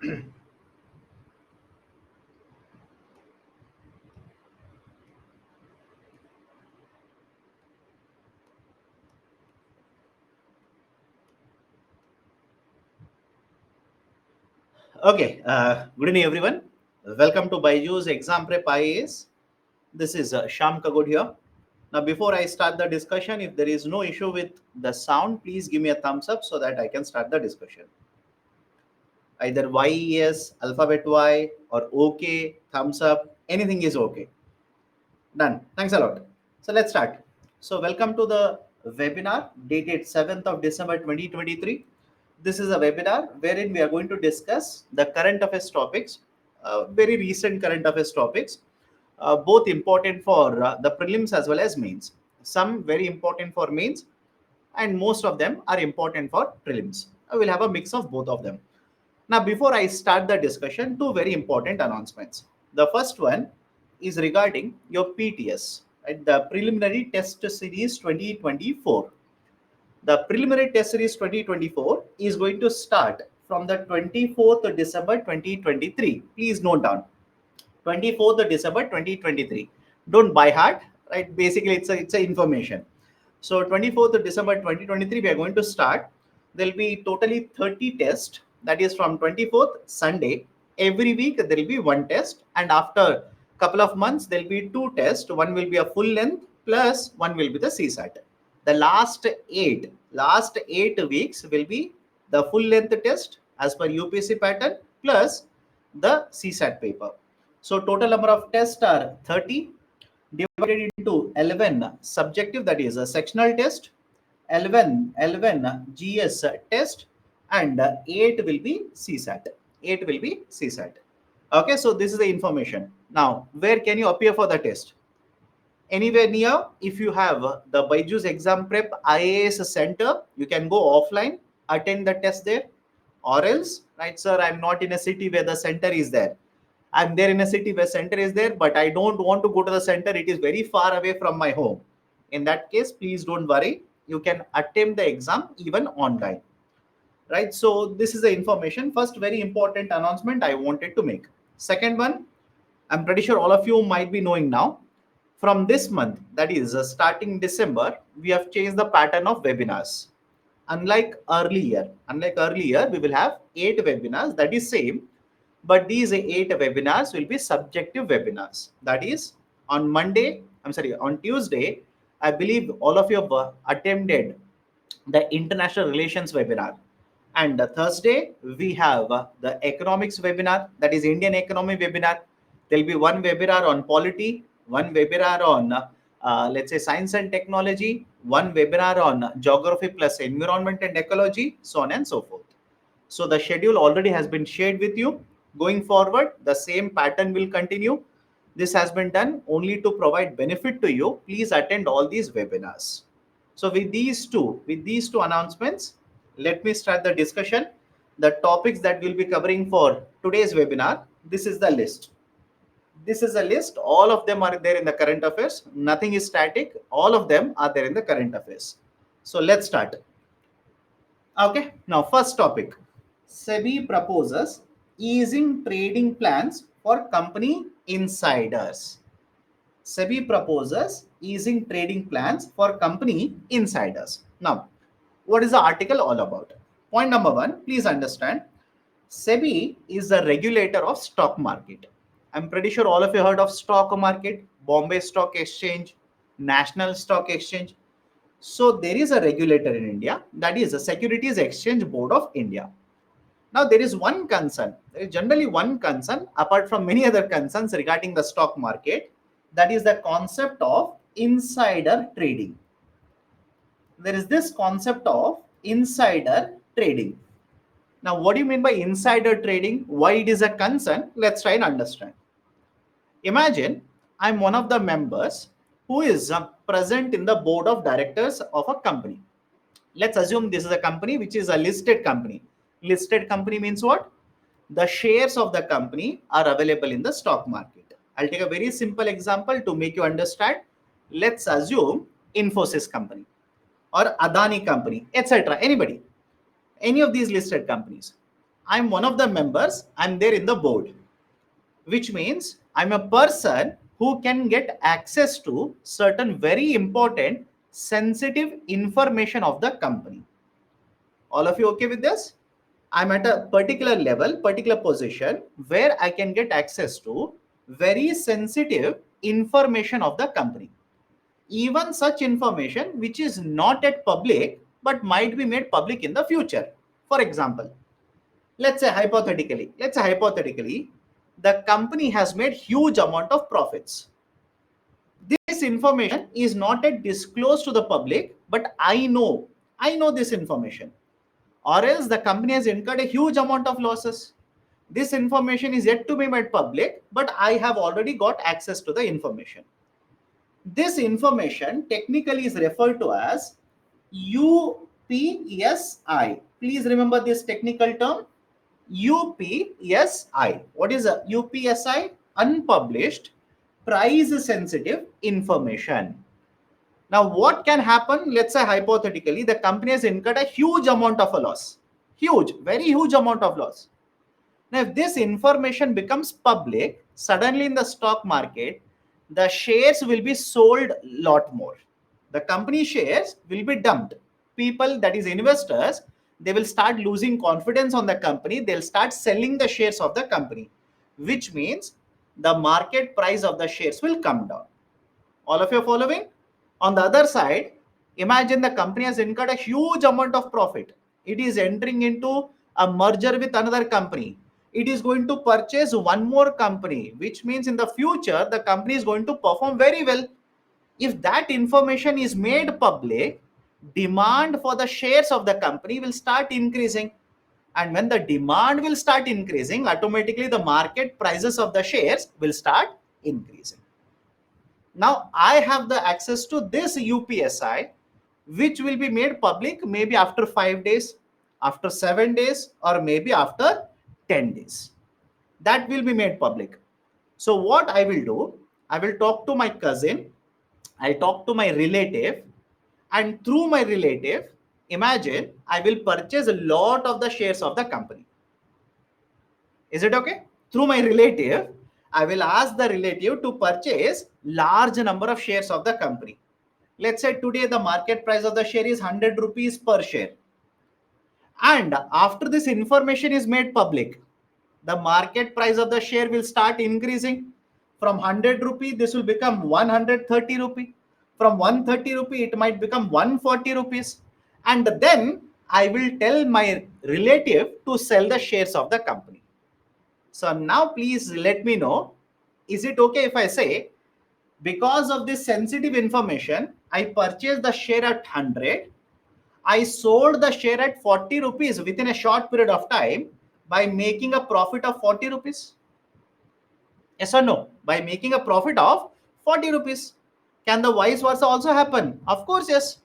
Okay, good evening, everyone. Welcome to Byju's Exam Prep IAS. This is Sham Kagod here. Now, before I start the discussion, if there is no issue with the sound, please give me a thumbs up so that I can start the discussion. Either YES, alphabet Y, or OK, thumbs up, anything is okay. Done. Thanks a lot. So, let's start. So, welcome to the webinar dated 7th of December 2023. This is a webinar wherein we are going to discuss the current affairs topics, very recent current affairs topics, both important for the prelims as well as mains. Some very important for mains, and most of them are important for prelims. I will have a mix of both of them. Now, before I start the discussion, two very important announcements. The first one is regarding your PTS, right? The Preliminary Test Series 2024. The Preliminary Test Series 2024 is going to start from the 24th of December 2023. Please note down 24th of December 2023. Don't buy heart, right? Basically, it's a information. So 24th of December 2023, we are going to start. There'll be totally 30 tests. That is from 24th Sunday. Every week there will be one test, and after couple of months there'll be two tests. One will be a full length plus one will be the CSAT. The last eight weeks will be the full length test as per UPSC pattern plus the CSAT paper. So total number of tests are 30 divided into 11 subjective, that is a sectional test, 11 GS test, and 8 will be CSAT. 8 will be CSAT. Okay, so this is the information. Now, where can you appear for the test? Anywhere near, if you have the Byju's Exam Prep IAS Center, you can go offline, attend the test there, or else, right, sir, I'm not in a city where the center is there. I'm there in a city where center is there, but I don't want to go to the center. It is very far away from my home. In that case, please don't worry. You can attempt the exam even online, right? So this is the information. First, very important announcement I wanted to make. Second one, I'm pretty sure all of you might be knowing now. From this month, that is starting December, we have changed the pattern of webinars. Unlike earlier, we will have 8 webinars. That is same, but these 8 webinars will be subjective webinars. That is on Tuesday, I believe all of you have attended the international relations webinar. And Thursday, we have the economics webinar, that is Indian economy webinar. There'll be one webinar on polity, one webinar on, let's say, science and technology, one webinar on geography plus environment and ecology, so on and so forth. So the schedule already has been shared with you. Going forward, the same pattern will continue. This has been done only to provide benefit to you. Please attend all these webinars. So with these two announcements, let me start the discussion. The topics that we'll be covering for today's webinar, this is the list. This is a list. All of them are there in the current affairs. Nothing is static. All of them are there in the current affairs. So let's start. Okay, now first topic. SEBI proposes easing trading plans for company insiders. SEBI proposes easing trading plans for company insiders. Now, what is the article all about? Point number one, please understand, SEBI is the regulator of stock market. I'm pretty sure all of you heard of stock market, Bombay Stock Exchange, National Stock Exchange. So there is a regulator in India, that is the Securities Exchange Board of India. Now there is one concern. There is generally one concern apart from many other concerns regarding the stock market. That is the concept of insider trading. There is this concept of insider trading. Now, what do you mean by insider trading? Why it is a concern? Let's try and understand. Imagine I'm one of the members who is present in the board of directors of a company. Let's assume this is a company which is a listed company. Listed company means what? The shares of the company are available in the stock market. I'll take a very simple example to make you understand. Let's assume Infosys company or Adani company, etc. Anybody, any of these listed companies. I'm one of the members, I'm there in the board, which means I'm a person who can get access to certain very important sensitive information of the company. All of you okay with this? I'm at a particular level, particular position where I can get access to very sensitive information of the company. Even such information which is not at public but might be made public in the future. For example, let's say hypothetically, the company has made huge amount of profits. This information is not yet disclosed to the public, but I know this information. Or else the company has incurred a huge amount of losses. This information is yet to be made public, but I have already got access to the information. This information technically is referred to as UPSI. Please remember this technical term, UPSI. What is a UPSI? Unpublished price sensitive information. Now, what can happen? Let's say hypothetically, the company has incurred a huge amount of a loss. Huge, very huge amount of loss. Now, if this information becomes public, suddenly in the stock market, the shares will be sold a lot more. The company shares will be dumped. People, that is investors, they will start losing confidence on the company. They'll start selling the shares of the company, which means the market price of the shares will come down. All of you are following? On the other side, imagine the company has incurred a huge amount of profit. It is entering into a merger with another company. It is going to purchase one more company, which means in the future, the company is going to perform very well. If that information is made public, demand for the shares of the company will start increasing. And when the demand will start increasing, automatically the market prices of the shares will start increasing. Now I have the access to this UPSI, which will be made public maybe after 5 days, after 7 days, or maybe after 10 days. That will be made public. So what I will do, I will talk to my cousin, I'll talk to my relative, and through my relative, imagine I will purchase a lot of the shares of the company. Is it okay? Through my relative, I will ask the relative to purchase large number of shares of the company. Let's say today the market price of the share is 100 rupees per share. And after this information is made public, the market price of the share will start increasing. From 100 rupee, this will become 130 rupee. From 130 rupee, it might become 140 rupees. And then I will tell my relative to sell the shares of the company. So now please let me know, is it okay if I say, because of this sensitive information, I purchased the share at 100, I sold the share at 40 rupees within a short period of time by making a profit of 40 rupees? Yes or no? By making a profit of 40 rupees. Can the vice versa also happen? Of course, yes.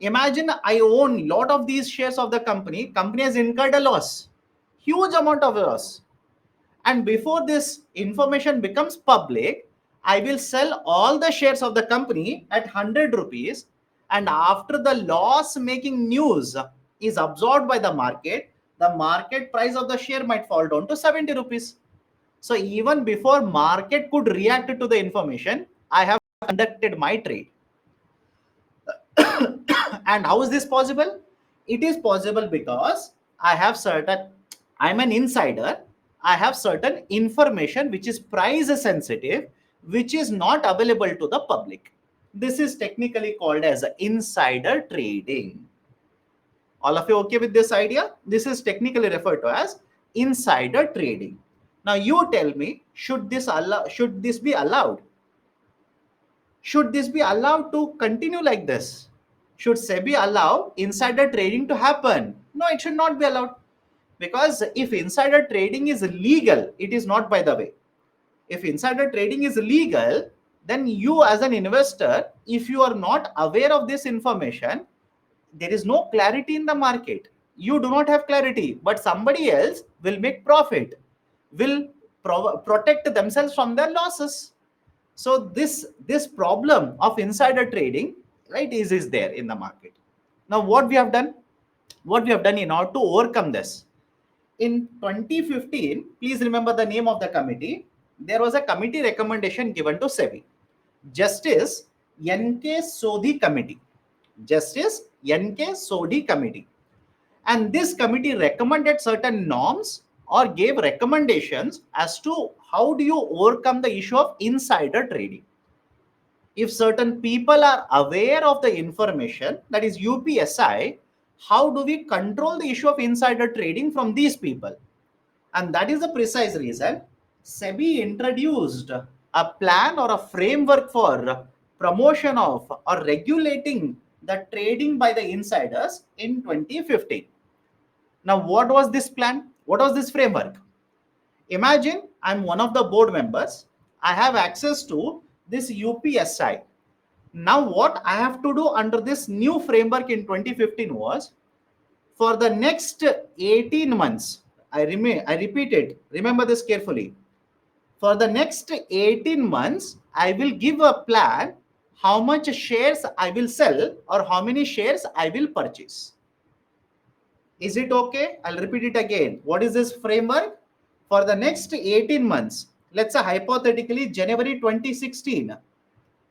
Imagine I own lot of these shares of the company. Company has incurred a loss, huge amount of loss. And before this information becomes public, I will sell all the shares of the company at 100 rupees. And after the loss making news is absorbed by the market price of the share might fall down to 70 rupees. So even before market could react to the information, I have conducted my trade. And how is this possible? It is possible because I'm an insider. I have certain information which is price sensitive, which is not available to the public. This is technically called as insider trading. All of you okay with this idea? This is technically referred to as insider trading. Now you tell me, should this be allowed? Should this be allowed to continue like this? Should SEBI allow insider trading to happen? No, it should not be allowed. Because if insider trading is legal, it is not, by the way. If insider trading is legal, then you as an investor, if you are not aware of this information, there is no clarity in the market. You do not have clarity, but somebody else will make profit, will protect themselves from their losses. So this problem of insider trading, right, is there in the market. Now what we have done in order to overcome this, in 2015, please remember the name of the committee. There was a committee recommendation given to SEBI. Justice N.K. Sodhi Committee. Justice N.K. Sodhi Committee. And this committee recommended certain norms or gave recommendations as to how do you overcome the issue of insider trading. If certain people are aware of the information, that is UPSI, how do we control the issue of insider trading from these people? And that is the precise reason SEBI introduced a plan or a framework for promotion of or regulating the trading by the insiders in 2015. Now, what was this plan? What was this framework? Imagine I'm one of the board members. I have access to this UPSI. Now, what I have to do under this new framework in 2015 was, for the next 18 months, I repeat it, remember this carefully. For the next 18 months, I will give a plan how much shares I will sell or how many shares I will purchase. Is it okay? I'll repeat it again. What is this framework? For the next 18 months, let's say hypothetically January 2016.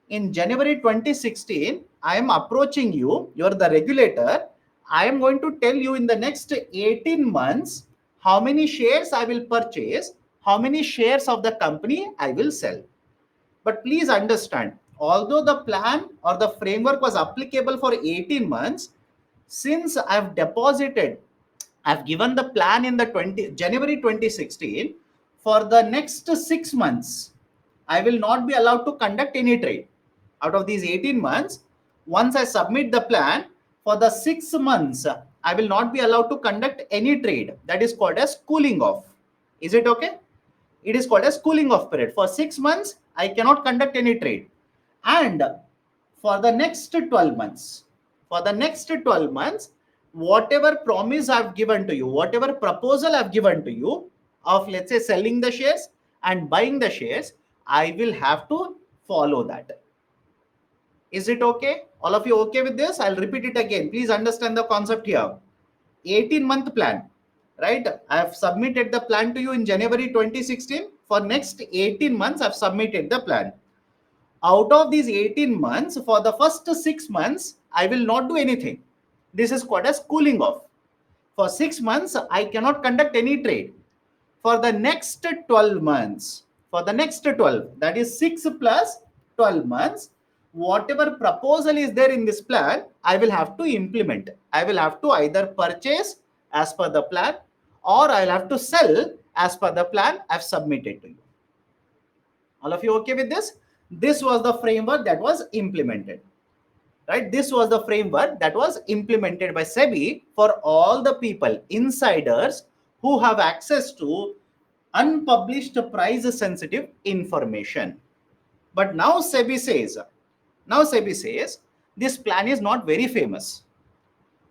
In January 2016, I am approaching you, you're the regulator. I am going to tell you in the next 18 months how many shares I will purchase, how many shares of the company I will sell. But please understand, although the plan or the framework was applicable for 18 months, since I've deposited, I've given the plan in the January 2016, for the next 6 months, I will not be allowed to conduct any trade. Out of these 18 months, once I submit the plan, for the 6 months, I will not be allowed to conduct any trade. That is called as cooling off. Is it okay? It is called as cooling off period. For 6 months, I cannot conduct any trade. And for the next 12 months, whatever promise I've given to you, whatever proposal I've given to you of, let's say, selling the shares and buying the shares, I will have to follow that. Is it okay? All of you okay with this? I'll repeat it again. Please understand the concept here. 18-month plan, right? I have submitted the plan to you in January 2016. For next 18 months, I've submitted the plan. Out of these 18 months, for the first 6 months, I will not do anything. This is called as cooling off. For 6 months, I cannot conduct any trade. For the next 12 months, that is 6 plus 12 months, whatever proposal is there in this plan, I will have to implement. I will have to either purchase as per the plan or I'll have to sell as per the plan I've submitted to you. All of you okay with this? This was the framework that was implemented. Right? This was the framework that was implemented by SEBI for all the people, insiders who have access to unpublished price sensitive information. But now SEBI says this plan is not very famous.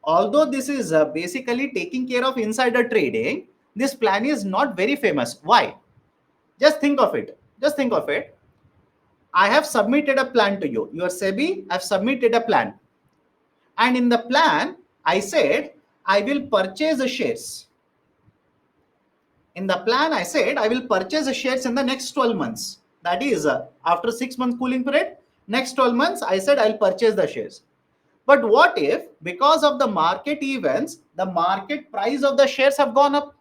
Although this is basically taking care of insider trading, this plan is not very famous. Why? Just think of it. I have submitted a plan to you. Your SEBI, I've submitted a plan. And in the plan, I said, I will purchase the shares. In the plan, I said, I will purchase the shares in the next 12 months. That is, after 6 months cooling period, next 12 months, I said, I'll purchase the shares. But what if, because of the market events, the market price of the shares have gone up?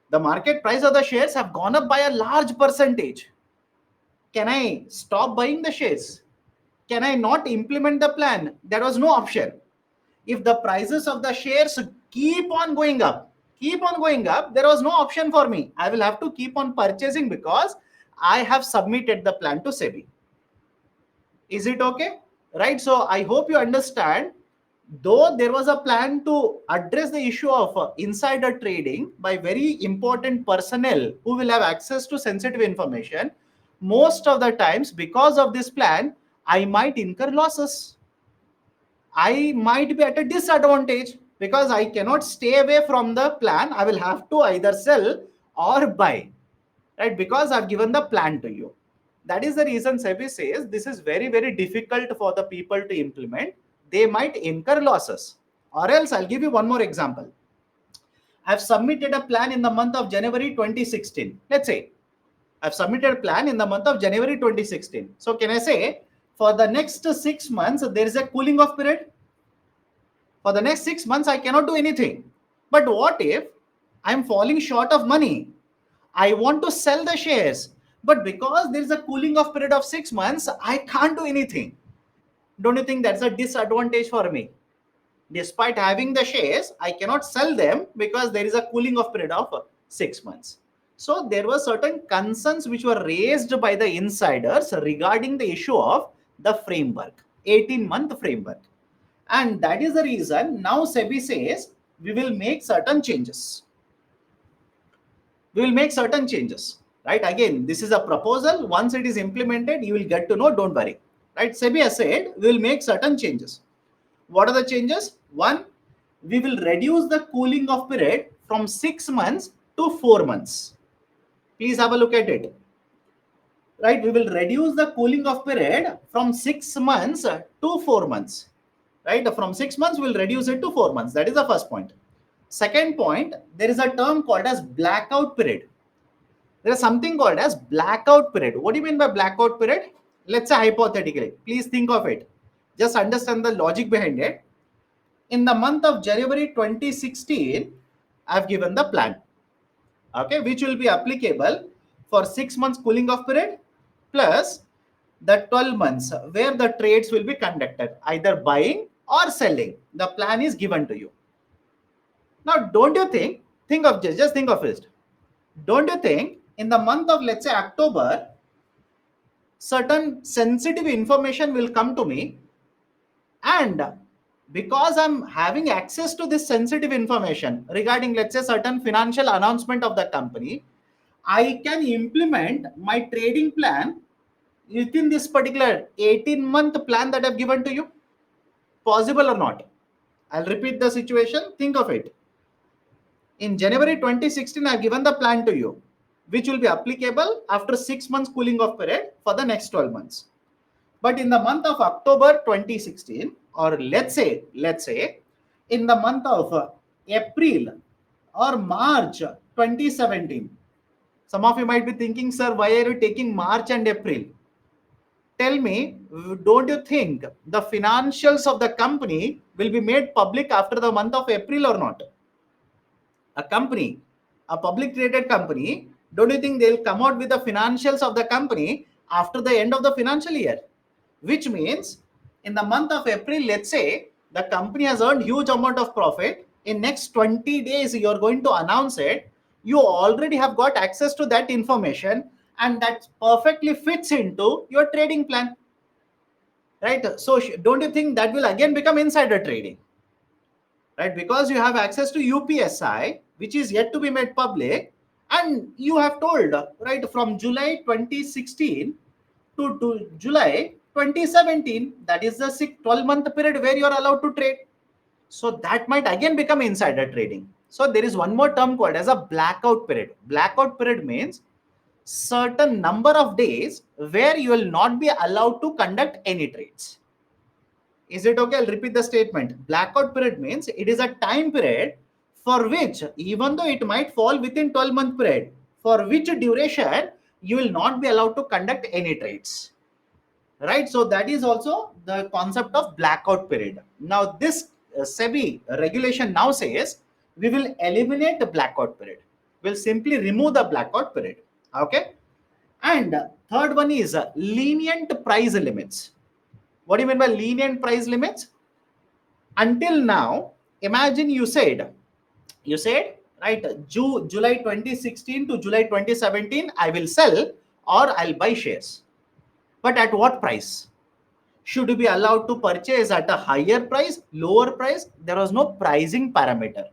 The market price of the shares have gone up by a large percentage. Can I stop buying the shares? Can I not implement the plan? There was no option. If the prices of the shares keep on going up, there was no option for me. I will have to keep on purchasing because I have submitted the plan to SEBI. Is it okay? Right? So I hope you understand. Though there was a plan to address the issue of insider trading by very important personnel who will have access to sensitive information, most of the times, because of this plan, I might incur losses. I might be at a disadvantage because I cannot stay away from the plan. I will have to either sell or buy, right? Because I've given the plan to you. That is the reason SEBI says this is very, very difficult for the people to implement. They might incur losses. Or else, I'll give you one more example. I've submitted a plan in the month of January 2016. Let's say I've submitted a plan in the month of January 2016. So can I say for the next 6 months, there is a cooling off period? For the next 6 months, I cannot do anything. But what if I'm falling short of money? I want to sell the shares, but because there is a cooling off period of 6 months, I can't do anything. Don't you think that's a disadvantage for me? Despite having the shares, I cannot sell them because there is a cooling off period of 6 months. So there were certain concerns which were raised by the insiders regarding the issue of the framework, 18-month framework. And that is the reason now SEBI says we will make certain changes. We will make certain changes, right? Again, this is a proposal. Once it is implemented, you will get to know, don't worry, right? SEBI has said we will make certain changes. What are the changes? One, we will reduce the cooling off period from 6 months to 4 months. Please have a look at it. Right, we will reduce the cooling off period from 6 months to 4 months. Right, from 6 months, we'll reduce it to 4 months. That is the first point. Second point, there is a term called as blackout period. There is something called as blackout period. What do you mean by blackout period? Let's say hypothetically, please think of it. Just understand the logic behind it. In the month of January 2016, I've given the plan, okay, which will be applicable for 6 months cooling off period plus the 12 months where the trades will be conducted, either buying or selling. The plan is given to you. Now, don't you think of this, just think of it. Don't you think in the month of, let's say, October, certain sensitive information will come to me, and because I'm having access to this sensitive information regarding, let's say, certain financial announcement of the company, I can implement my trading plan within this particular 18-month plan that I've given to you? Possible or not? I'll repeat the situation. Think of it. In January 2016, I've given the plan to you, which will be applicable after 6 months cooling off period for the next 12 months. But in the month of October 2016, or let's say in the month of April or March 2017, some of you might be thinking, sir, why are you taking March and April? Tell me, don't you think the financials of the company will be made public after the month of April or not? A company, a public traded company, don't you think they'll come out with the financials of the company after the end of the financial year? Which means in the month of April, let's say the company has earned huge amount of profit. In next 20 days, you're going to announce it. You already have got access to that information, and that perfectly fits into your trading plan, right? So don't you think that will again become insider trading, right? Because you have access to UPSI, which is yet to be made public, and you have told, right, from July 2016 to July 2017, that is the 12-month period where you are allowed to trade. So that might again become insider trading. So there is one more term called as a blackout period. Blackout period means certain number of days where you will not be allowed to conduct any trades. Is it okay? I'll repeat the statement. Blackout period means it is a time period for which, even though it might fall within 12-month period, for which duration you will not be allowed to conduct any trades. Right? So that is also the concept of blackout period. Now this SEBI regulation now says we will eliminate the blackout period. We'll simply remove the blackout period. Okay. And third one is lenient price limits. What do you mean by lenient price limits? Until now, imagine you said, right, July 2016 to July 2017, I will sell or I'll buy shares. But at what price? Should you be allowed to purchase at a higher price, lower price? There was no pricing parameter.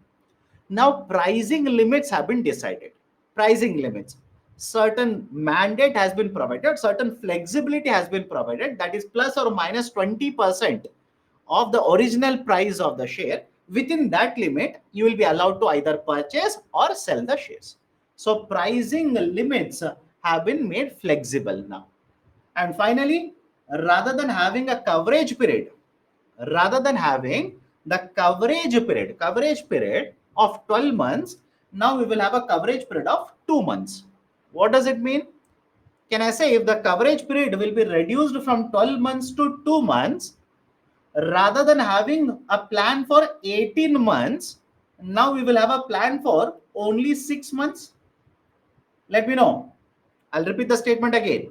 Now pricing limits have been decided. Pricing limits. Certain mandate has been provided, certain flexibility has been provided, that is plus or minus 20% of the original price of the share. Within that limit, you will be allowed to either purchase or sell the shares. So pricing limits have been made flexible now. And finally, rather than having a coverage period, rather than having the coverage period of 12 months, Now we will have a coverage period of 2 months. What does it mean? Can I say if the coverage period will be reduced from 12 months to 2 months, rather than having a plan for 18 months, now we will have a plan for only 6 months? Let me know. I'll repeat the statement again.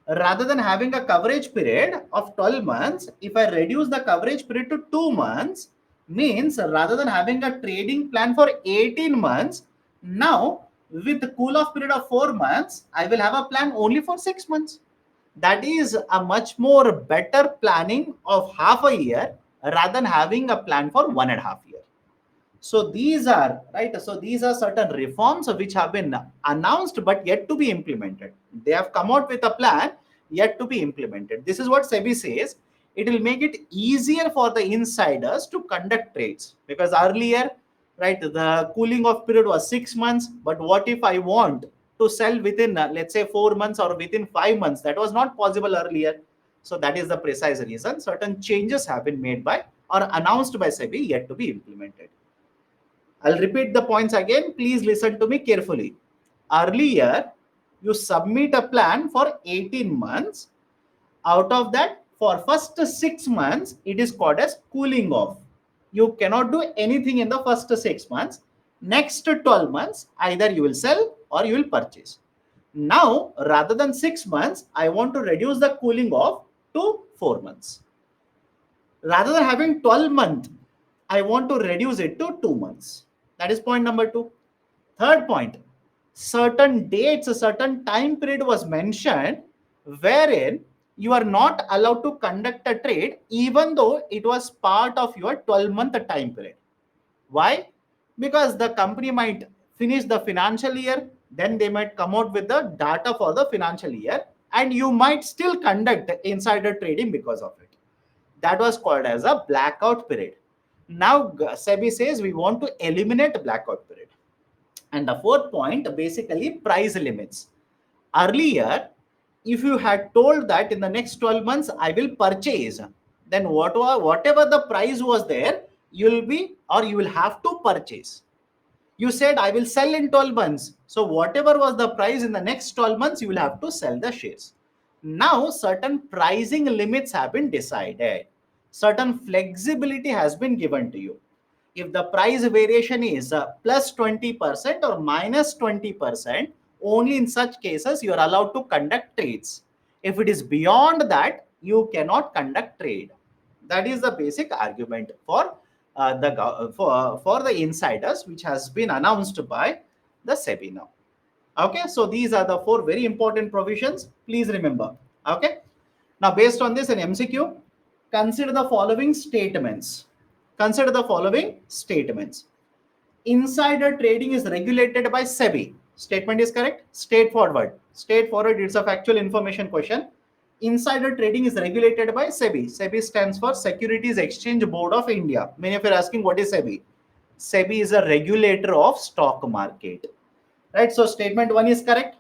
Rather than having a coverage period of 12 months, if I reduce the coverage period to 2 months, means rather than having a trading plan for 18 months, now with the cool off period of 4 months, I will have a plan only for 6 months. That is a much more better planning of half a year rather than having a plan for 1.5 years. So these are right. So these are certain reforms which have been announced but yet to be implemented. They have come out with a plan yet to be implemented. This is what SEBI says. It will make it easier for the insiders to conduct trades, because earlier, right, the cooling off period was 6 months. But what if I want to sell within, let's say, 4 months or within 5 months? That was not possible earlier. So that is the precise reason certain changes have been made by or announced by SEBI yet to be implemented. I'll repeat the points again. Please listen to me carefully. Earlier, you submit a plan for 18 months. Out of that, for first 6 months, it is called as cooling off. You cannot do anything in the first 6 months. Next 12 months, either you will sell or you will purchase. Now, rather than 6 months, I want to reduce the cooling off to 4 months. Rather than having 12 months, I want to reduce it to 2 months. That is point number 2. Third point, certain dates, a certain time period was mentioned wherein you are not allowed to conduct a trade even though it was part of your 12-month time period. Why? Because the company might finish the financial year, then they might come out with the data for the financial year, and you might still conduct insider trading because of it. That was called as a blackout period. Now SEBI says we want to eliminate blackout period. And the fourth point, basically price limits. Earlier, if you had told that in the next 12 months I will purchase, then whatever the price was there, you will have to purchase. You said I will sell in 12 months. So whatever was the price in the next 12 months, you will have to sell the shares. Now certain pricing limits have been decided. Certain flexibility has been given to you. If the price variation is plus 20% or minus 20%, only in such cases you are allowed to conduct trades. If it is beyond that, you cannot conduct trade. That is the basic argument for for the insiders, which has been announced by the SEBI now. Okay, so these are the 4 very important provisions. Please remember. Okay, now based on this, an MCQ, consider the following statements. Consider the following statements. Insider trading is regulated by SEBI. Statement is correct. Straightforward. Straightforward. It's a factual information question. Insider trading is regulated by SEBI. SEBI stands for Securities Exchange Board of India. Many of you are asking what is SEBI? SEBI is a regulator of stock market. Right. So statement 1 is correct.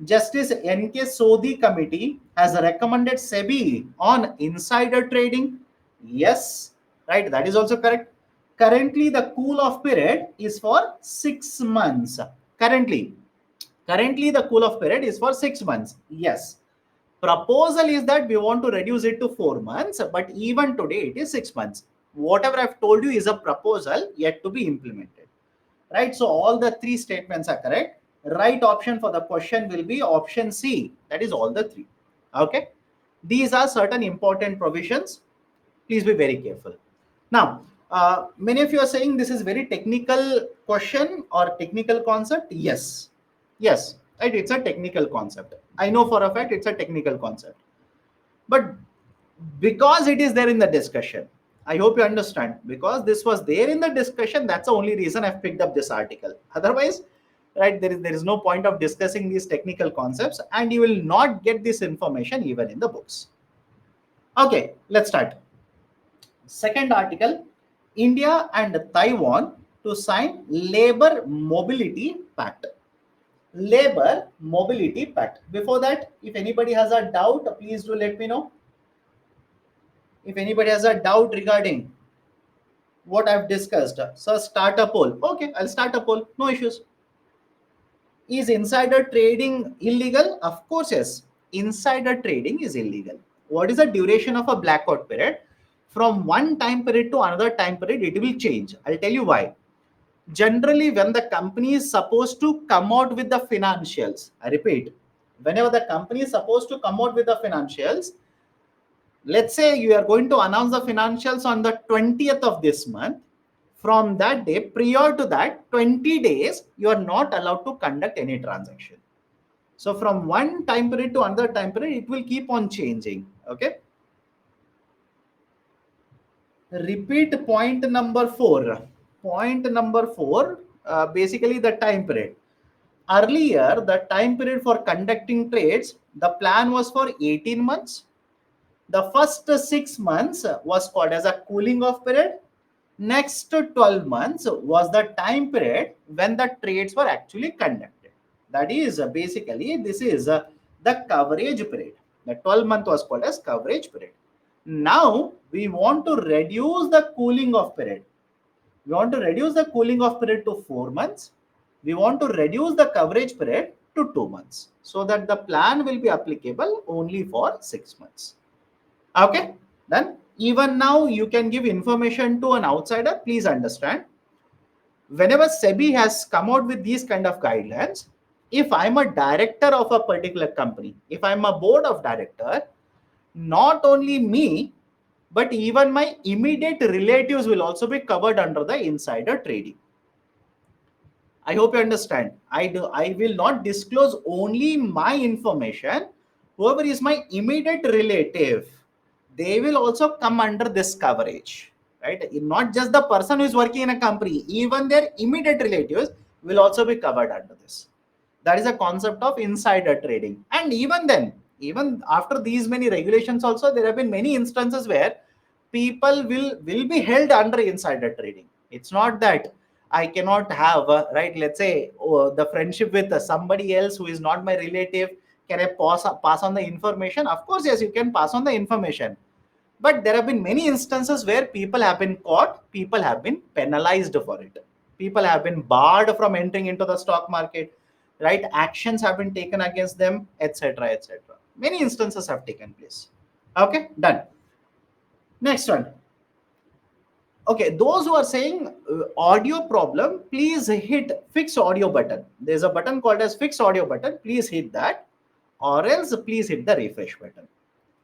Justice N.K. Sodhi committee has recommended SEBI on insider trading. Yes, right. That is also correct. Currently, the cool off period is for 6 months. Currently, the cool off period is for 6 months. Yes. Proposal is that we want to reduce it to 4 months, but even today it is 6 months. Whatever I've told you is a proposal yet to be implemented. Right. So all the 3 statements are correct. Right option for the question will be option C. That is all the 3. Okay. These are certain important provisions. Please be very careful. Now, many of you are saying this is very technical question or technical concept. Yes. Yes. Right. It's a technical concept. I know for a fact it's a technical concept. But because it is there in the discussion, I hope you understand, because this was there in the discussion, that's the only reason I've picked up this article. Otherwise, right, there is no point of discussing these technical concepts, and you will not get this information even in the books. Okay, let's start. Second article, India and Taiwan to sign Labor Mobility Pact. Labor Mobility Pact. Before that, if anybody has a doubt, please do let me know. If anybody has a doubt regarding what I've discussed. So start a poll. Okay, I'll start a poll. No issues. Is insider trading illegal? Of course, yes. Insider trading is illegal. What is the duration of a blackout period? From one time period to another time period, it will change. I'll tell you why. Generally, when the company is supposed to come out with the financials, I repeat, whenever the company is supposed to come out with the financials, let's say you are going to announce the financials on the 20th of this month. From that day, prior to that 20 days, you are not allowed to conduct any transaction. So from one time period to another time period, it will keep on changing. Okay. Repeat point number 4. Point number 4, basically the time period. Earlier, the time period for conducting trades, the plan was for 18 months. The first 6 months was called as a cooling off period. Next 12 months was the time period when the trades were actually conducted. That is basically, this is the coverage period. The 12-month was called as coverage period. Now we want to reduce the cooling off period. We want to reduce the cooling off period to 4 months. We want to reduce the coverage period to 2 months, so that the plan will be applicable only for 6 months. Okay, then even now you can give information to an outsider. Please understand, whenever SEBI has come out with these kind of guidelines, if I'm a director of a particular company, if I'm a board of director, not only me, but even my immediate relatives will also be covered under the insider trading. I hope you understand. I will not disclose only my information. Whoever is my immediate relative, they will also come under this coverage, right? Not just the person who is working in a company, even their immediate relatives will also be covered under this. That is a concept of insider trading. And even then, even after these many regulations, also there have been many instances where people will be held under insider trading. It's not that I cannot have right. Let's say the friendship with somebody else who is not my relative. Can I pass on the information? Of course, yes, you can pass on the information. But there have been many instances where people have been caught, people have been penalized for it. People have been barred from entering into the stock market, right? Actions have been taken against them, etc. etc. Many instances have taken place. Okay, done. Next one. Okay, those who are saying audio problem, please hit fix audio button. There's a button called as fix audio button. Please hit that, or else please hit the refresh button.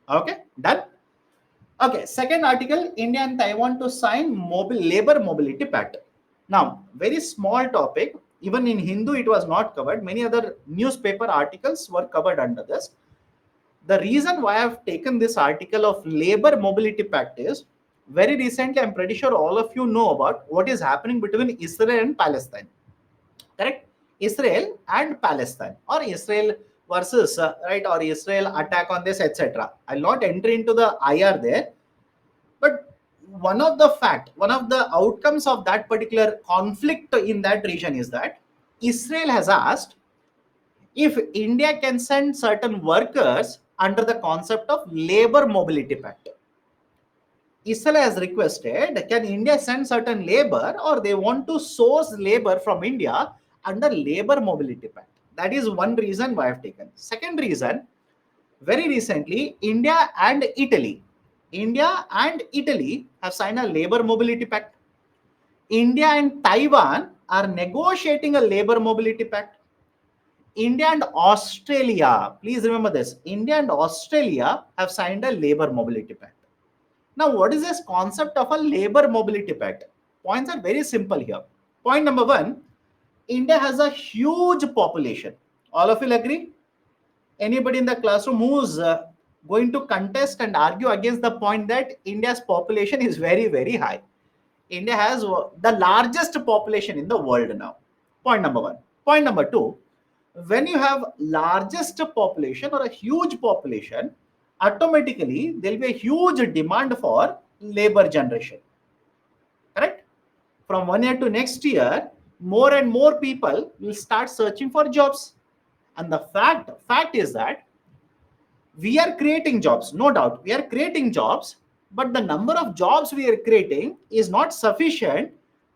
Okay, done. Okay, second article, India and Taiwan to sign labor mobility pact. Now, very small topic. Even in Hindu, it was not covered. Many other newspaper articles were covered under this. The reason why I've taken this article of labor mobility pact is very recently, I'm pretty sure all of you know about what is happening between Israel and Palestine. Correct? Israel and Palestine, or Israel versus right, or Israel attack on this, etc. I'll not enter into the IR there, but one of the outcomes of that particular conflict in that region is that Israel has asked if India can send certain workers under the concept of labor mobility pact. Israel has requested, can India send certain labor, or they want to source labor from India under labor mobility pact. That is one reason why I've taken. Second reason, very recently, India and Italy have signed a labor mobility pact. India and Taiwan are negotiating a labor mobility pact. India and Australia, please remember this, India and Australia have signed a labor mobility pact. Now, what is this concept of a labor mobility pact? Points are very simple here. Point number 1, India has a huge population. All of you will agree? Anybody in the classroom who's going to contest and argue against the point that India's population is very, very high? India has the largest population in the world now. Point number 1. Point number 2, when you have largest population or a huge population, automatically there will be a huge demand for labor generation. Correct? From one year to next year, more and more people will start searching for jobs. And the fact is that we are creating jobs, no doubt, we are creating jobs, but the number of jobs we are creating is not sufficient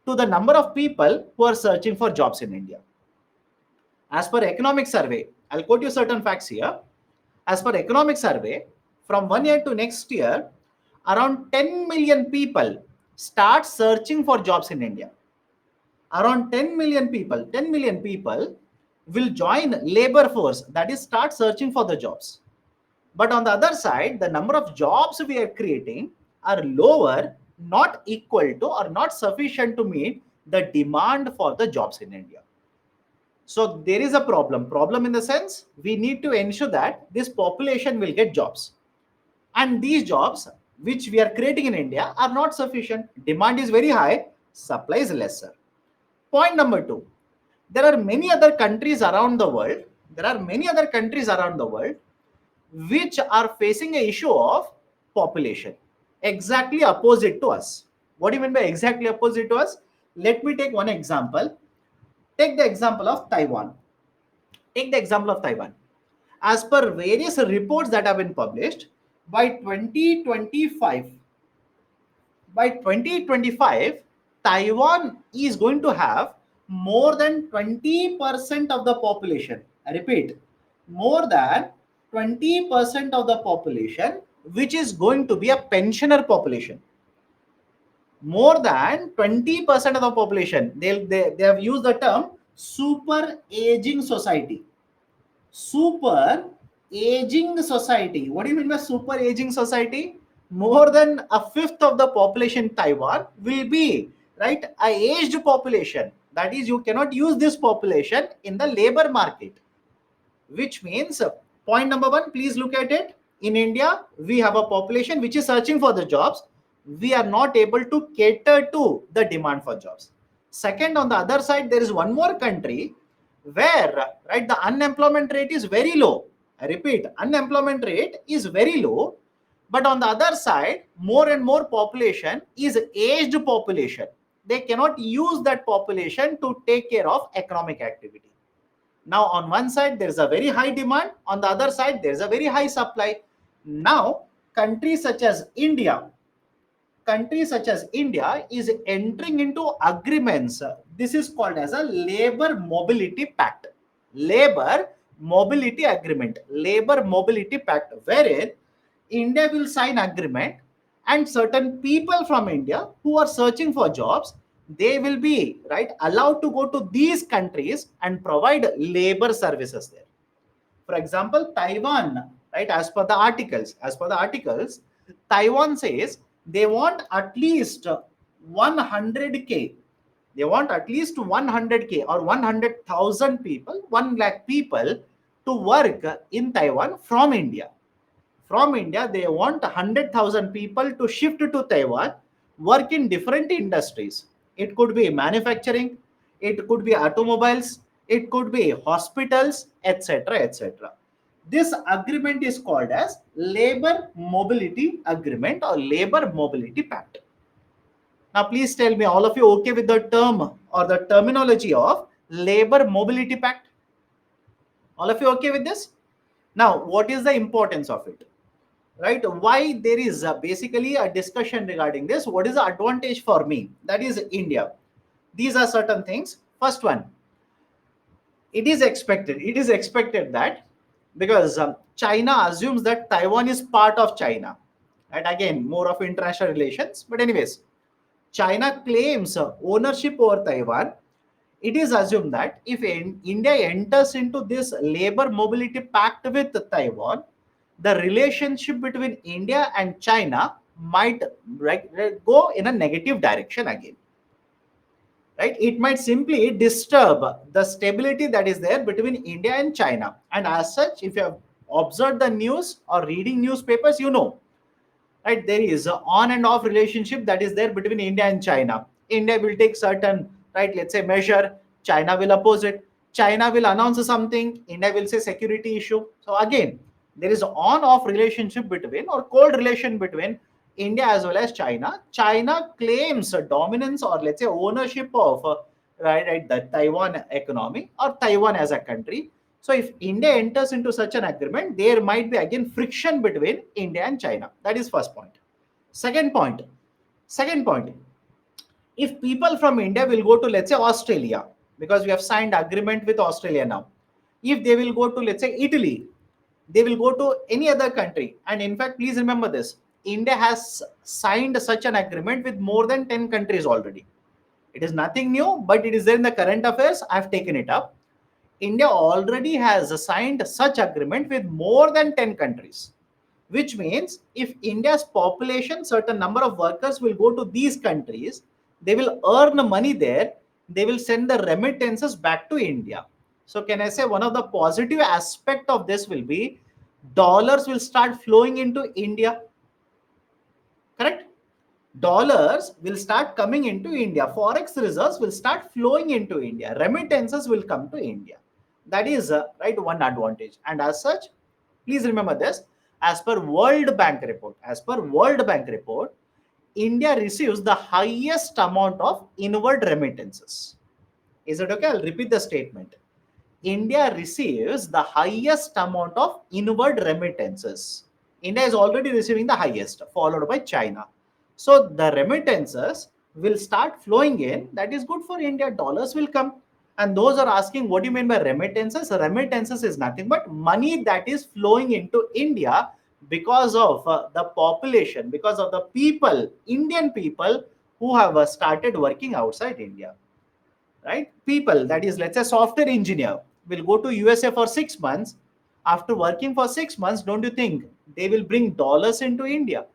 to the number of people who are searching for jobs in India. As per economic survey, I'll quote you certain facts here. As per economic survey, from 1 year to next year, around 10 million people start searching for jobs in India. Around 10 million people will join labor force, that is start searching for the jobs. But on the other side, the number of jobs we are creating are lower, not equal to or not sufficient to meet the demand for the jobs in India. So there is a problem in the sense we need to ensure that this population will get jobs. And these jobs which we are creating in India are not sufficient. Demand is very high, supply is lesser. Point number two, there are many other countries around the world. There are many other countries around the world which are facing a issue of population. Exactly opposite to us. What do you mean by exactly opposite to us? Let me take one example. Take the example of Taiwan. Take the example of Taiwan. As per various reports that have been published, by 2025, by 2025, Taiwan is going to have more than 20% of the population. I repeat, more than 20% of the population, which is going to be a pensioner population. More than 20% of the population. They have used the term super aging society. Super aging society. What do you mean by super aging society? More than a fifth of the population in Taiwan will be, right, a aged population. That is, you cannot use this population in the labor market. Which means, point number one, please look at it. In India, we have a population which is searching for the jobs. We are not able to cater to the demand for jobs. Second, on the other side, there is one more country where, right, the unemployment rate is very low. I repeat, unemployment rate is very low. But on the other side, more and more population is aged population. They cannot use that population to take care of economic activity. Now, on one side, there is a very high demand. On the other side, there is a very high supply. Now, countries such as India, is entering into agreements. This is called as a labor mobility pact. Labor mobility agreement. Labor mobility pact, wherein India will sign agreement and certain people from India who are searching for jobs, they will be, right, allowed to go to these countries and provide labor services there. For example, Taiwan, right, as per the articles, Taiwan says they want at least 100K. They want at least 100K or 100,000 people, 1 lakh people to work in Taiwan from India. From India, they want 100,000 people to shift to Taiwan, work in different industries. It could be manufacturing, it could be automobiles, it could be hospitals, etc. etc. This agreement is called as Labor Mobility Agreement or Labor Mobility Pact. Now, please tell me, all of you okay with the term or the terminology of Labor Mobility Pact? All of you okay with this? Now, what is the importance of it? Right, why there is basically a discussion regarding this? What is the advantage for me, that is India? These are certain things. First one, it is expected that because China assumes that Taiwan is part of China, and again more of international relations, but anyways, China claims ownership over Taiwan. It is assumed that if India enters into this labor mobility pact with Taiwan, the relationship between India and China might, right, go in a negative direction again. Right? It might simply disturb the stability that is there between India and China. And as such, if you have observed the news or reading newspapers, you know, right, there is an on and off relationship that is there between India and China. India will take certain, right, let's say measure, China will oppose it. China will announce something, India will say security issue. So again, there is on off relationship between or cold relation between India as well as China. China claims a dominance or let's say ownership of right, the Taiwan economy or Taiwan as a country. So if India enters into such an agreement, there might be again friction between India and China. That is first point. Second point. Second point. If people from India will go to, let's say, Australia, because we have signed agreement with Australia now. If they will go to, let's say, Italy, they will go to any other country. And in fact, please remember this: India has signed such an agreement with more than 10 countries already. It is nothing new, but it is there in the current affairs. I've taken it up. India already has signed such agreement with more than 10 countries, which means if India's population, certain number of workers will go to these countries, they will earn money there, they will send the remittances back to India. So can I say one of the positive aspect of this will be dollars will start flowing into India, correct? Dollars will start coming into India. Forex reserves will start flowing into India. Remittances will come to India. That is right one advantage. And as such, please remember this: as per World Bank report, India receives the highest amount of inward remittances. Is it okay? I'll repeat the statement. India receives the highest amount of inward remittances. India is already receiving the highest, followed by China. So the remittances will start flowing in. That is good for India. Dollars will come. And those are asking, what do you mean by remittances? Remittances is nothing but money that is flowing into India because of the population, because of the people, Indian people who have started working outside India, right? People, that is, let's say, software engineer will go to USA for 6 months. After working for 6 months, don't you think they will bring dollars into India,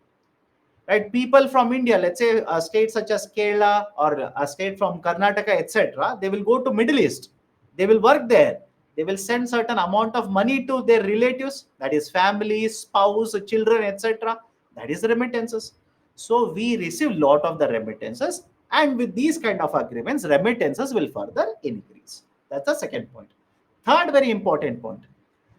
right? People from India, let's say a state such as Kerala or a state from Karnataka, etc., they will go to Middle East. They will work there. They will send certain amount of money to their relatives, that is family, spouse, children, etc. That is remittances. So we receive lot of the remittances, and with these kind of agreements, remittances will further increase. That's the second point. Third very important point: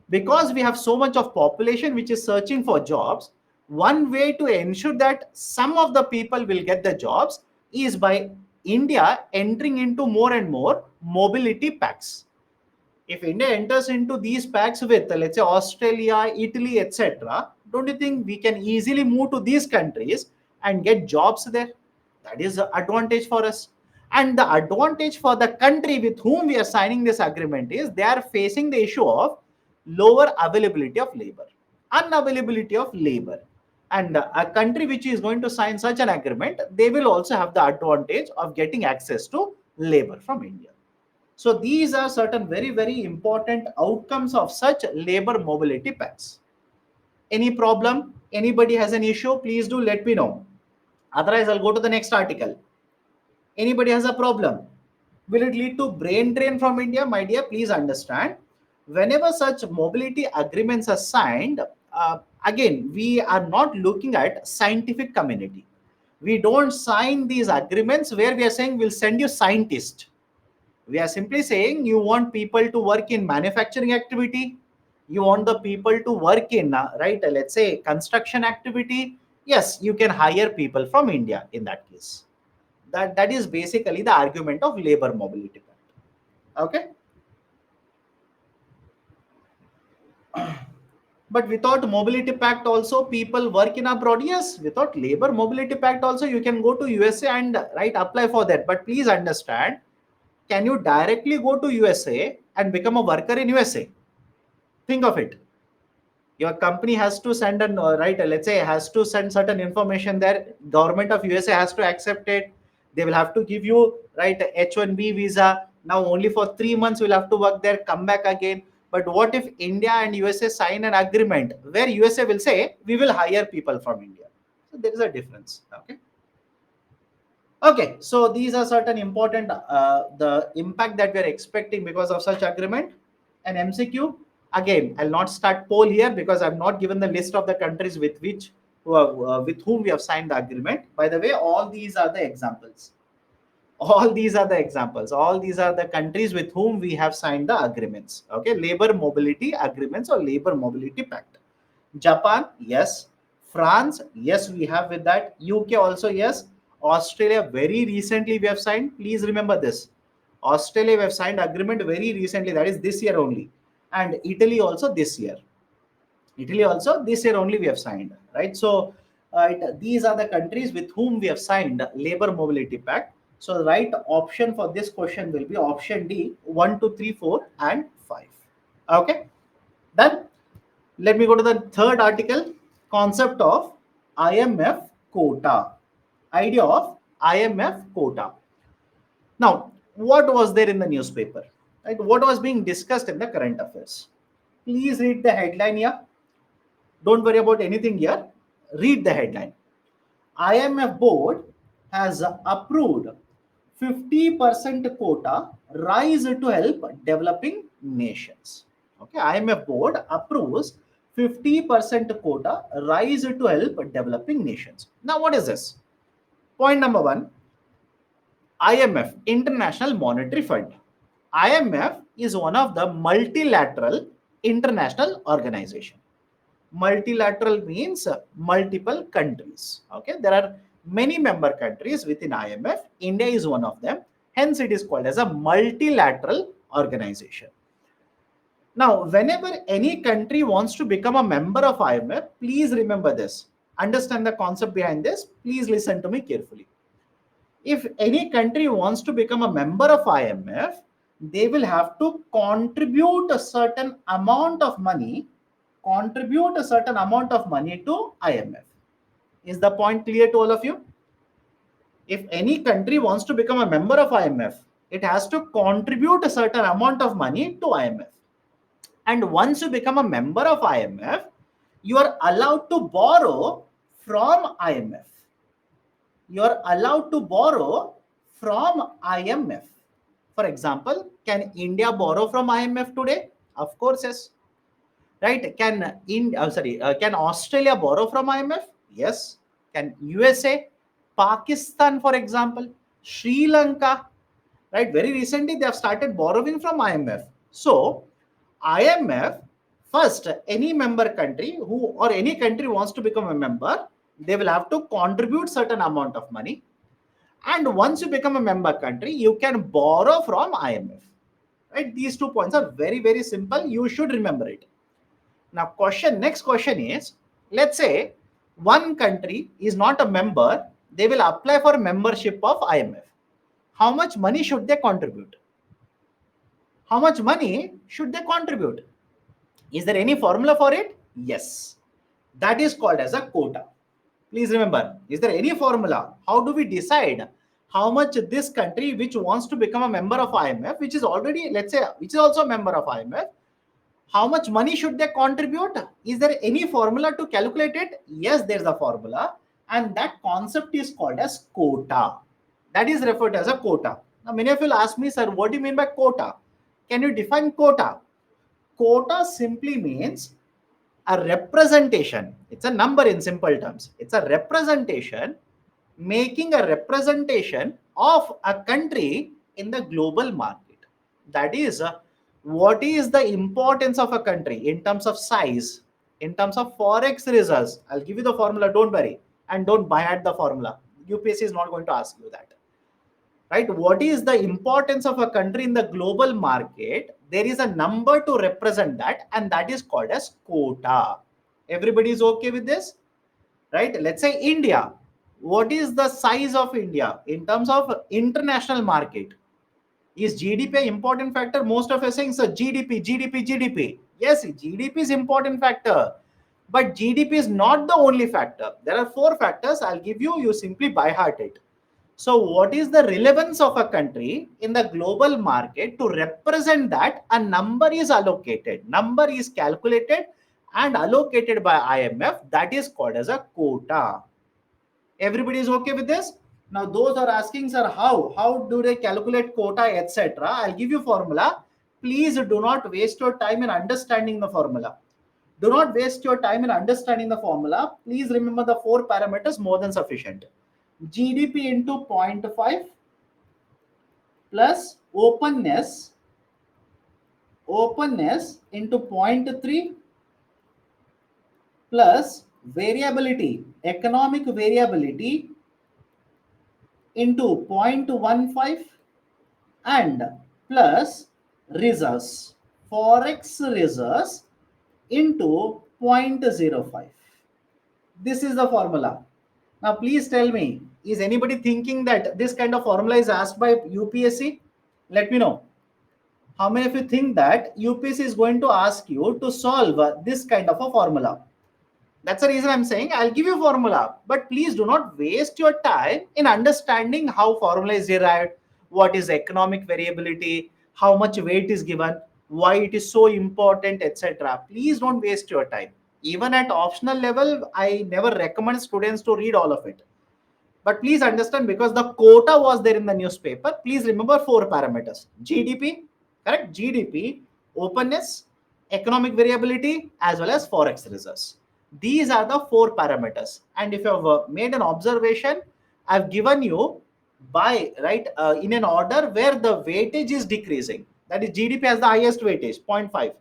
because we have so much of population which is searching for jobs, one way to ensure that some of the people will get the jobs is by India entering into more and more mobility pacts. If India enters into these pacts with, let's say, Australia, Italy, etc., don't you think we can easily move to these countries and get jobs there? That is an advantage for us. And the advantage for the country with whom we are signing this agreement is they are facing the issue of lower availability of labor, unavailability of labor. And a country which is going to sign such an agreement, they will also have the advantage of getting access to labor from India. So these are certain very, very important outcomes of such labor mobility pacts. Any problem? Anybody has an issue? Please do let me know. Otherwise, I'll go to the next article. Anybody has a problem? Will it lead to brain drain from India? My dear, please understand. Whenever such mobility agreements are signed, again, we are not looking at scientific community. We don't sign these agreements where we are saying we'll send you scientists. We are simply saying you want people to work in manufacturing activity, you want the people to work in right, let's say, construction activity. Yes, you can hire people from India in that case. That is basically the argument of labor mobility pact. Okay. But without mobility pact also people work in abroad. Yes, without labor mobility pact also you can go to USA and right apply for that. But please understand, can you directly go to USA and become a worker in USA? Think of it. Your company has to send an right, let's say, has to send certain information there. Government of USA has to accept it. They will have to give you right H1B visa. Now only for 3 months you'll have to work there, come back again. But what if India and USA sign an agreement where USA will say we will hire people from India? So there is a difference. Okay. Okay, so these are certain important the impact that we are expecting because of such agreement. And MCQ, again, I'll not start poll here because I've not given the list of the countries with which with whom we have signed the agreement. By the way, all these are the examples. All these are the examples. All these are the countries with whom we have signed the agreements. Okay, labor mobility agreements or labor mobility pact. Japan, yes. France, yes, we have with that. UK also, yes. Australia, very recently we have signed. Please remember this. Australia, we have signed agreement very recently. That is this year only. And Italy also this year. Italy also this year only we have signed, right? So Right, these are the countries with whom we have signed Labor Mobility Pact. So the right option for this question will be option D, 1, 2, 3, 4, and 5. Okay, then let me go to the third article, concept of IMF quota. Idea of IMF quota. Now, what was there in the newspaper? Right? What was being discussed in the current affairs? Please read the headline here. Don't worry about anything here. Read the headline. IMF board has approved 50% quota rise to help developing nations. Okay, IMF board approves 50% quota rise to help developing nations. Now, what is this? Point number one, IMF, International Monetary Fund. IMF is one of the multilateral international organization. Multilateral means multiple countries. Okay, there are many member countries within IMF. India is one of them. Hence, it is called as a multilateral organization. Now, whenever any country wants to become a member of IMF, please remember this. Understand the concept behind this. Please listen to me carefully. If any country wants to become a member of IMF, they will have to contribute a certain amount of money, to IMF. Is the point clear to all of you? If any country wants to become a member of IMF, it has to contribute a certain amount of money to IMF. And once you become a member of IMF, you are allowed to borrow from IMF. You are allowed to borrow from IMF. For example, can India borrow from IMF today? Of course, yes. Right? Can Australia borrow from IMF? Yes. Can USA, Pakistan, for example, Sri Lanka, right? Very recently, they have started borrowing from IMF. So, IMF, first, any member country or any country wants to become a member, they will have to contribute certain amount of money. And once you become a member country, you can borrow from IMF. Right? These 2 points are very, very simple. You should remember it. Now, next question is, let's say one country is not a member, they will apply for membership of IMF. How much money should they contribute? How much money should they contribute? Is there any formula for it? Yes. That is called as a quota. Please remember, is there any formula? How do we decide how much this country which wants to become a member of IMF, which is already, let's say, which is also a member of IMF, how much money should they contribute? Is there any formula to calculate it? Yes, there's a formula, and that concept is called as quota. That is referred as a quota. Now, many of you will ask me, sir, what do you mean by quota? Can you define quota? Quota simply means a representation. It's a number in simple terms. It's a representation, making a representation of a country in the global market. That is, what is the importance of a country in terms of size, in terms of forex reserves? I'll give you the formula, don't worry, and don't buy at the formula. UPSC is not going to ask you that. Right? What is the importance of a country in the global market? There is a number to represent that, and that is called as quota. Everybody is okay with this? Right? Let's say India. What is the size of India in terms of international market? Is GDP an important factor? Most of us saying, so GDP, GDP, GDP. Yes, GDP is important factor, but GDP is not the only factor. There are 4 factors. I'll give you. You simply by heart it. So, what is the relevance of a country in the global market? To represent that, a number is allocated, number is calculated and allocated by IMF. That is called as a quota. Everybody is okay with this? Now, those are asking, sir, how do they calculate quota, etc.? I'll give you formula. Please do not waste your time in understanding the formula. Do not waste your time in understanding the formula. Please remember the 4 parameters, more than sufficient. GDP into 0.5 plus openness into 0.3 plus variability, economic variability into 0.15 and plus reserves, forex reserves into 0.05. This is the formula. Now, please tell me, is anybody thinking that this kind of formula is asked by UPSC? Let me know. How many of you think that UPSC is going to ask you to solve this kind of a formula? That's the reason I'm saying I'll give you formula, but please do not waste your time in understanding how formula is derived, what is economic variability, how much weight is given, why it is so important, etc. Please don't waste your time. Even at optional level, I never recommend students to read all of it. But please understand, because the quota was there in the newspaper, please remember four parameters: GDP, correct? GDP, openness, economic variability, as well as forex reserves. These are the four parameters. And if you have made an observation, I've given you by right in an order where the weightage is decreasing. That is, GDP has the highest weightage, 0.5,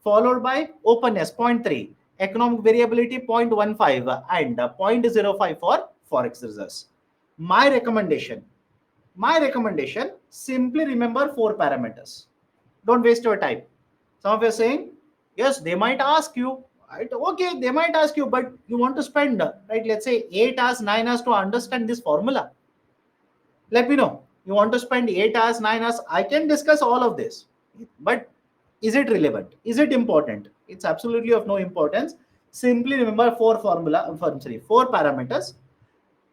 followed by openness, 0.3, economic variability, 0.15, and 0.05 for forex reserves. My recommendation, simply remember four parameters. Don't waste your time. Some of you are saying, yes, they might ask you, right? Okay, they might ask you, but you want to spend, right, let's say 8 hours, 9 hours to understand this formula. Let me know. You want to spend 8 hours, 9 hours, I can discuss all of this. But is it relevant? Is it important? It's absolutely of no importance. Simply remember four parameters.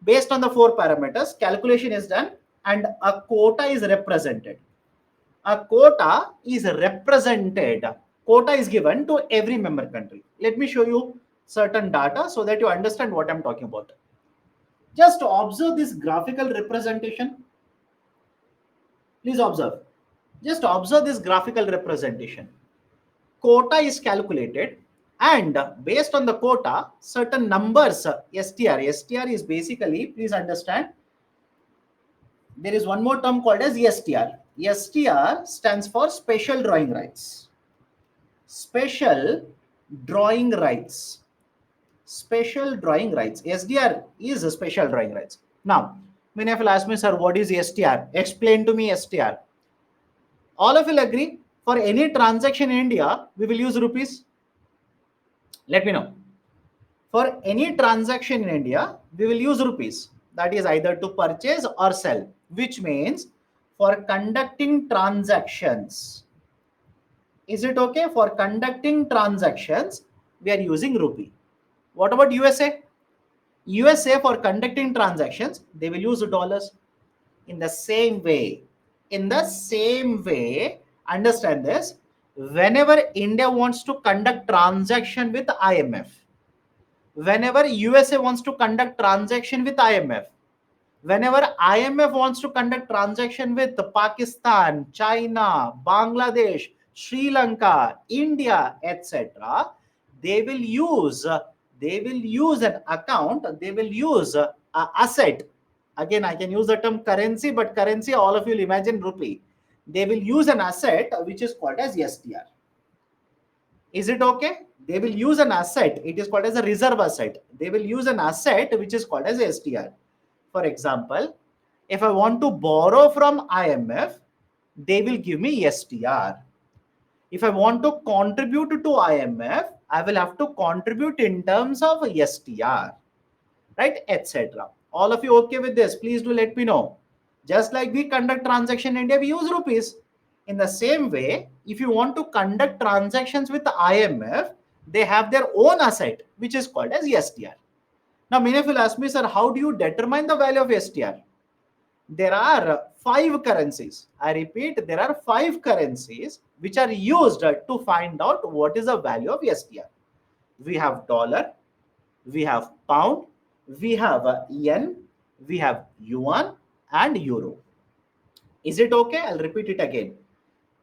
Based on the four parameters, calculation is done and a quota is represented. A quota is represented. Quota is given to every member country. Let me show you certain data so that you understand what I'm talking about. Just observe this graphical representation. Please observe. Just observe this graphical representation. Quota is calculated, and based on the quota, certain numbers, STR is basically, please understand, there is one more term called as STR. STR stands for special drawing rights. Special drawing rights. Special drawing rights. SDR is a special drawing rights. Now, many of you ask me, sir, what is STR? Explain to me STR. All of you will agree, for any transaction in India, we will use rupees. Let me know. For any transaction in India, we will use rupees. That is either to purchase or sell, which means for conducting transactions. Is it okay? For conducting transactions, we are using rupee. What about USA? USA, for conducting transactions, they will use dollars. In the same way, understand this, whenever India wants to conduct transaction with IMF, whenever USA wants to conduct transaction with IMF, whenever IMF wants to conduct transaction with Pakistan, China, Bangladesh, Sri Lanka, India, etc., they will use an account, they will use a asset. Again, I can use the term currency, but currency, all of you will imagine rupee. They will use an asset which is called as STR. Is it okay? They will use an asset. It is called as a reserve asset. They will use an asset which is called as STR. For example, if I want to borrow from IMF, they will give me STR. If I want to contribute to IMF, I will have to contribute in terms of STR, right, etc. All of you okay with this? Please do let me know. Just like we conduct transaction in India, we use rupees. In the same way, if you want to conduct transactions with the IMF, they have their own asset, which is called as STR. Now, many of you will ask me, sir, how do you determine the value of STR? There are 5 currencies. I repeat, there are 5 currencies which are used to find out what is the value of STR. We have dollar, we have pound, we have yen, we have yuan, and euro. Is it okay? I'll repeat it again.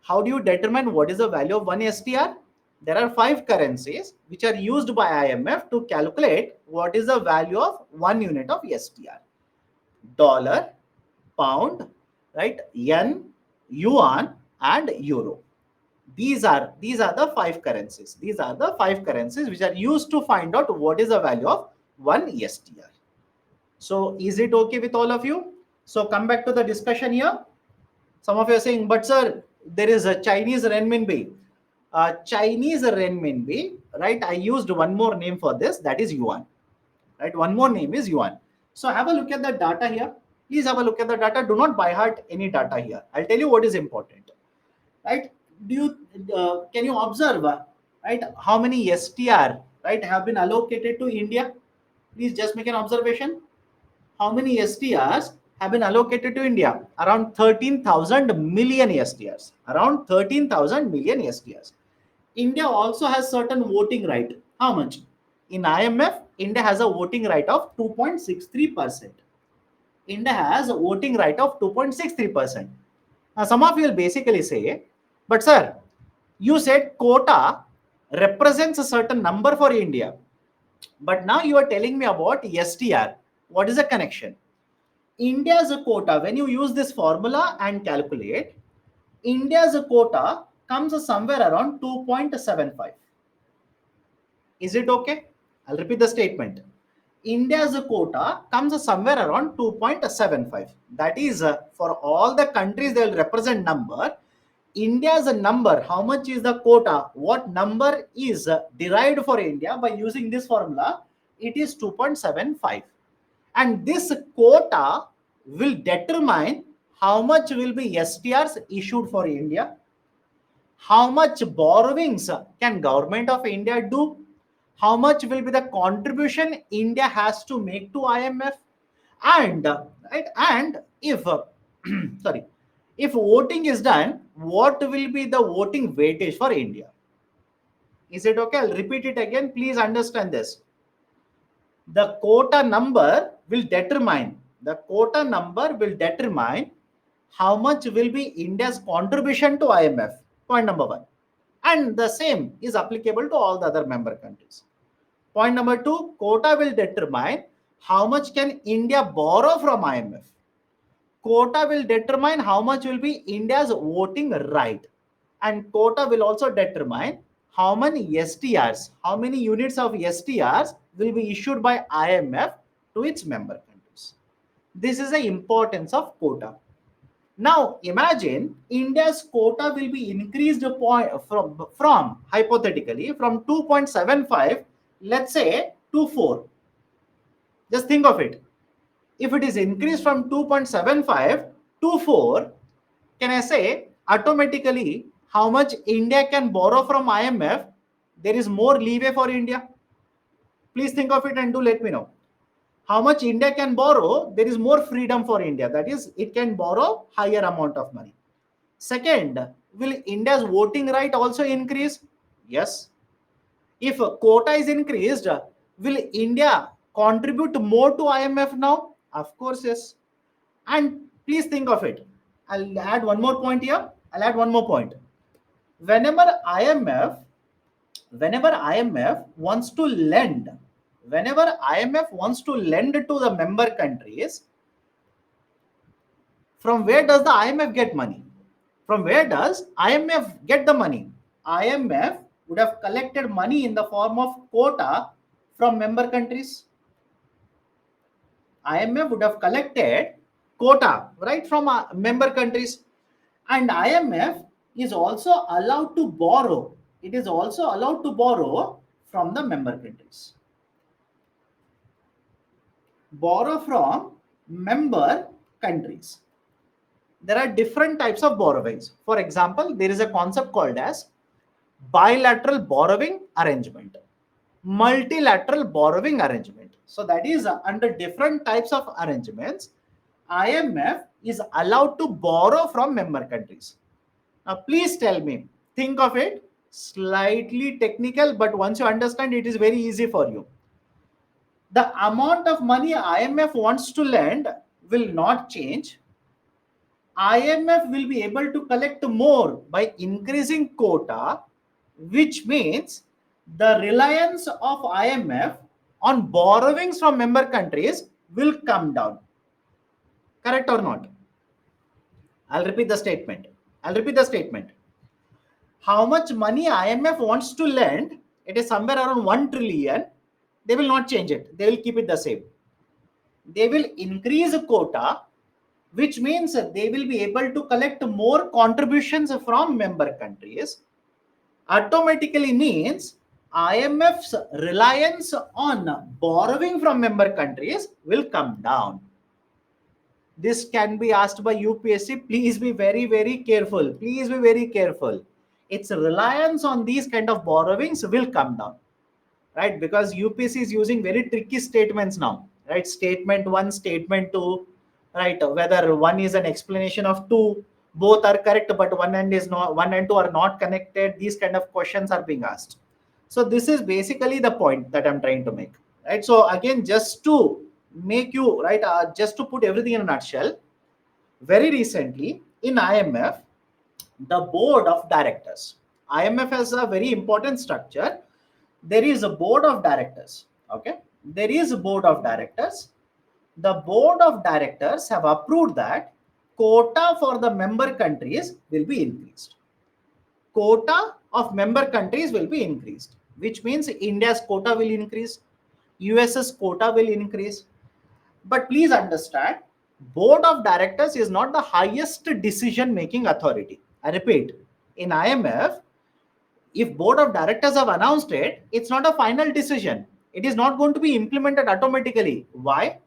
How do you determine what is the value of one STR? There are 5 currencies which are used by IMF to calculate what is the value of 1 unit of STR. Dollar, pound, right, yen, yuan, and euro. These are the 5 currencies. These are the 5 currencies which are used to find out what is the value of one STR. So is it okay with all of you? So come back to the discussion here. Some of you are saying, but sir, there is a Chinese renminbi. Chinese renminbi, right? I used one more name for this, that is yuan. right? One more name is yuan. So have a look at the data here. Please have a look at the data. Do not by heart any data here. I'll tell you what is important, right? Do you can you observe, right, how many STR, right, have been allocated to India? Please just make an observation. How many STRs have been allocated to India? Around 13,000 million STRs. Around 13,000 million STRs. India also has certain voting right. How much? In IMF, India has a voting right of 2.63%. India has a voting right of 2.63%. Now, some of you will basically say, but sir, you said quota represents a certain number for India. But now you are telling me about STR. What is the connection? India's quota, when you use this formula and calculate, India's quota comes somewhere around 2.75. Is it okay? I'll repeat the statement. India's quota comes somewhere around 2.75. That is, for all the countries they will represent number. India's number, how much is the quota? What number is derived for India by using this formula? It is 2.75. And this quota will determine how much will be STRs issued for India, how much borrowings can government of India do, how much will be the contribution India has to make to IMF, and right, and if sorry, if voting is done, what will be the voting weightage for India? Is it okay? I'll repeat it again. Please understand this. The quota number will determine how much will be India's contribution to IMF. Point number one. And the same is applicable to all the other member countries. Point number two, quota will determine how much can India borrow from IMF. Quota will determine how much will be India's voting right. And quota will also determine how many STRs, how many units of STRs will be issued by IMF to its member countries. This is the importance of quota. Now imagine India's quota will be increased from hypothetically from 2.75, let's say, to 4. Just think of it. If it is increased from 2.75 to 4, can I say automatically how much India can borrow from IMF? There is more leeway for India. Please think of it and do let me know. How much India can borrow, there is more freedom for India. That is, it can borrow higher amount of money. Second, will India's voting right also increase? Yes. If quota is increased, will India contribute more to IMF now? Of course, yes. And please think of it. I'll add one more point here. Whenever IMF wants to lend, to the member countries, from where does the IMF get money? From where does IMF get the money? IMF would have collected money in the form of quota from member countries. IMF would have collected quota, right, from member countries. And IMF is also allowed to borrow. It is also allowed to borrow from the member countries. Borrow from member countries. There are different types of borrowings. For example, there is a concept called as bilateral borrowing arrangement, multilateral borrowing arrangement. So that is under different types of arrangements, IMF is allowed to borrow from member countries. Now, please tell me, think of it, slightly technical, but once you understand, it is very easy for you. The amount of money IMF wants to lend will not change. IMF will be able to collect more by increasing quota, which means the reliance of IMF on borrowings from member countries will come down. Correct or not? I'll repeat the statement. How much money IMF wants to lend, it is somewhere around 1 trillion. They will not change it. They will keep it the same. They will increase quota, which means they will be able to collect more contributions from member countries. Automatically means IMF's reliance on borrowing from member countries will come down. This can be asked by UPSC. Please be very, very careful. Please be very careful. Its reliance on these kind of borrowings will come down, right? Because UPSC is using very tricky statements now, right? Statement one, statement two, right? Whether one is an explanation of two, both are correct, but one and is not, one and two are not connected. These kind of questions are being asked. So this is basically the point that I'm trying to make, right? So again, just to make you right, just to put everything in a nutshell, very recently in IMF, the board of directors, IMF has a very important structure. There is a board of directors. Okay, there is a board of directors. The board of directors have approved that quota for the member countries will be increased. Quota of member countries will be increased, which means India's quota will increase, US's quota will increase. But please understand, board of directors is not the highest decision making authority. I repeat, in IMF, if board of directors have announced it, it's not a final decision. It is not going to be implemented automatically. Why?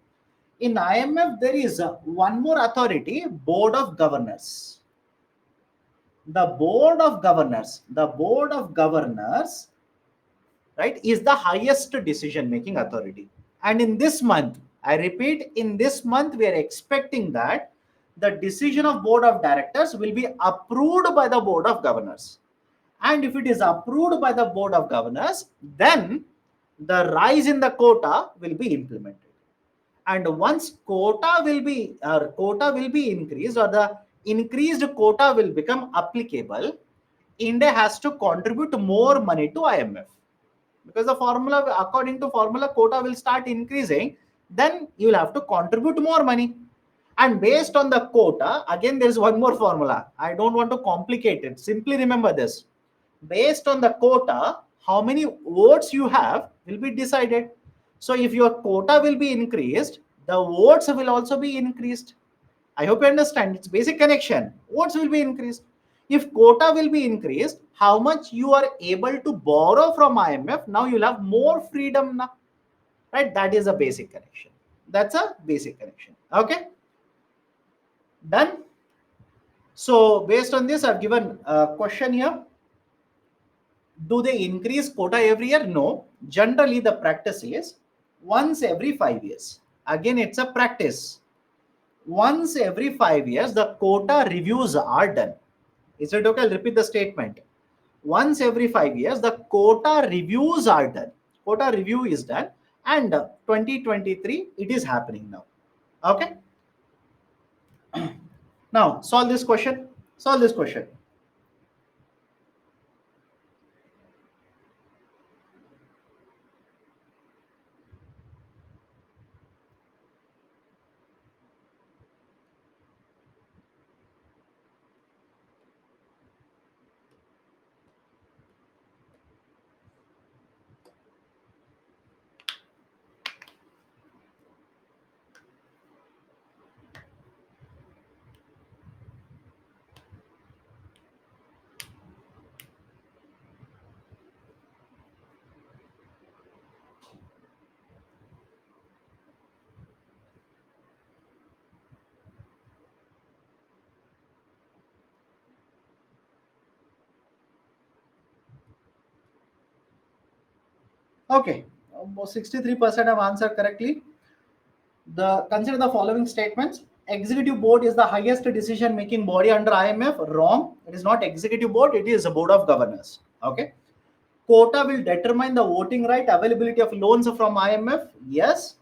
In IMF, there is one more authority, board of governors. The board of governors, right, is the highest decision making authority. And in this month, I repeat, in this month, we are expecting that the decision of board of directors will be approved by the board of governors. And if it is approved by the board of governors, then the rise in the quota will be implemented. And once quota will be increased, or the increased quota will become applicable, India has to contribute more money to IMF, because the formula, according to formula, quota will start increasing. Then you will have to contribute more money, and based on the quota, again there is one more formula. I don't want to complicate it. Simply remember this: based on the quota, how many votes you have will be decided. So if your quota will be increased, the votes will also be increased. I hope you understand. It's basic connection. Votes will be increased. If quota will be increased, how much you are able to borrow from IMF, now you'll have more freedom now. Right? That is a basic connection. That's a basic connection. Okay? Done? So based on this, I've given a question here. Do they increase quota every year? No. Generally, the practice is once every 5 years. Again, it's a practice. Once every 5 years, the quota reviews are done. Is it okay? I'll repeat the statement. Once every 5 years, the quota reviews are done. Quota review is done, and 2023 it is happening now. Okay. Now solve this question. Solve this question. Okay, almost 63% have answered correctly. Consider the following statements. Executive board is the highest decision making body under IMF. Wrong. It is not executive board, it is a board of governors. Okay. Quota will determine the voting right, availability of loans from IMF. Yes.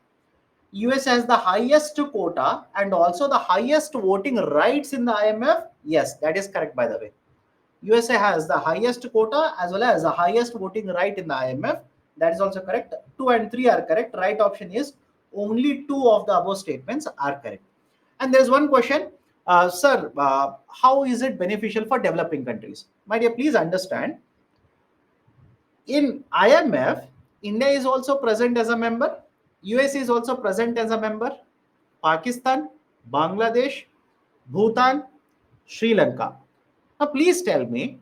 US has the highest quota and also the highest voting rights in the IMF. Yes, that is correct, by the way. USA has the highest quota as well as the highest voting right in the IMF. That is also correct. 2 and 3 are correct. Right option is only 2 of the above statements are correct. And there is one question, sir, how is it beneficial for developing countries? My dear, please understand. In IMF, India is also present as a member. US is also present as a member. Pakistan, Bangladesh, Bhutan, Sri Lanka. Now, please tell me,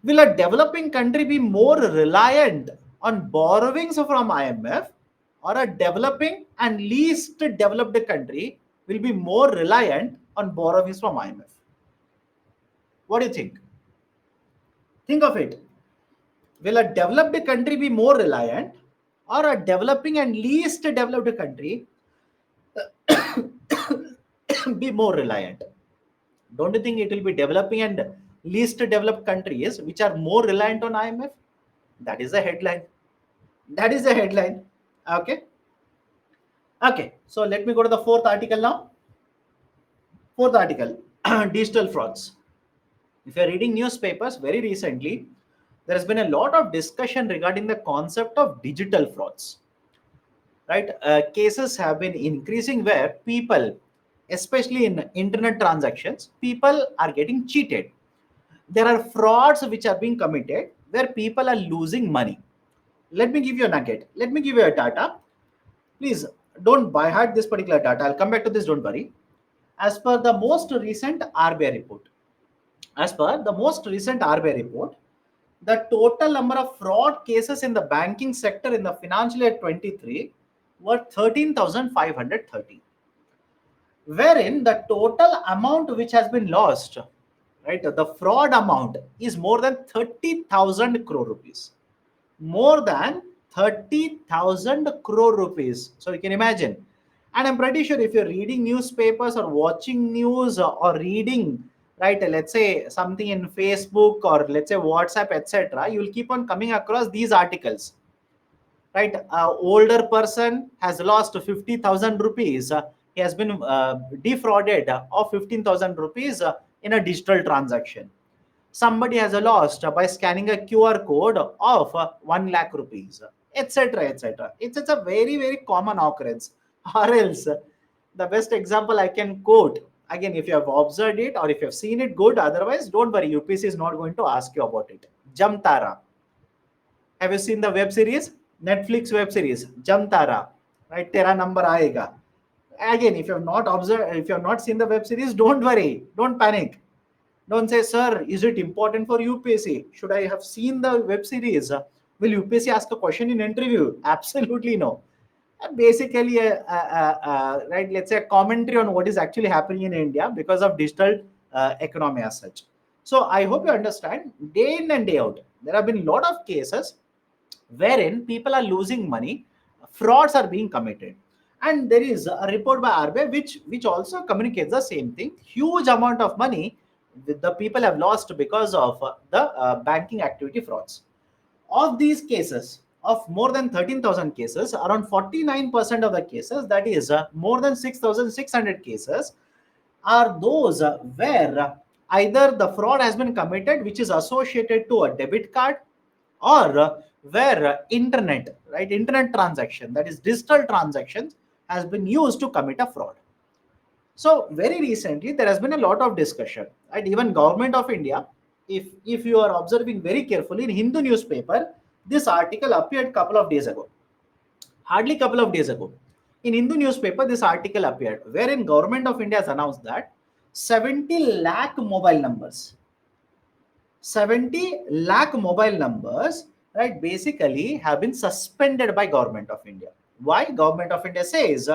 Will a developing country be more reliant on borrowings from IMF, or a developing and least developed country will be more reliant on borrowings from IMF? What do you think? Think of it. Will a developed country be more reliant, or a developing and least developed country be more reliant? Don't you think it will be developing and least developed countries which are more reliant on IMF? That is the headline. That is the headline. Okay. Okay. So let me go to the fourth article now. Fourth article, digital frauds. If you're reading newspapers very recently, there has been a lot of discussion regarding the concept of digital frauds. Right? Cases have been increasing where people, especially in internet transactions, people are getting cheated. There are frauds which are being committed where people are losing money. Let me give you a nugget. Let me give you a data. Please don't buy hard this particular data. I'll come back to this, don't worry. As per the most recent RBI report, the total number of fraud cases in the banking sector in the financial year 23 were 13,530, wherein the total amount which has been lost, right, the fraud amount is more than 30,000 crore rupees. More than 30,000 crore rupees. So you can imagine. And I'm pretty sure if you're reading newspapers or watching news or reading, right, let's say something in Facebook or let's say WhatsApp, etc., you'll keep on coming across these articles. Right, older person has lost 50,000 rupees. He has been defrauded of 15,000 rupees in a digital transaction. Somebody has a lost by scanning a QR code of 1 lakh rupees, etc. etc. It's a very, very common occurrence. Or else, the best example I can quote, again, if you have observed it or if you have seen it, good. Otherwise, don't worry, UPC is not going to ask you about it. Jamtara. Have you seen the web series? Netflix web series, Jamtara. Right? Tera number aayega. Again, if you have not observed, if you have not seen the web series, don't worry, don't panic. Don't say, sir, is it important for UPSC? Should I have seen the web series? Will UPSC ask a question in interview? Absolutely no. Basically, right, let's say a commentary on what is actually happening in India because of digital economy as such. So I hope you understand, day in and day out, there have been a lot of cases wherein people are losing money, frauds are being committed. And there is a report by RBI which also communicates the same thing. Huge amount of money the people have lost because of the banking activity frauds. Of these cases, of more than 13,000 cases, around 49% of the cases, that is more than 6,600 cases, are those where either the fraud has been committed which is associated to a debit card, or where internet transaction, that is digital transactions, has been used to commit a fraud. So very recently there has been a lot of discussion, right? Even Government of India, if you are observing very carefully in Hindu newspaper, this article appeared couple of days ago, hardly couple of days ago. In Hindu newspaper, this article appeared wherein Government of India has announced that 70 lakh mobile numbers, 70 lakh mobile numbers, right, basically have been suspended by Government of India. Why? Government of India says,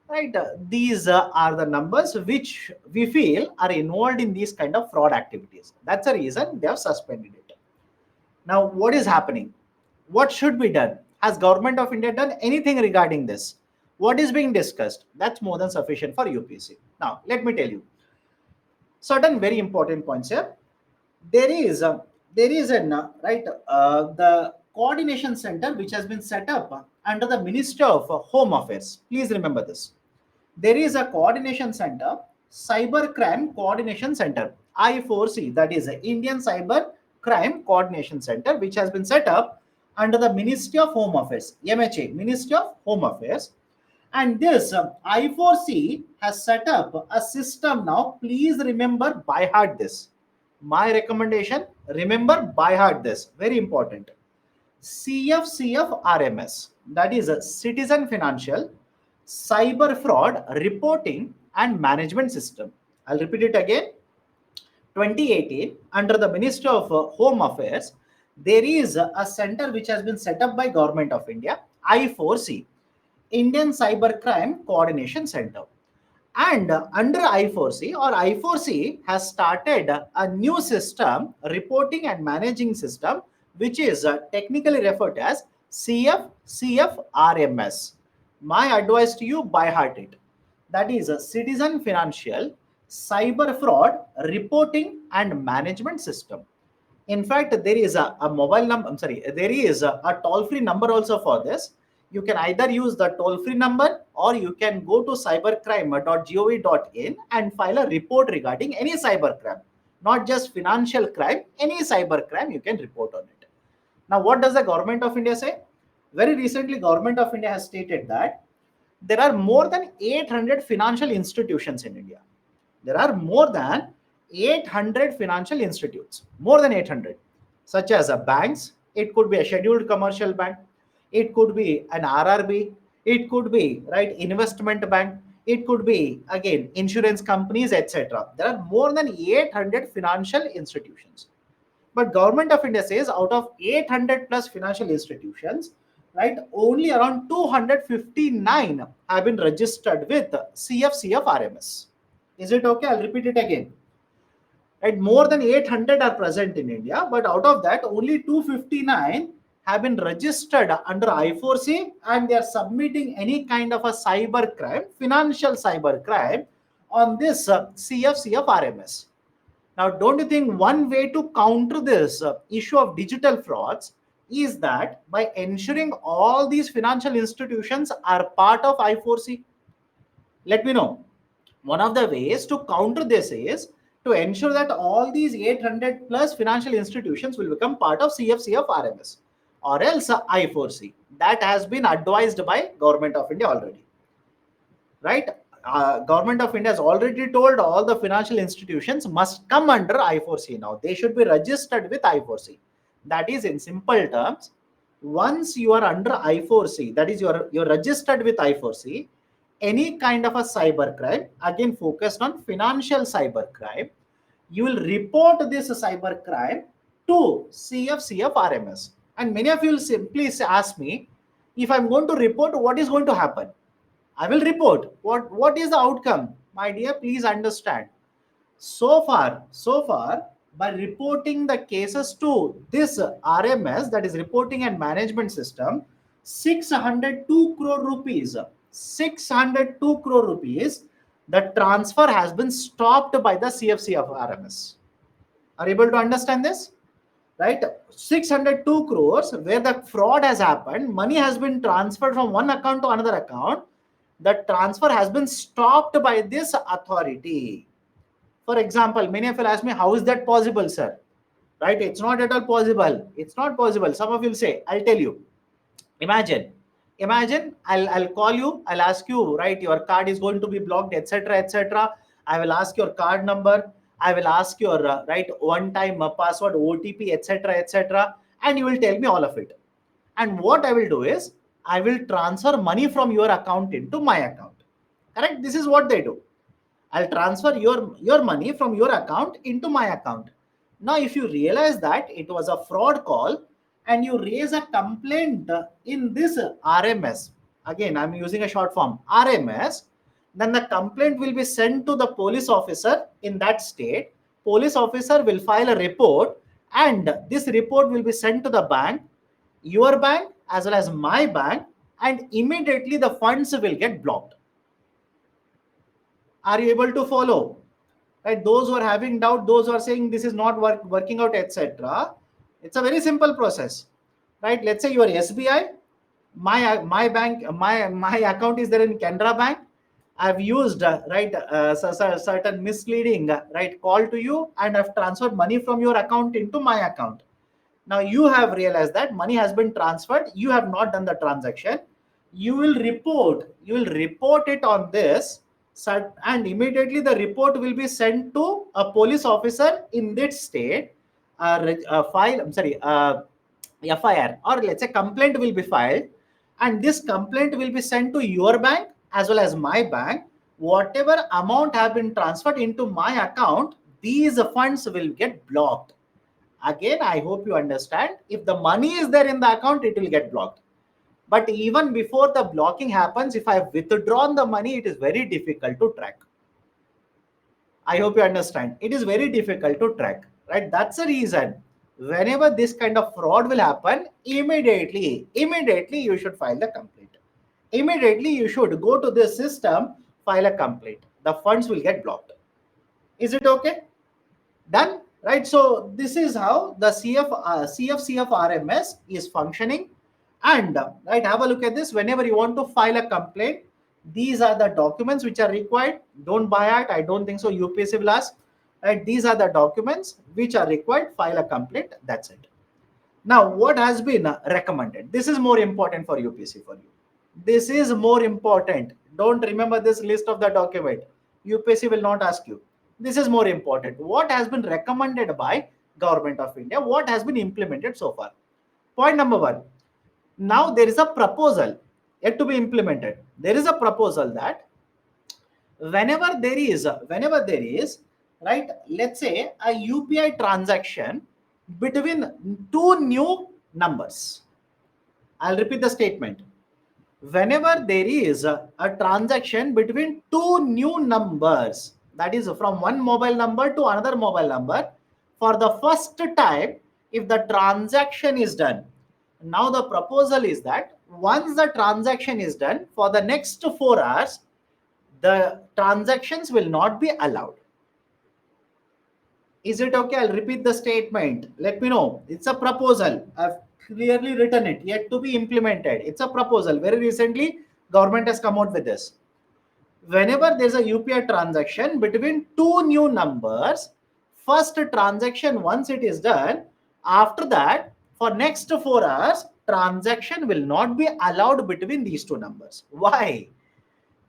right, these are the numbers which we feel are involved in these kind of fraud activities. That's the reason they have suspended it. Now, what is happening? What should be done? Has Government of India done anything regarding this? What is being discussed? That's more than sufficient for UPC. Now, let me tell you certain very important points here. There is right, the coordination center which has been set up under the Ministry of Home Affairs. Please remember this. There is a coordination center, Cyber Crime Coordination Center, I4C, that is the Indian Cyber Crime Coordination Center, which has been set up under the Ministry of Home Affairs, MHA, Ministry of Home Affairs. And this I4C has set up a system now. Please remember by heart this. My recommendation, remember by heart this. Very important. CFCF RMS, that is a Citizen Financial Cyber Fraud Reporting and Management System. I'll repeat it again. 2018, under the Ministry of Home Affairs, there is a center which has been set up by Government of India, I4C, Indian Cybercrime Coordination Center. And under I4C, or I4C has started a new system, reporting and managing system, which is technically referred as CFCFRMS. My advice to you, by heart it. That is a Citizen Financial Cyber Fraud Reporting and Management System. In fact, there is a mobile number, I'm sorry, there is a toll-free number also for this. You can either use the toll-free number, or you can go to cybercrime.gov.in and file a report regarding any cybercrime, not just financial crime, any cybercrime you can report on it. Now, what does the Government of India say? Very recently, Government of India has stated that there are more than 800 financial institutions in India. There are more than 800 financial institutes, more than 800, such as banks. It could be a scheduled commercial bank. It could be an RRB. It could be, right, investment bank. It could be, again, insurance companies, etc. There are more than 800 financial institutions. But Government of India says out of 800 plus financial institutions, right, only around 259 have been registered with CFCFRMS. Is it okay? I'll repeat it again. Right, more than 800 are present in India, but out of that, only 259 have been registered under I4C, and they are submitting any kind of a cyber crime, financial cyber crime, on this CFCFRMS. Now, don't you think one way to counter this issue of digital frauds is that by ensuring all these financial institutions are part of I4C? Let me know. One of the ways to counter this is to ensure that all these 800 plus financial institutions will become part of CFCF RMS, or else I4C. That has been advised by Government of India already. Right? Government of India has already told all the financial institutions must come under I4C now. They should be registered with I4C. That is, in simple terms, once you are under I4C, that is, you're registered with I4C, any kind of a cyber crime, again focused on financial cyber crime, you will report this cyber crime to CFCF RMS. And many of you will simply ask me, if I'm going to report, what is going to happen? I will report. What is the outcome? My dear, please understand. So far, by reporting the cases to this RMS, that is reporting and management system, 602 crore rupees, 602 crore rupees, the transfer has been stopped by the CFC of RMS. Are you able to understand this? Right? 602 crores where the fraud has happened, money has been transferred from one account to another account. The transfer has been stopped by this authority. For example, many of you ask me, how is that possible, sir? Right? It's not at all possible. It's not possible. Some of you will say, I'll tell you. Imagine, I'll call you, I'll ask you, right, your card is going to be blocked, etc., etc. I will ask your card number. I will ask your right one-time password, OTP, etc., etc., and you will tell me all of it. And what I will do is, I will transfer money from your account into my account. Correct? This is what they do. I'll transfer your money from your account into my account. Now, if you realize that it was a fraud call and you raise a complaint in this RMS, again, I'm using a short form, RMS, then the complaint will be sent to the police officer in that state. Police officer will file a report, and this report will be sent to the bank, your bank as well as my bank, and immediately the funds will get blocked. Are you able to follow? Right? Those who are having doubt, those who are saying this is not working out, etc. It's a very simple process. Right? Let's say you are SBI, my bank, my account is there in Canara Bank. I've used certain misleading right call to you, and I've transferred money from your account into my account. Now you have realized that money has been transferred. You have not done the transaction. You will report it on this, and immediately the report will be sent to a police officer in that state. FIR, or let's say complaint will be filed, and this complaint will be sent to your bank as well as my bank. Whatever amount have been transferred into my account, these funds will get blocked. Again, I hope you understand. If the money is there in the account, it will get blocked. But even before the blocking happens, if I've withdrawn the money, it is very difficult to track. I hope you understand. It is very difficult to track, right? That's the reason. Whenever this kind of fraud will happen, immediately you should file the complaint. Immediately you should go to this system, file a complaint. The funds will get blocked. Is it okay? Done? Right? So this is how the CFCF RMS is functioning. And right, have a look at this. Whenever you want to file a complaint, these are the documents which are required. Don't buy it. I don't think so. UPSC will ask. Right? These are the documents which are required. File a complaint. That's it. Now, what has been recommended? This is more important for UPSC for you. This is more important. Don't remember this list of the document. UPSC will not ask you. This is more important. What has been recommended by Government of India? What has been implemented so far? Point number one. Now there is a proposal yet to be implemented. There is a proposal that whenever there is, right, let's say a UPI transaction between two new numbers. I'll repeat the statement. Whenever there is a transaction between two new numbers, that is from one mobile number to another mobile number, for the first time, if the transaction is done, now the proposal is that once the transaction is done, for the next 4 hours, the transactions will not be allowed. Is it okay? I'll repeat the statement. Let me know. It's a proposal. I've clearly written it, yet to be implemented. It's a proposal. Very recently, government has come out with this. Whenever there's a UPI transaction between two new numbers, first transaction, once it is done, after that, for next 4 hours, transaction will not be allowed between these two numbers. Why?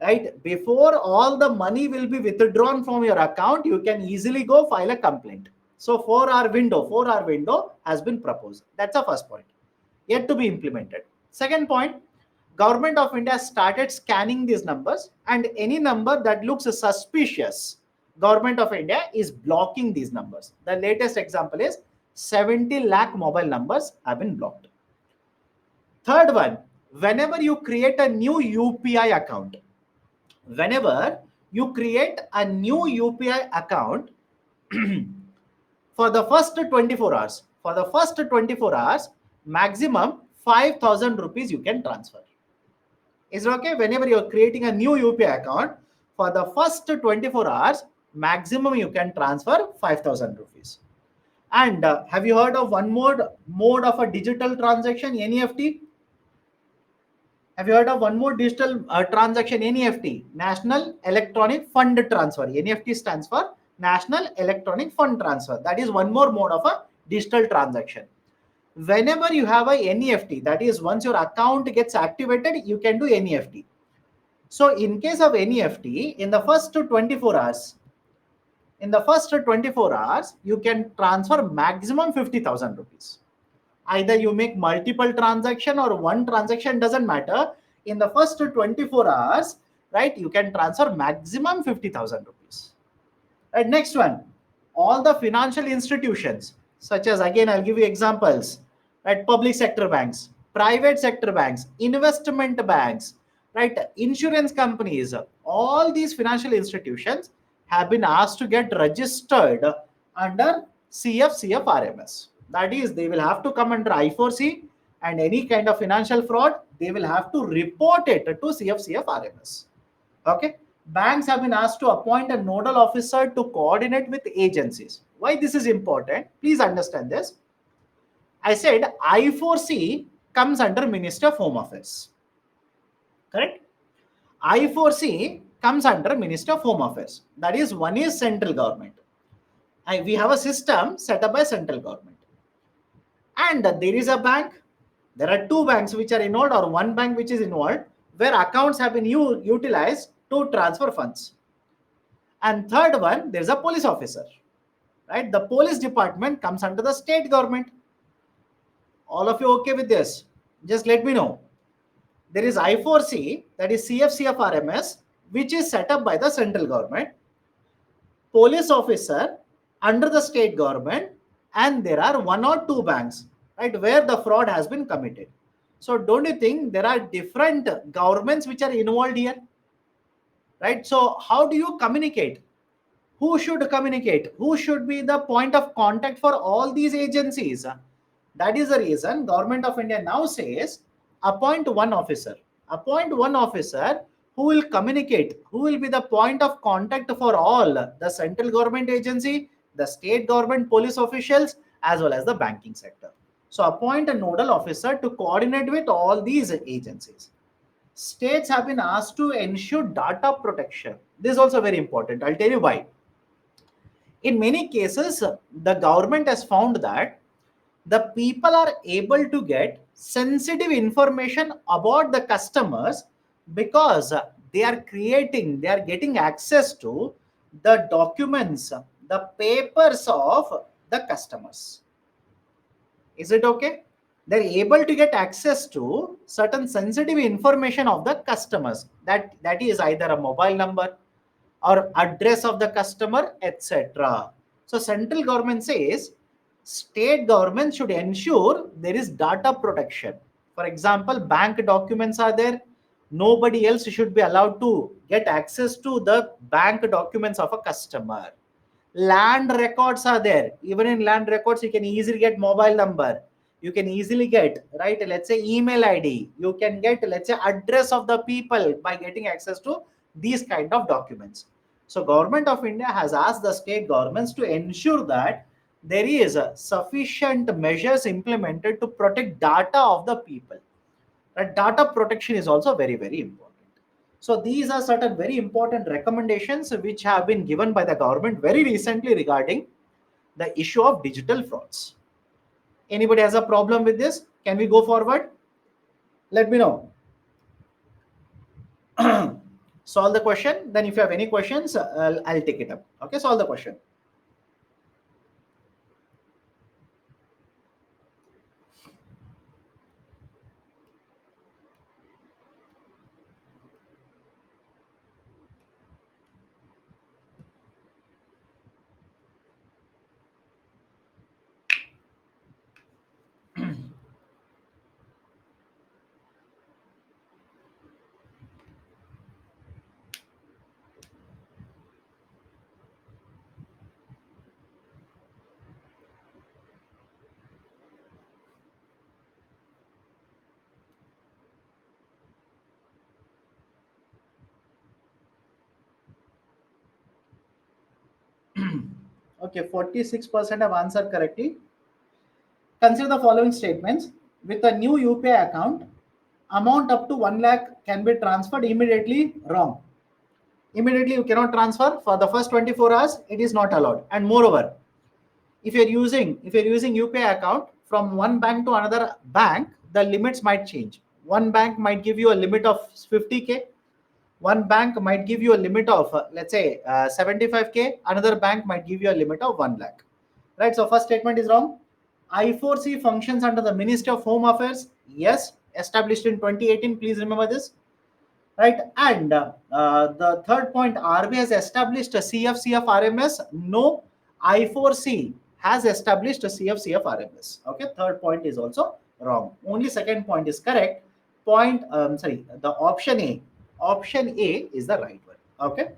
Right? Before all the money will be withdrawn from your account, you can easily go file a complaint. So 4-hour window has been proposed. That's the first point. Yet to be implemented. Second point, Government of India started scanning these numbers, and any number that looks suspicious, Government of India is blocking these numbers. The latest example is 70 lakh mobile numbers have been blocked. Third one, whenever you create a new UPI account, whenever you create a new UPI account for the first 24 hours, maximum 5,000 rupees you can transfer. Is it okay? Whenever you're creating a new UPI account, for the first 24 hours, maximum you can transfer 5,000 rupees. And have you heard of one more mode of a digital transaction, NEFT? Have you heard of one more digital transaction, NEFT? National Electronic Fund Transfer. NEFT stands for National Electronic Fund Transfer. That is one more mode of a digital transaction. Whenever you have a NEFT, that is once your account gets activated, you can do NEFT. So in case of NEFT, in the first 24 hours, you can transfer maximum 50,000 rupees. Either you make multiple transaction or one transaction, doesn't matter. In the first 24 hours, right, you can transfer maximum 50,000 rupees. Right, next one, all the financial institutions, such as, again, I'll give you examples, right, public sector banks, private sector banks, investment banks, right, insurance companies, all these financial institutions have been asked to get registered under CFCF RMS. That is, they will have to come under I4C, and any kind of financial fraud, they will have to report it to CFCF RMS. Okay. Banks have been asked to appoint a nodal officer to coordinate with agencies. Why this is important? Please understand this. I said I4C comes under Minister of Home Affairs. Correct? I4C comes under Minister of Home Affairs. That is, one is central government. We have a system set up by central government. And there is a bank. There are two banks which are involved, or one bank which is involved, where accounts have been utilized to transfer funds. And third one, there's a police officer, right? The police department comes under the state government. All of you okay with this? Just let me know. There is I4C, that is CFCF RMS, which is set up by the central government. Police officer under the state government, and there are one or two banks, right, where the fraud has been committed. So don't you think there are different governments which are involved here, right? So how do you communicate? Who should communicate? Who should be the point of contact for all these agencies? That is the reason Government of India now says appoint one officer. Appoint one officer who will communicate, who will be the point of contact for all the central government agency, the state government police officials, as well as the banking sector. So appoint a nodal officer to coordinate with all these agencies. States have been asked to ensure data protection. This is also very important. I'll tell you why. In many cases, the government has found that the people are able to get sensitive information about the customers because they are getting access to the documents, the papers of the customers. Is it okay? They're able to get access to certain sensitive information of the customers. That is either a mobile number or address of the customer, etc. So central government says state government should ensure there is data protection. For example, bank documents are there. Nobody else should be allowed to get access to the bank documents of a customer. Land records are there. Even in land records, you can easily get mobile number. You can easily get, right, let's say email ID. You can get, let's say, address of the people by getting access to these kind of documents. So Government of India has asked the state governments to ensure that there is sufficient measures implemented to protect data of the people. That data protection is also very, very important. So these are certain very important recommendations which have been given by the government very recently regarding the issue of digital frauds. Anybody has a problem with this? Can we go forward? Let me know. Solve the question. Then if you have any questions, I'll take it up. Okay, solve the question. Okay, 46% have answered correctly. Consider the following statements. With a new UPI account, amount up to 1 lakh can be transferred immediately. Wrong. Immediately you cannot transfer. For the first 24 hours, it is not allowed. And moreover, if you're using UPI account from one bank to another bank, the limits might change. One bank might give you a limit of 50K. One bank might give you a limit of, let's say, 75K. Another bank might give you a limit of 1 lakh. Right? So first statement is wrong. I4C functions under the Ministry of Home Affairs. Yes, established in 2018. Please remember this. Right? And the third point, RBI has established a CFCF RMS. No, I4C has established a CFCF RMS. Okay, third point is also wrong. Only second point is correct. The option A is the right one. Okay.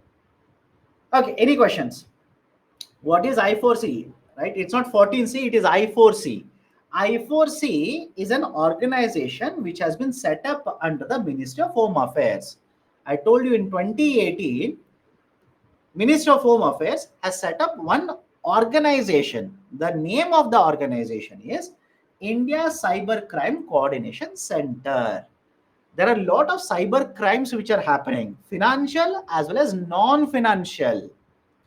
Okay, any questions? What is I4C? Right, it's not 14C, it is I4C. I4C is an organization which has been set up under the Ministry of Home Affairs. I told you in 2018, Ministry of Home Affairs has set up one organization. The name of the organization is India Cyber Crime Coordination Center. There are a lot of cyber crimes which are happening, financial as well as non-financial.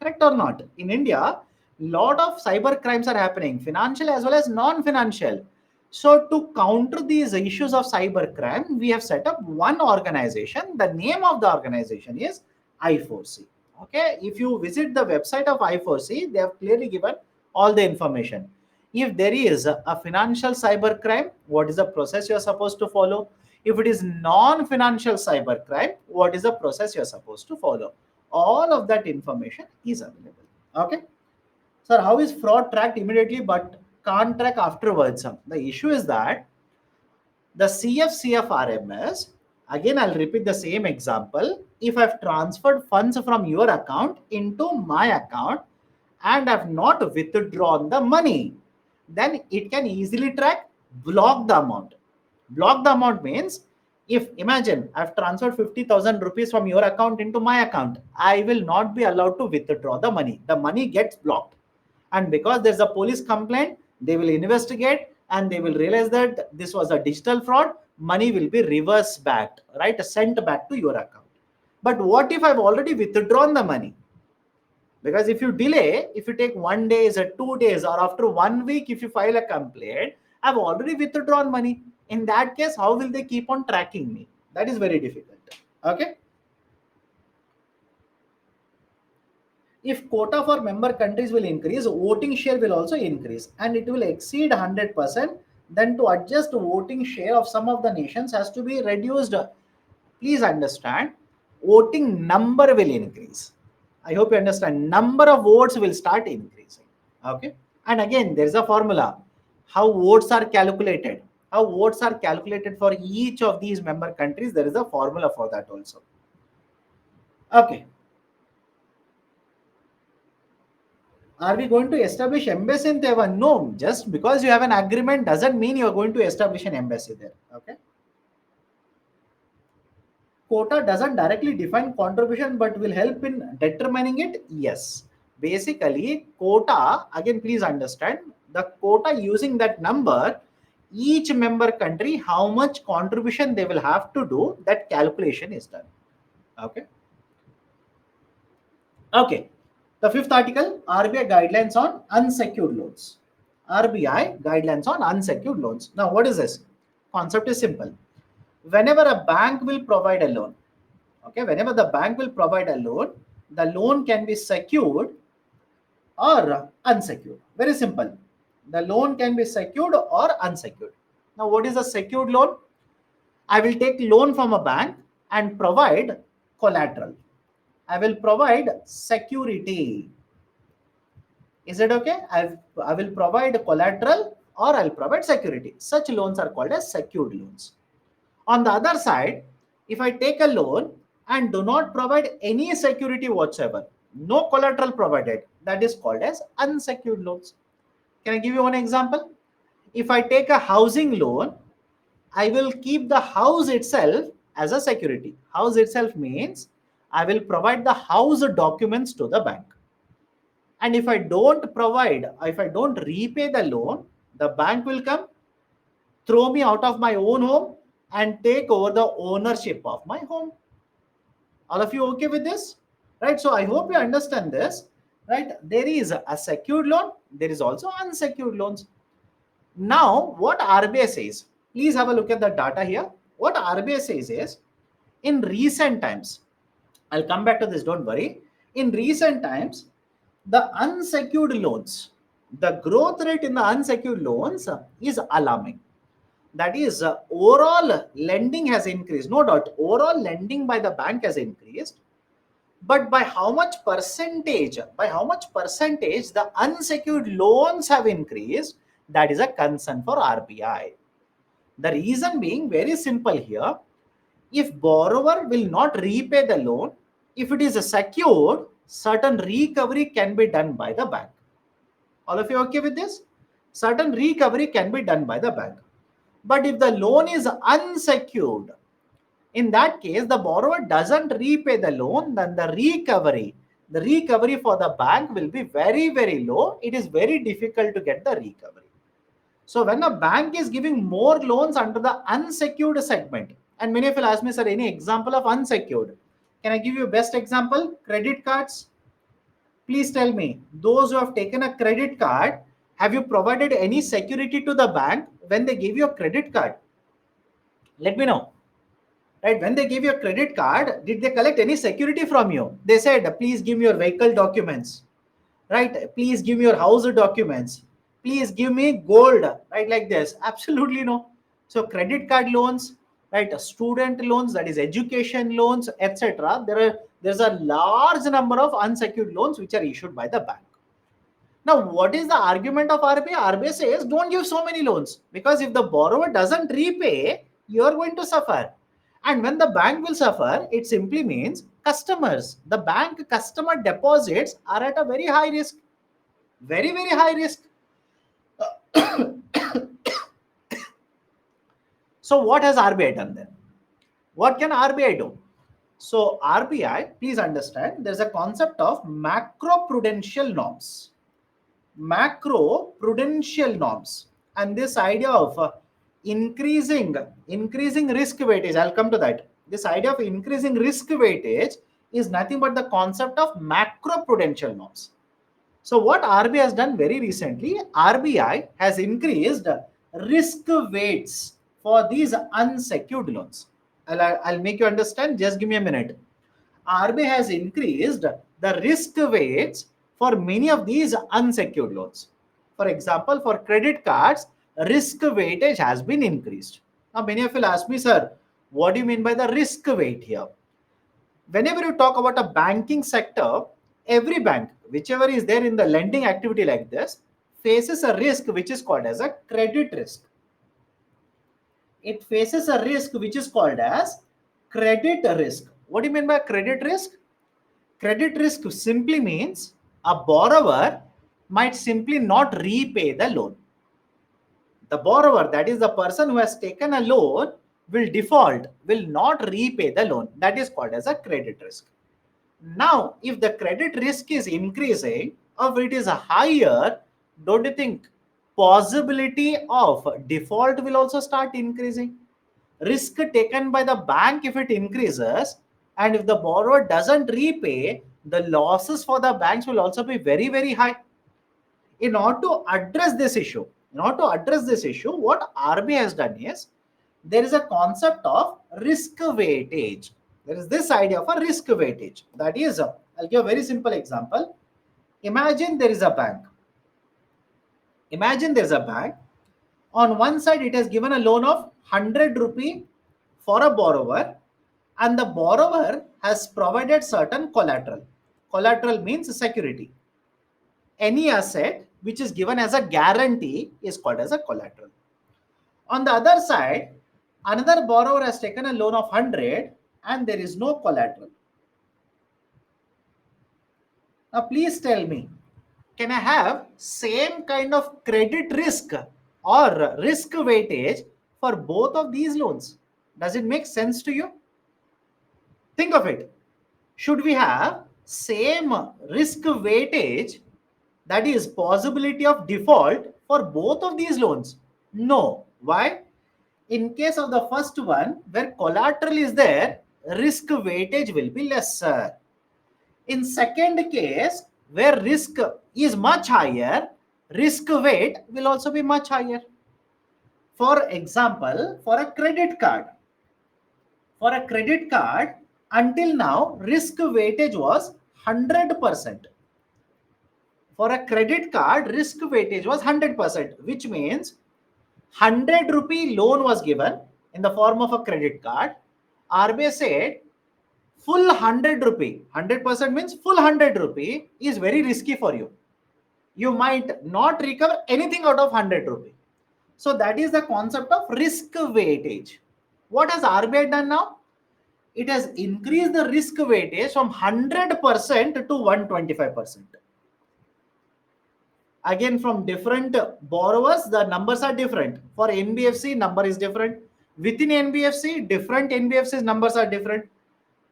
Correct or not? In India, lot of cyber crimes are happening, financial as well as non-financial. So to counter these issues of cyber crime, we have set up one organization. The name of the organization is I4C. Okay, if you visit the website of I4C, they have clearly given all the information. If there is a financial cyber crime, what is the process you are supposed to follow? If it is non-financial cyber crime, what is the process you are supposed to follow? All of that information is available. Okay. Sir, how is fraud tracked immediately but can't track afterwards? The issue is that the CFCF again, I'll repeat the same example. If I've transferred funds from your account into my account and I've not withdrawn the money, then it can easily track, block the amount. Block the amount means, if imagine I've transferred 50,000 rupees from your account into my account, I will not be allowed to withdraw the money. The money gets blocked. And because there's a police complaint, they will investigate and they will realize that this was a digital fraud. Money will be reversed back, right? Sent back to your account. But what if I've already withdrawn the money? Because if you delay, if you take 1 day or 2 days, or after 1 week, if you file a complaint, I've already withdrawn money. In that case, how will they keep on tracking me? That is very difficult. Okay. If quota for member countries will increase, voting share will also increase and it will exceed 100%. Then to adjust voting share of some of the nations has to be reduced. Please understand, voting number will increase. I hope you understand. Number of votes will start increasing. Okay. And again, there's a formula. How votes are calculated. How votes are calculated for each of these member countries. There is a formula for that also. Okay. Are we going to establish embassy in Taiwan? No, just because you have an agreement doesn't mean you're going to establish an embassy there. Okay. Quota doesn't directly define contribution but will help in determining it. Yes. Basically, quota, again, please understand, the quota using that number, each member country, how much contribution they will have to do, that calculation is done. Okay. Okay. The fifth article, RBI guidelines on unsecured loans. RBI guidelines on unsecured loans. Now, what is this? Concept is simple. Whenever a bank will provide a loan, okay, whenever the bank will provide a loan, the loan can be secured or unsecured. Very simple. The loan can be secured or unsecured. Now, what is a secured loan? I will take loan from a bank and provide collateral. I will provide security. Is it okay? I will provide collateral or I'll provide security. Such loans are called as secured loans. On the other side, if I take a loan and do not provide any security whatsoever, no collateral provided, that is called as unsecured loans. Can I give you one example? If I take a housing loan, I will keep the house itself as a security. House itself means I will provide the house documents to the bank. And if I don't provide, if I don't repay the loan, the bank will come, throw me out of my own home and take over the ownership of my home. All of you okay with this? Right? So I hope you understand this. Right? There is a secured loan. There is also unsecured loans. Now, what RBI says, please have a look at the data here. What RBI says is, in recent times, I'll come back to this, don't worry. In recent times, the unsecured loans, the growth rate in the unsecured loans is alarming. That is, overall lending has increased, no doubt. Overall lending by the bank has increased, but by how much percentage? By how much percentage the unsecured loans have increased? That is a concern for RBI. The reason being very simple here. If borrower will not repay the loan, if it is secured, certain recovery can be done by the bank. All of you okay with this? Certain recovery can be done by the bank. But if the loan is unsecured, in that case, the borrower doesn't repay the loan, then the recovery for the bank will be very, very low. It is very difficult to get the recovery. So when a bank is giving more loans under the unsecured segment, and many of you ask me, sir, any example of unsecured? Can I give you best example? Credit cards. Please tell me, those who have taken a credit card, have you provided any security to the bank when they gave you a credit card? Let me know. Right? When they gave you a credit card, did they collect any security from you? They said, please give me your vehicle documents. Right? Please give me your house documents. Please give me gold. Right? Like this. Absolutely no. So credit card loans, right? Student loans, that is education loans, etc. There's a large number of unsecured loans which are issued by the bank. Now, what is the argument of RBI? RBI says don't give so many loans, because if the borrower doesn't repay, you are going to suffer. And when the bank will suffer, it simply means customers, the bank customer deposits are at a very high risk, very, very high risk. So, what has RBI done then? What can RBI do? So, RBI, please understand, there's a concept of macro prudential norms. Macro prudential norms, and this idea of increasing risk weightage, I'll come to that. This idea of increasing risk weightage is nothing but the concept of macro prudential norms. So what RBI has done very recently, RBI has increased risk weights for these unsecured loans. I'll make you understand, just give me a minute. RBI has increased the risk weights for many of these unsecured loans. For example, for credit cards, risk weightage has been increased. Now, many of you will ask me, sir, what do you mean by the risk weight here? Whenever you talk about a banking sector, every bank, whichever is there in the lending activity like this, faces a risk which is called as a credit risk. It faces a risk which is called as credit risk. What do you mean by credit risk? Credit risk simply means a borrower might simply not repay the loan. The borrower, that is the person who has taken a loan, will default, will not repay the loan. That is called as a credit risk. Now, if the credit risk is increasing or it is higher, don't you think possibility of default will also start increasing? Risk taken by the bank, if it increases, and if the borrower doesn't repay, the losses for the banks will also be very, very high. In order to address this issue, what RBI has done is, there is a concept of risk weightage. There is this idea of a risk weightage. That is, I'll give a very simple example. Imagine there is a bank. On one side, it has given a loan of 100 rupee for a borrower, and the borrower has provided certain collateral. Collateral means security. Any asset which is given as a guarantee is called as a collateral. On the other side, another borrower has taken a loan of 100 and there is no collateral. Now, please tell me, can I have same kind of credit risk or risk weightage for both of these loans? Does it make sense to you? Think of it. Should we have same risk weightage, that is possibility of default, for both of these loans? No. Why? In case of the first one, where collateral is there, risk weightage will be lesser. In second case, where risk is much higher, risk weight will also be much higher. For example, for a credit card, until now, risk weightage was 100%. For a credit card, risk weightage was 100%, which means 100 rupee loan was given in the form of a credit card. RBI said full 100 rupee, 100% means full 100 rupee is very risky for you. You might not recover anything out of 100 rupee. So that is the concept of risk weightage. What has RBI done now? It has increased the risk weightage from 100% to 125%. Again, from different borrowers, the numbers are different. For NBFC, number is different. Within NBFC, different NBFC's numbers are different.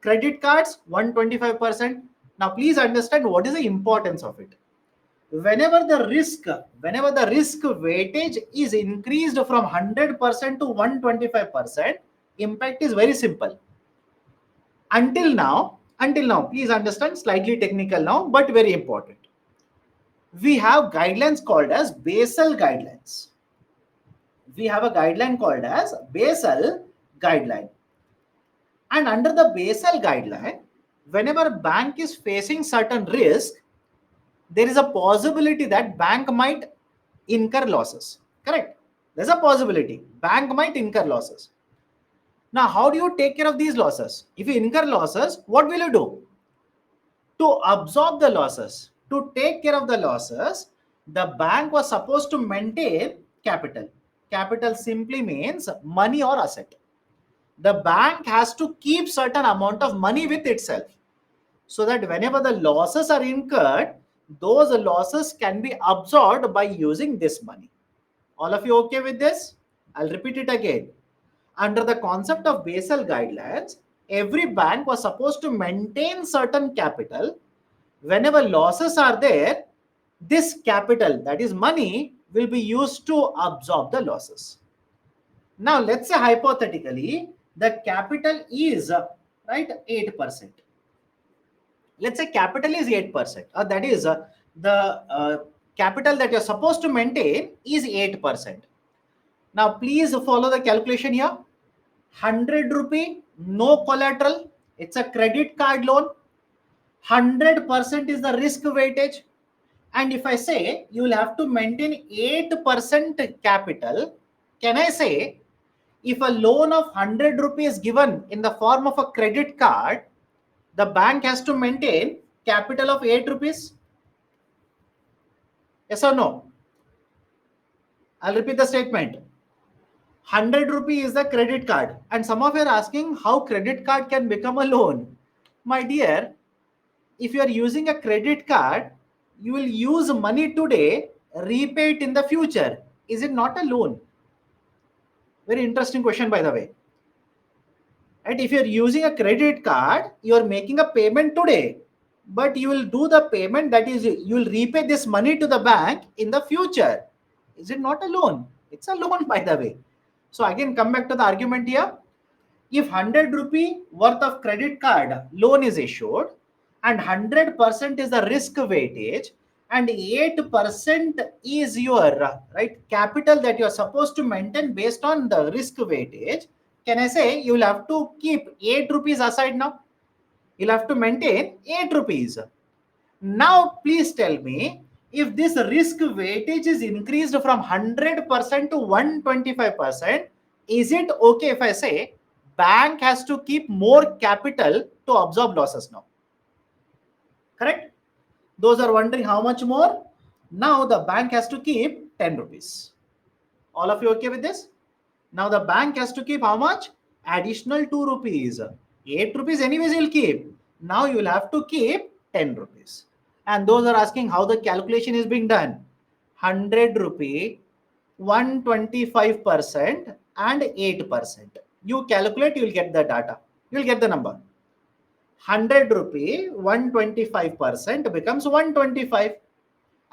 Credit cards, 125%. Now, please understand what is the importance of it. Whenever the risk weightage is increased from 100% to 125%, impact is very simple. Until now, please understand, slightly technical now, but very important. We have guidelines called as Basel guidelines. We have a guideline called as Basel guideline. And under the Basel guideline, whenever bank is facing certain risk, there is a possibility that bank might incur losses. Correct? There's a possibility bank might incur losses. Now, how do you take care of these losses? If you incur losses, what will you do? To absorb the losses, to take care of the losses, The bank was supposed to maintain capital. Capital simply means money or asset. The bank has to keep certain amount of money with itself, so that whenever the losses are incurred, those losses can be absorbed by using this money. All of you okay with this? I'll repeat it again. Under the concept of Basel guidelines, every bank was supposed to maintain certain capital. Whenever losses are there, this capital, that is money, will be used to absorb the losses. Now, let's say hypothetically, the capital is right 8%. Let's say capital is 8%. That is the capital that you're supposed to maintain is 8%. Now, please follow the calculation here. 100 rupee, no collateral. It's a credit card loan. 100% is the risk weightage. And if I say you will have to maintain 8% capital, can I say if a loan of 100 rupees given in the form of a credit card, the bank has to maintain capital of 8 rupees? Yes or no? I'll repeat the statement. 100 rupee is the credit card. And some of you are asking how credit card can become a loan. My dear, if you are using a credit card, you will use money today, repay it in the future. Is it not a loan? Very interesting question, by the way. And if you're using a credit card, you're making a payment today, but you will do the payment, that is, you will repay this money to the bank in the future. Is it not a loan? It's a loan, by the way. So again, come back to the argument here. If 100 rupee worth of credit card loan is issued and 100% is the risk weightage and 8% is your right capital that you are supposed to maintain based on the risk weightage, can I say you will have to keep 8 rupees aside now? You'll have to maintain 8 rupees. Now, please tell me, if this risk weightage is increased from 100% to 125%, is it okay if I say bank has to keep more capital to absorb losses now? Correct? Those are wondering how much more? Now the bank has to keep 10 rupees. All of you okay with this? Now the bank has to keep how much? Additional 2 rupees. 8 rupees anyways you'll keep. Now you'll have to keep 10 rupees. And those are asking how the calculation is being done. 100 rupee, 125% and 8%. You calculate, you'll get the data. You'll get the number. 100 rupee, 125% becomes 125.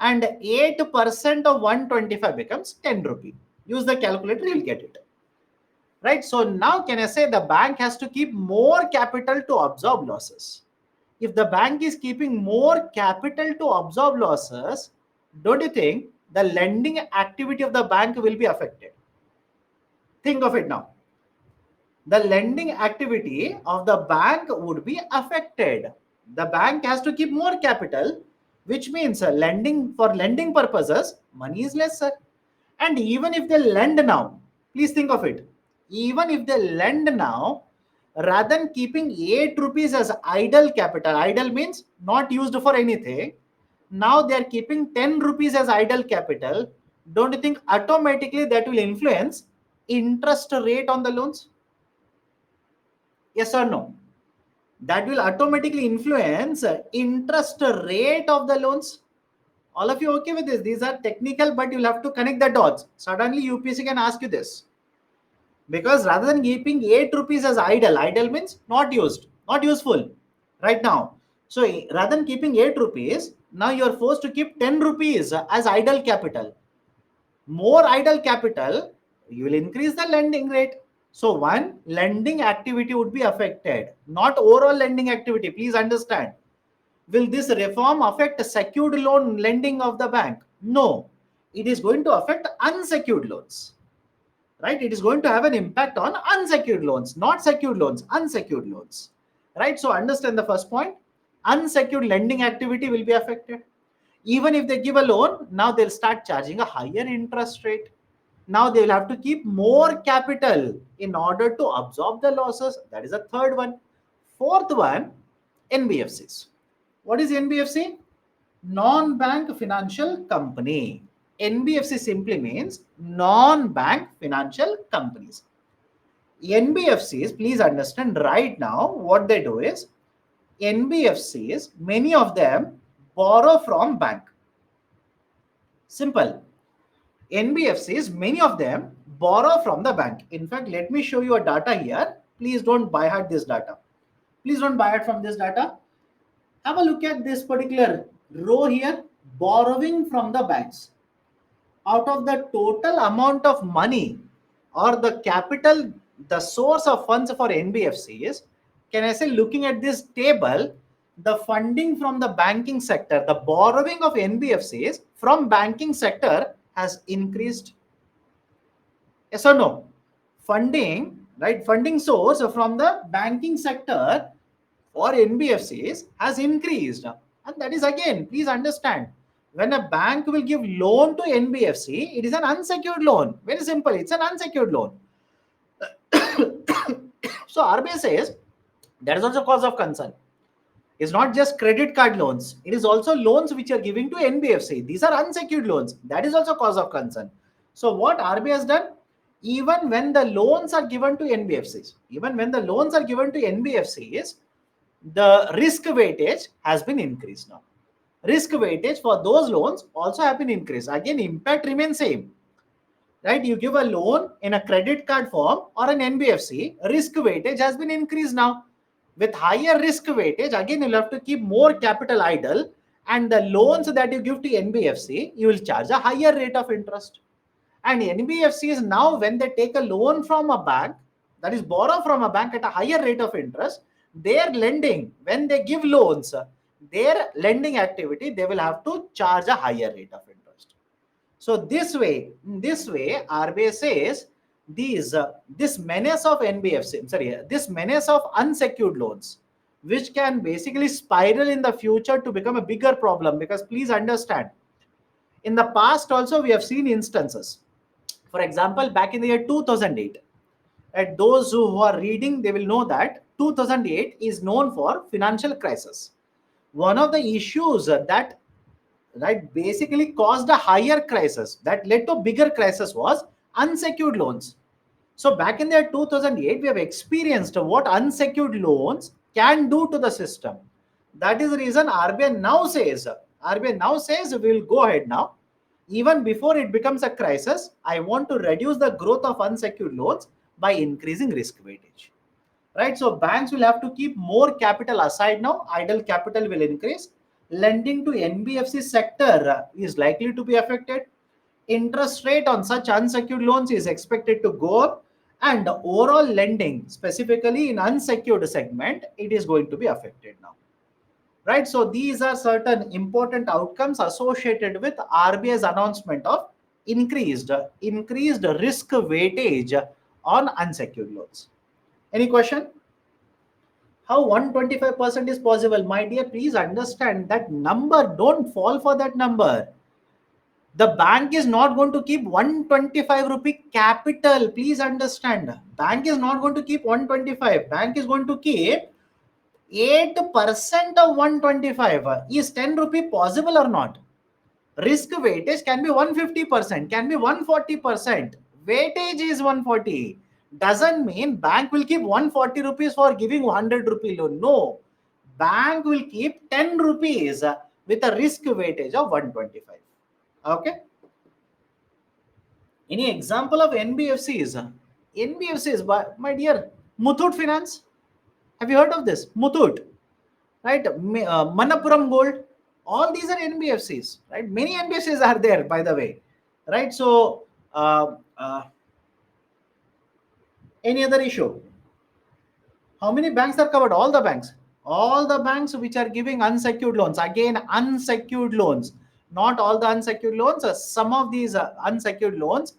And 8% of 125 becomes 10 rupee. Use the calculator, you'll get it. Right? So now can I say the bank has to keep more capital to absorb losses? If the bank is keeping more capital to absorb losses, don't you think the lending activity of the bank will be affected? Think of it now. The lending activity of the bank would be affected. The bank has to keep more capital, which means lending for lending purposes, money is lesser. And even if they lend now, please think of it. Even if they lend now, rather than keeping 8 rupees as idle capital, idle means not used for anything, now they are keeping 10 rupees as idle capital. Don't you think automatically that will influence interest rate on the loans? Yes or no? That will automatically influence interest rate of the loans. All of you okay with this? These are technical, but you'll have to connect the dots. Suddenly UPSC can ask you this. Because rather than keeping 8 rupees as idle means not used, not useful right now. So rather than keeping 8 rupees, now you're forced to keep 10 rupees as idle capital. More idle capital, you will increase the lending rate. So one, lending activity would be affected, not overall lending activity. Please understand. Will this reform affect secured loan lending of the bank? No, it is going to affect unsecured loans. Right? It is going to have an impact on unsecured loans, not secured loans, unsecured loans. Right? So understand the first point. Unsecured lending activity will be affected. Even if they give a loan, now they'll start charging a higher interest rate. Now they will have to keep more capital in order to absorb the losses. That is the third one. Fourth one, NBFCs. What is NBFC? Non-bank financial company. NBFC simply means non-bank financial companies. NBFCs, please understand right now what they do is NBFCs, many of them borrow from bank. Simple. NBFCs, many of them borrow from the bank. In fact, let me show you a data here. Please don't buy heart this data. Please don't buy it from this data. Have a look at this particular row here, borrowing from the banks. Out of the total amount of money or the capital, the source of funds for NBFCs, can I say, looking at this table, the funding from the banking sector, the borrowing of NBFCs from banking sector has increased. Yes or no? Funding, right? Funding source from the banking sector for NBFCs has increased. And that is, again, please understand, when a bank will give loan to NBFC, it is an unsecured loan. Very simple, it's an unsecured loan. So RBI says that is also cause of concern. It's not just credit card loans, it is also loans which are giving to NBFC. These are unsecured loans. That is also cause of concern. So what RBI has done, even when the loans are given to NBFCs, the risk weightage has been increased now. Risk weightage for those loans also have been increased. Again, impact remains same. Right? You give a loan in a credit card form or an NBFC, risk weightage has been increased now. With higher risk weightage, again, you'll have to keep more capital idle, and the loans that you give to NBFC, you will charge a higher rate of interest. And NBFCs now, when they take a loan from a bank, that is borrow from a bank at a higher rate of interest, their lending, when they give loans, their lending activity, they will have to charge a higher rate of interest. So this way, RBI says this menace of NBFC, this menace of unsecured loans, which can basically spiral in the future to become a bigger problem. Because please understand, in the past also we have seen instances. For example, back in the year 2008, and those who are reading, they will know that 2008 is known for financial crisis. One of the issues that basically caused a higher crisis, that led to bigger crisis, was unsecured loans. So back in the year 2008, we have experienced what unsecured loans can do to the system. That is the reason RBI now says we will go ahead now. Even before it becomes a crisis, I want to reduce the growth of unsecured loans by increasing risk weightage. Right? So banks will have to keep more capital aside now. Idle capital will increase. Lending to NBFC sector is likely to be affected. Interest rate on such unsecured loans is expected to go up, and overall lending, specifically in unsecured segment, it is going to be affected now. Right? So these are certain important outcomes associated with RBI's announcement of increased risk weightage on unsecured loans. Any question? How 125% is possible? My dear, please understand that number. Don't fall for that number. The bank is not going to keep 125 rupee capital. Please understand. Bank is not going to keep 125. Bank is going to keep 8% of 125. Is 10 rupee possible or not? Risk weightage can be 150%, can be 140%. Weightage is 140. Doesn't mean bank will keep 140 rupees for giving 100 rupee loan. No. Bank will keep 10 rupees with a risk weightage of 125. Okay. Any example of NBFCs? NBFCs, my dear, Muthoot Finance. Have you heard of this? Muthoot, right? Manappuram Gold. All these are NBFCs, right? Many NBFCs are there, by the way, right? So, any other issue? How many banks are covered? All the banks. All the banks which are giving unsecured loans. Again, unsecured loans. Not all the unsecured loans. Some of these unsecured loans,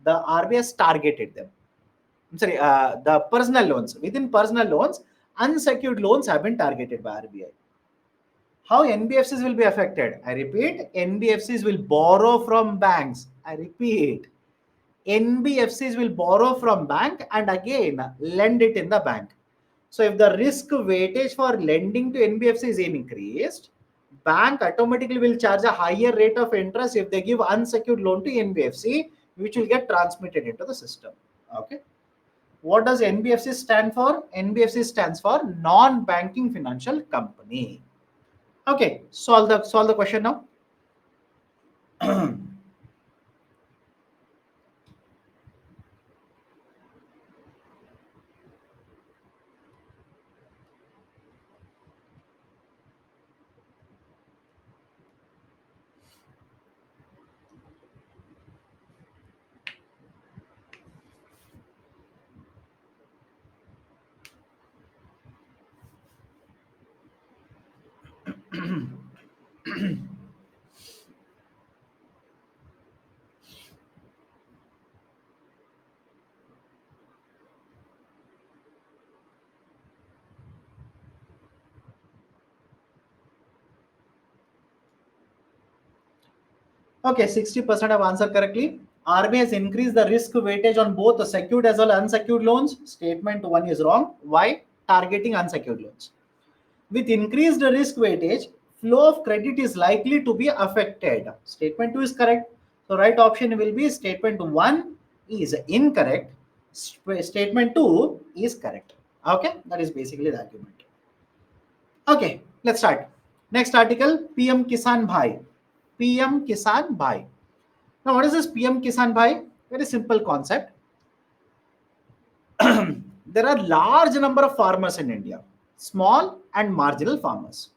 the RBI targeted them. I'm sorry, the personal loans. Within personal loans, unsecured loans have been targeted by RBI. How NBFCs will be affected? I repeat, NBFCs will borrow from banks. I repeat, NBFCs will borrow from bank and again lend it in the bank. So if the risk weightage for lending to NBFC is increased, bank automatically will charge a higher rate of interest if they give unsecured loan to NBFC, which will get transmitted into the system. Okay. What does NBFC stand for? NBFC stands for non-banking financial company. Okay, solve the question now. Okay, 60% have answered correctly. RBI has increased the risk weightage on both the secured as well as unsecured loans. Statement 1 is wrong. Why? Targeting unsecured loans. With increased risk weightage, flow of credit is likely to be affected. Statement 2 is correct. So right option will be statement 1 is incorrect. Statement 2 is correct. Okay, that is basically the argument. Okay, let's start. Next article, PM Kisan Bhai. PM Kisan Bhai. Now, what is this PM Kisan Bhai? Very simple concept. There are large number of farmers in India, small and marginal farmers.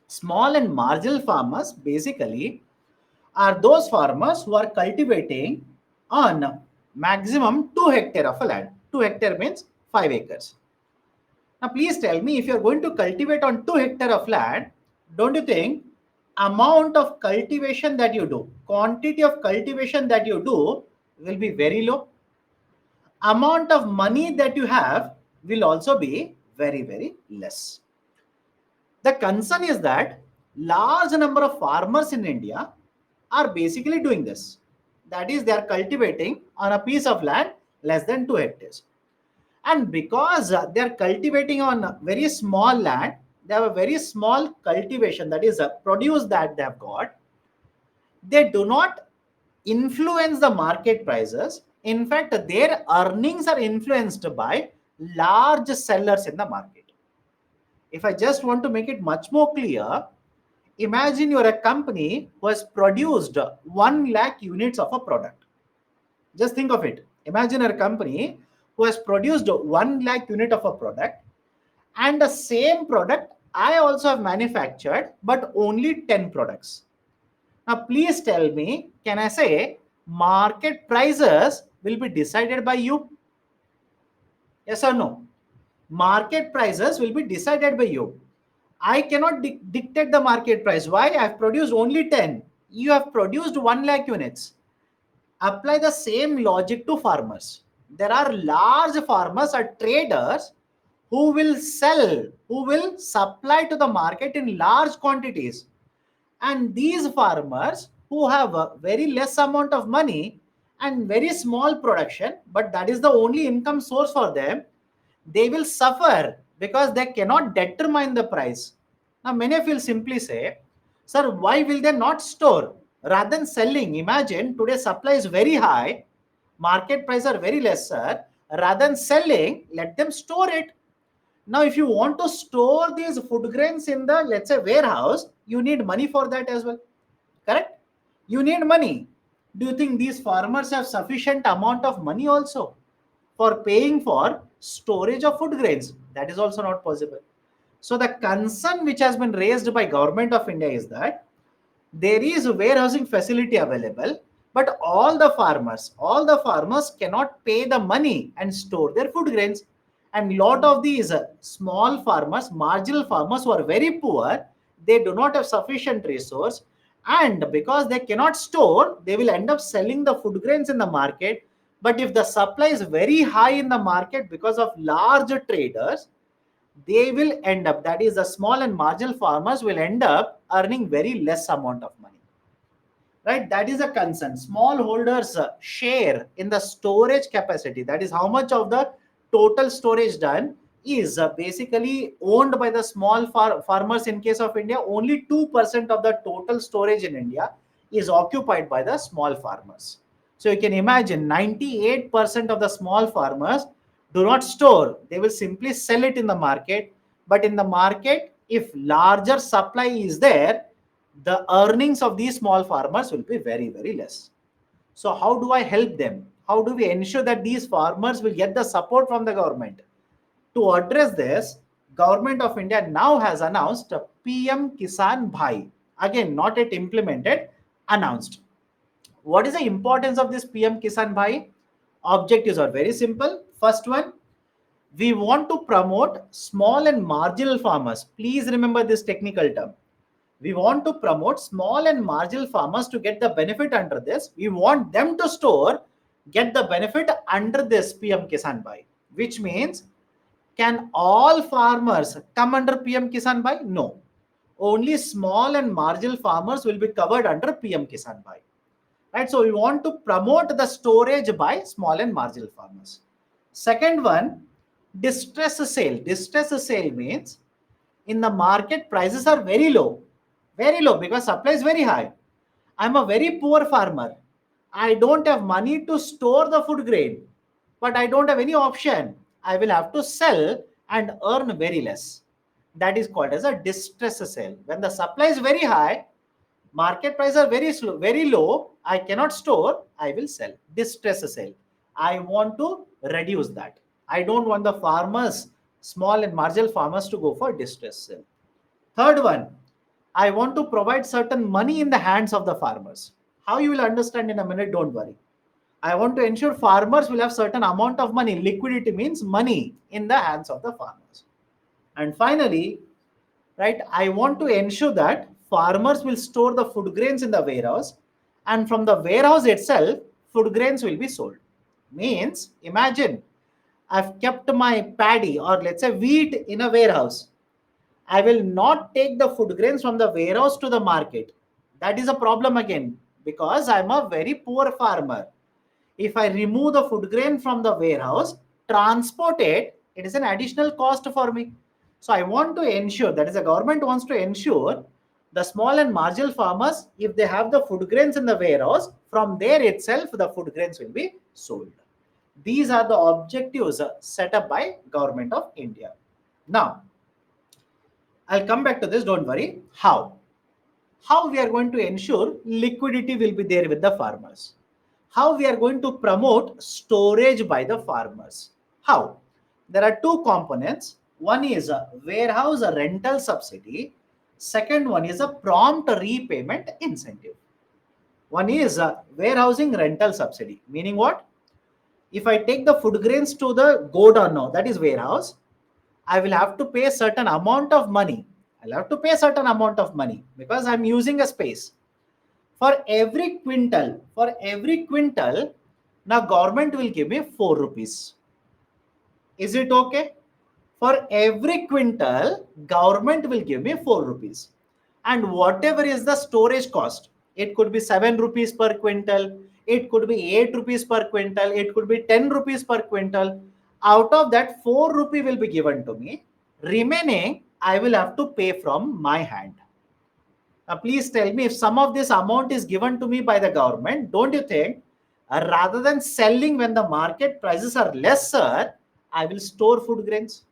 Small and marginal farmers basically are those farmers who are cultivating on maximum 2 hectare of a land. 2 hectare means 5 acres. Now, please tell me, if you are going to cultivate on 2 hectare of land, don't you think amount of cultivation that you do, quantity of cultivation that you do will be very low? Amount of money that you have will also be very, very less. The concern is that large number of farmers in India are basically doing this. That is, they are cultivating on a piece of land less than 2 hectares. And because they are cultivating on a very small land, they have a very small cultivation, that is a produce that they have got. They do not influence the market prices. In fact, their earnings are influenced by large sellers in the market. If I just want to make it much more clear, imagine you're a company who has produced 1 lakh units of a product. Just think of it. Imagine a company who has produced 1 lakh unit of a product, and the same product I also have manufactured, but only 10 products. Now, please tell me, can I say market prices will be decided by you? Yes or no? Market prices will be decided by you. I cannot dictate the market price. Why? I have produced only 10. You have produced 1 lakh units. Apply the same logic to farmers. There are large farmers or traders who will sell, who will supply to the market in large quantities. And these farmers who have a very less amount of money and very small production, but that is the only income source for them, they will suffer because they cannot determine the price. Now, many of you will simply say, sir, why will they not store? Rather than selling, imagine today supply is very high, market price are very lesser. Rather than selling, let them store it. Now, if you want to store these food grains in the, let's say, warehouse, you need money for that as well. Correct? You need money. Do you think these farmers have sufficient amount of money also for paying for storage of food grains? That is also not possible. So the concern which has been raised by Government of India is that there is a warehousing facility available, but all the farmers cannot pay the money and store their food grains. And lot of these small farmers, marginal farmers who are very poor, they do not have sufficient resource, and because they cannot store, they will end up selling the food grains in the market. But if the supply is very high in the market because of large traders, they will end up, that is the small and marginal farmers will end up earning very less amount of money. Right? That is a concern. Small holders share in the storage capacity, that is how much of the total storage done is basically owned by the small farmers. In case of India, only 2% of the total storage in India is occupied by the small farmers. So you can imagine 98% of the small farmers do not store, they will simply sell it in the market. But in the market, if larger supply is there, the earnings of these small farmers will be very, very less. So how do I help them? How do we ensure that these farmers will get the support from the government? To address this, Government of India now has announced a PM Kisan Bhai. Again, not yet implemented, announced. What is the importance of this PM Kisan Bhai? Objectives are very simple. First one, we want to promote small and marginal farmers. Please remember this technical term. We want to promote small and marginal farmers to get the benefit under this. We want them to store, get the benefit under this PM Kisan Bhai, which means, can all farmers come under PM Kisan Bhai? No. Only small and marginal farmers will be covered under PM Kisan Bhai. Right? So we want to promote the storage by small and marginal farmers. Second one, distress sale. Distress sale means in the market prices are very low because supply is very high. I'm a very poor farmer. I don't have money to store the food grain, but I don't have any option. I will have to sell and earn very less. That is called as a distress sale. When the supply is very high, market prices are very low, I cannot store, I will sell. Distress sale. I want to reduce that. I don't want the farmers, small and marginal farmers, to go for distress sale. Third one, I want to provide certain money in the hands of the farmers. How you will understand in a minute, don't worry. I want to ensure farmers will have certain amount of money. Liquidity means money in the hands of the farmers. And finally, right, I want to ensure that farmers will store the food grains in the warehouse, and from the warehouse itself, food grains will be sold. Means, imagine I've kept my paddy or let's say wheat in a warehouse. I will not take the food grains from the warehouse to the market. That is a problem again because I'm a very poor farmer. If I remove the food grain from the warehouse, transport it, it is an additional cost for me. So I want to ensure, that is the government wants to ensure, the small and marginal farmers, if they have the food grains in the warehouse, from there itself the food grains will be sold. These are the objectives set up by Government of India. Now, I'll come back to this, don't worry. How we are going to ensure liquidity will be there with the farmers? How we are going to promote storage by the farmers? How? There are two components. One is a warehouse rental subsidy. Second one is a prompt repayment incentive. One is a warehousing rental subsidy. Meaning what? If I take the food grains to the godown now, that is warehouse, I will have to pay a certain amount of money. I'll have to pay a certain amount of money because I'm using a space. For every quintal, now government will give me 4 rupees. Is it okay? For every quintal, government will give me 4 rupees. And whatever is the storage cost, it could be 7 rupees per quintal, it could be 8 rupees per quintal, it could be 10 rupees per quintal. Out of that, 4 rupee will be given to me. Remaining, I will have to pay from my hand. Now, please tell me, if some of this amount is given to me by the government, don't you think rather than selling when the market prices are lesser, I will store food grains?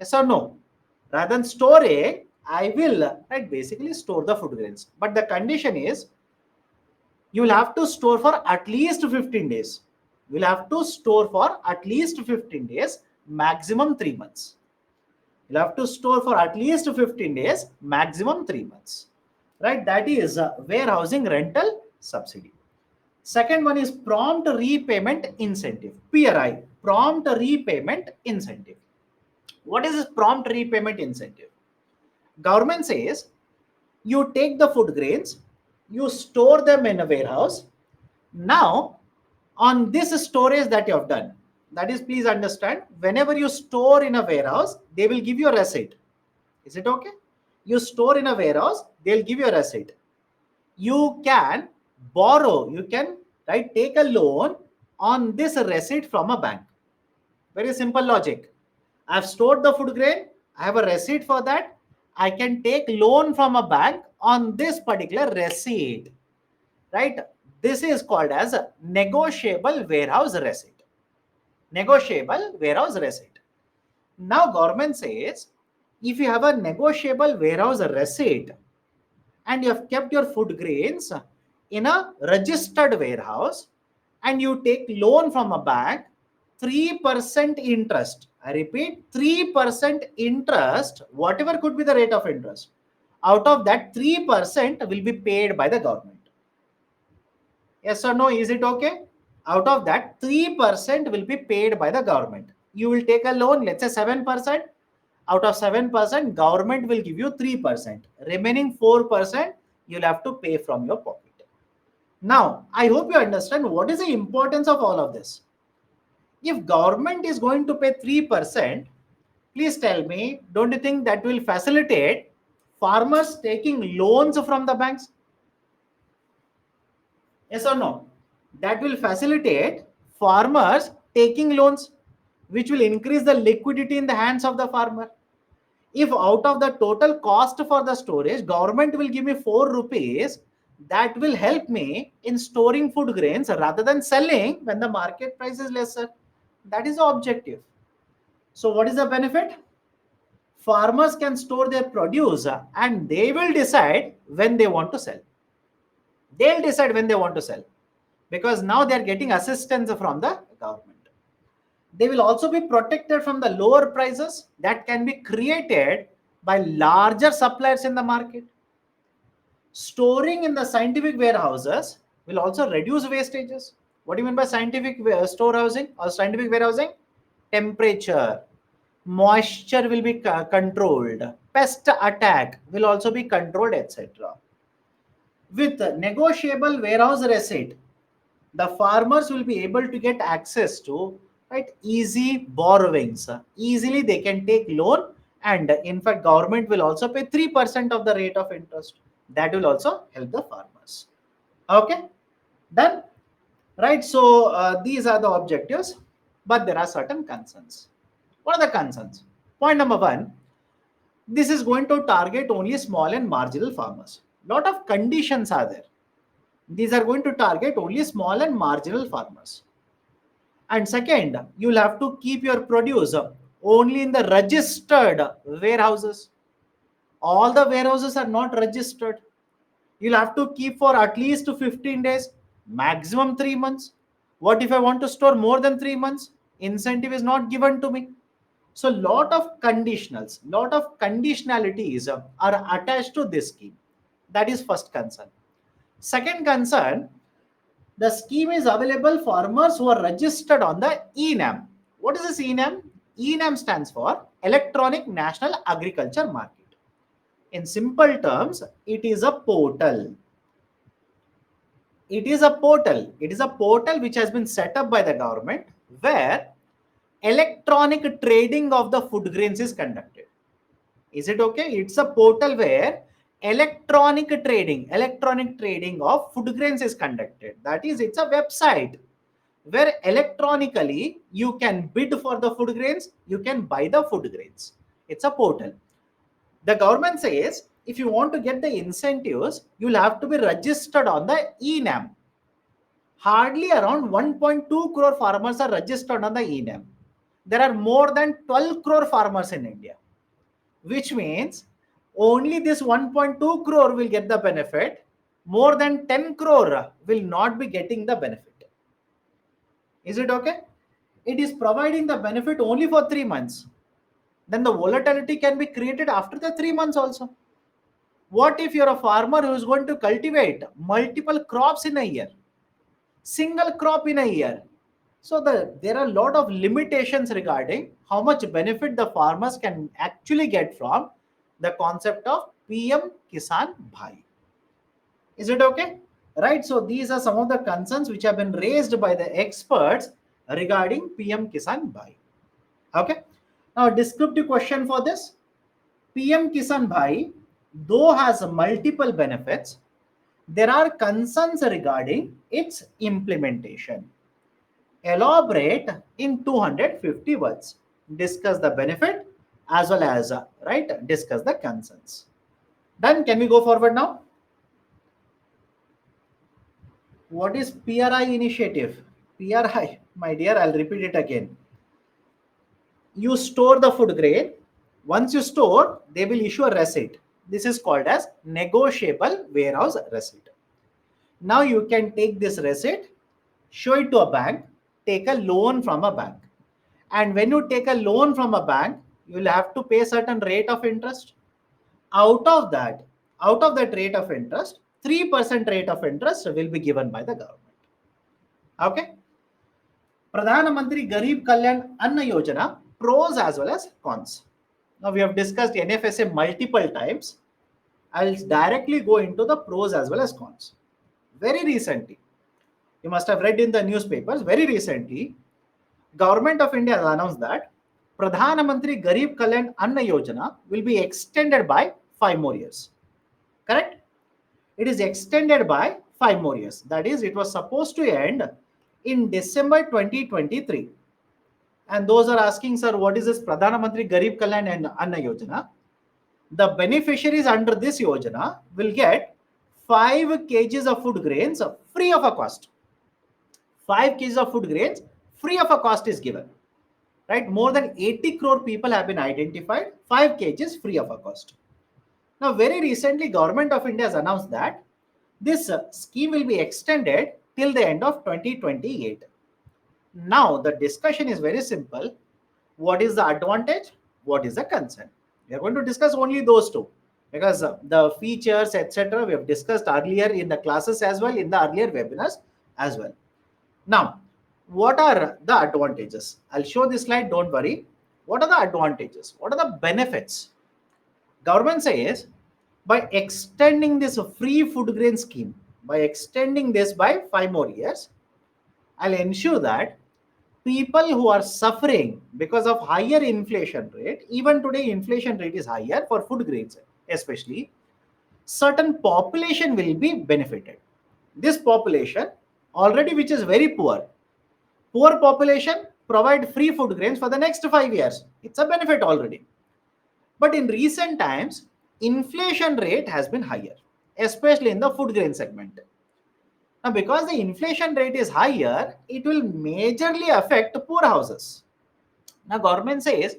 Yes or no? Rather than storing, I will basically store the food grains. But the condition is you will have to store for at least 15 days. You will have to store for at least 15 days, maximum 3 months. You'll have to store for at least 15 days, maximum 3 months. Right? That is warehousing rental subsidy. Second one is prompt repayment incentive, PRI, prompt repayment incentive. What is this prompt repayment incentive? Government says you take the food grains, you store them in a warehouse. Now, on this storage that you have done, that is, please understand, whenever you store in a warehouse, they will give you a receipt. Is it okay? You store in a warehouse, they'll give you a receipt. You can borrow, you can take a loan on this receipt from a bank. Very simple logic. I've stored the food grain. I have a receipt for that. I can take loan from a bank on this particular receipt, right? This is called as a negotiable warehouse receipt. Negotiable warehouse receipt. Now government says, if you have a negotiable warehouse receipt and you have kept your food grains in a registered warehouse and you take loan from a bank, 3% interest. I repeat, 3% interest, whatever could be the rate of interest. Out of that, 3% will be paid by the government. Yes or no? Is it okay? Out of that, 3% will be paid by the government. You will take a loan, let's say 7%. Out of 7%, government will give you 3%. Remaining 4%, you'll have to pay from your pocket. Now, I hope you understand what is the importance of all of this. If government is going to pay 3%, please tell me, don't you think that will facilitate farmers taking loans from the banks? Yes or no? That will facilitate farmers taking loans, which will increase the liquidity in the hands of the farmer. If out of the total cost for the storage, government will give me 4 rupees, that will help me in storing food grains rather than selling when the market price is lesser. That is the objective. So what is the benefit? Farmers can store their produce and they will decide when they want to sell. They'll decide when they want to sell because now they're getting assistance from the government. They will also be protected from the lower prices that can be created by larger suppliers in the market. Storing in the scientific warehouses will also reduce wastages. What do you mean by scientific storehousing or scientific warehousing? Temperature, moisture will be controlled, pest attack will also be controlled, etc. With negotiable warehouse receipt, the farmers will be able to get access to, right, easy borrowings. Easily they can take loan, and in fact government will also pay 3% of the rate of interest. That will also help the farmers. Okay, done, right? So these are the objectives, but there are certain concerns. What are the concerns? Point number one, this is going to target only small and marginal farmers. Lot of conditions are there. These are going to target only small and marginal farmers. And second, you'll have to keep your produce only in the registered warehouses. All the warehouses are not registered. You'll have to keep for at least 15 days, maximum 3 months. What if I want to store more than 3 months? Incentive is not given to me. So lot of conditionals, lot of conditionalities are attached to this scheme. That is first concern. Second concern, the scheme is available for farmers who are registered on the ENAM. What is this ENAM? ENAM stands for Electronic National Agriculture Market. In simple terms, it is a portal. It is a portal. It is a portal which has been set up by the government where electronic trading of the food grains is conducted. Is it okay? It's a portal where electronic trading of food grains is conducted. That is, it's a website where electronically you can bid for the food grains, you can buy the food grains. It's a portal. The government says if you want to get the incentives, you'll have to be registered on the ENAM. Hardly around 1.2 crore farmers are registered on the ENAM. There are more than 12 crore farmers in India, which means only this 1.2 crore will get the benefit. More than 10 crore will not be getting the benefit. Is it okay? It is providing the benefit only for 3 months. Then the volatility can be created after the 3 months also. What if you're a farmer who is going to cultivate multiple crops in a year? Single crop in a year. So there are a lot of limitations regarding how much benefit the farmers can actually get from the concept of PM Kisan Bhai. Is it okay? Right. So these are some of the concerns which have been raised by the experts regarding PM Kisan Bhai. Okay. Now, a descriptive question for this. PM Kisan Bhai, though has multiple benefits, there are concerns regarding its implementation. Elaborate in 250 words. discuss the benefit, as well as right, discuss the concerns. Then can we go forward now? What is PRI initiative? PRI, my dear, I'll repeat it again. You store the food grain. Once you store, they will issue a receipt. This is called as negotiable warehouse receipt. Now you can take this receipt, show it to a bank, take a loan from a bank. And when you take a loan from a bank, you will have to pay certain rate of interest. Out of that, out of that rate of interest, 3% rate of interest will be given by the government. Okay. Pradhana Mantri Garib Kalyan Anna Yojana, pros as well as cons. Now we have discussed NFSA multiple times. I'll directly go into the pros as well as cons. Very recently, you must have read in the newspapers, very recently, Government of India has announced that Pradhana Mantri Garib Kalyan Anna Yojana will be extended by 5 more years. Correct? It is extended by 5 more years. That is, it was supposed to end in December 2023. And those are asking, sir, what is this Pradhana Mantri Garib Kalyan and Anna Yojana? The beneficiaries under this Yojana will get 5 kgs of food grains free of a cost. 5 kgs of food grains free of a cost is given. Right? More than 80 crore people have been identified. 5 kgs free of a cost. Now, very recently, Government of India has announced that this scheme will be extended till the end of 2028. Now, the discussion is very simple. What is the advantage? What is the concern? We are going to discuss only those two, because the features, etc., we have discussed earlier in the classes as well, in the earlier webinars as well. Now, what are the advantages? I'll show this slide, don't worry. What are the advantages? What are the benefits? Government says, by extending this free food grain scheme, by extending this by 5 more years, I'll ensure that people who are suffering because of higher inflation rate, even today inflation rate is higher for food grains especially, certain population will be benefited. This population already, which is very poor population, provide free food grains for the next 5 years. It's a benefit already. But in recent times, inflation rate has been higher, especially in the food grain segment. Now, because the inflation rate is higher, it will majorly affect poor houses. Now, government says,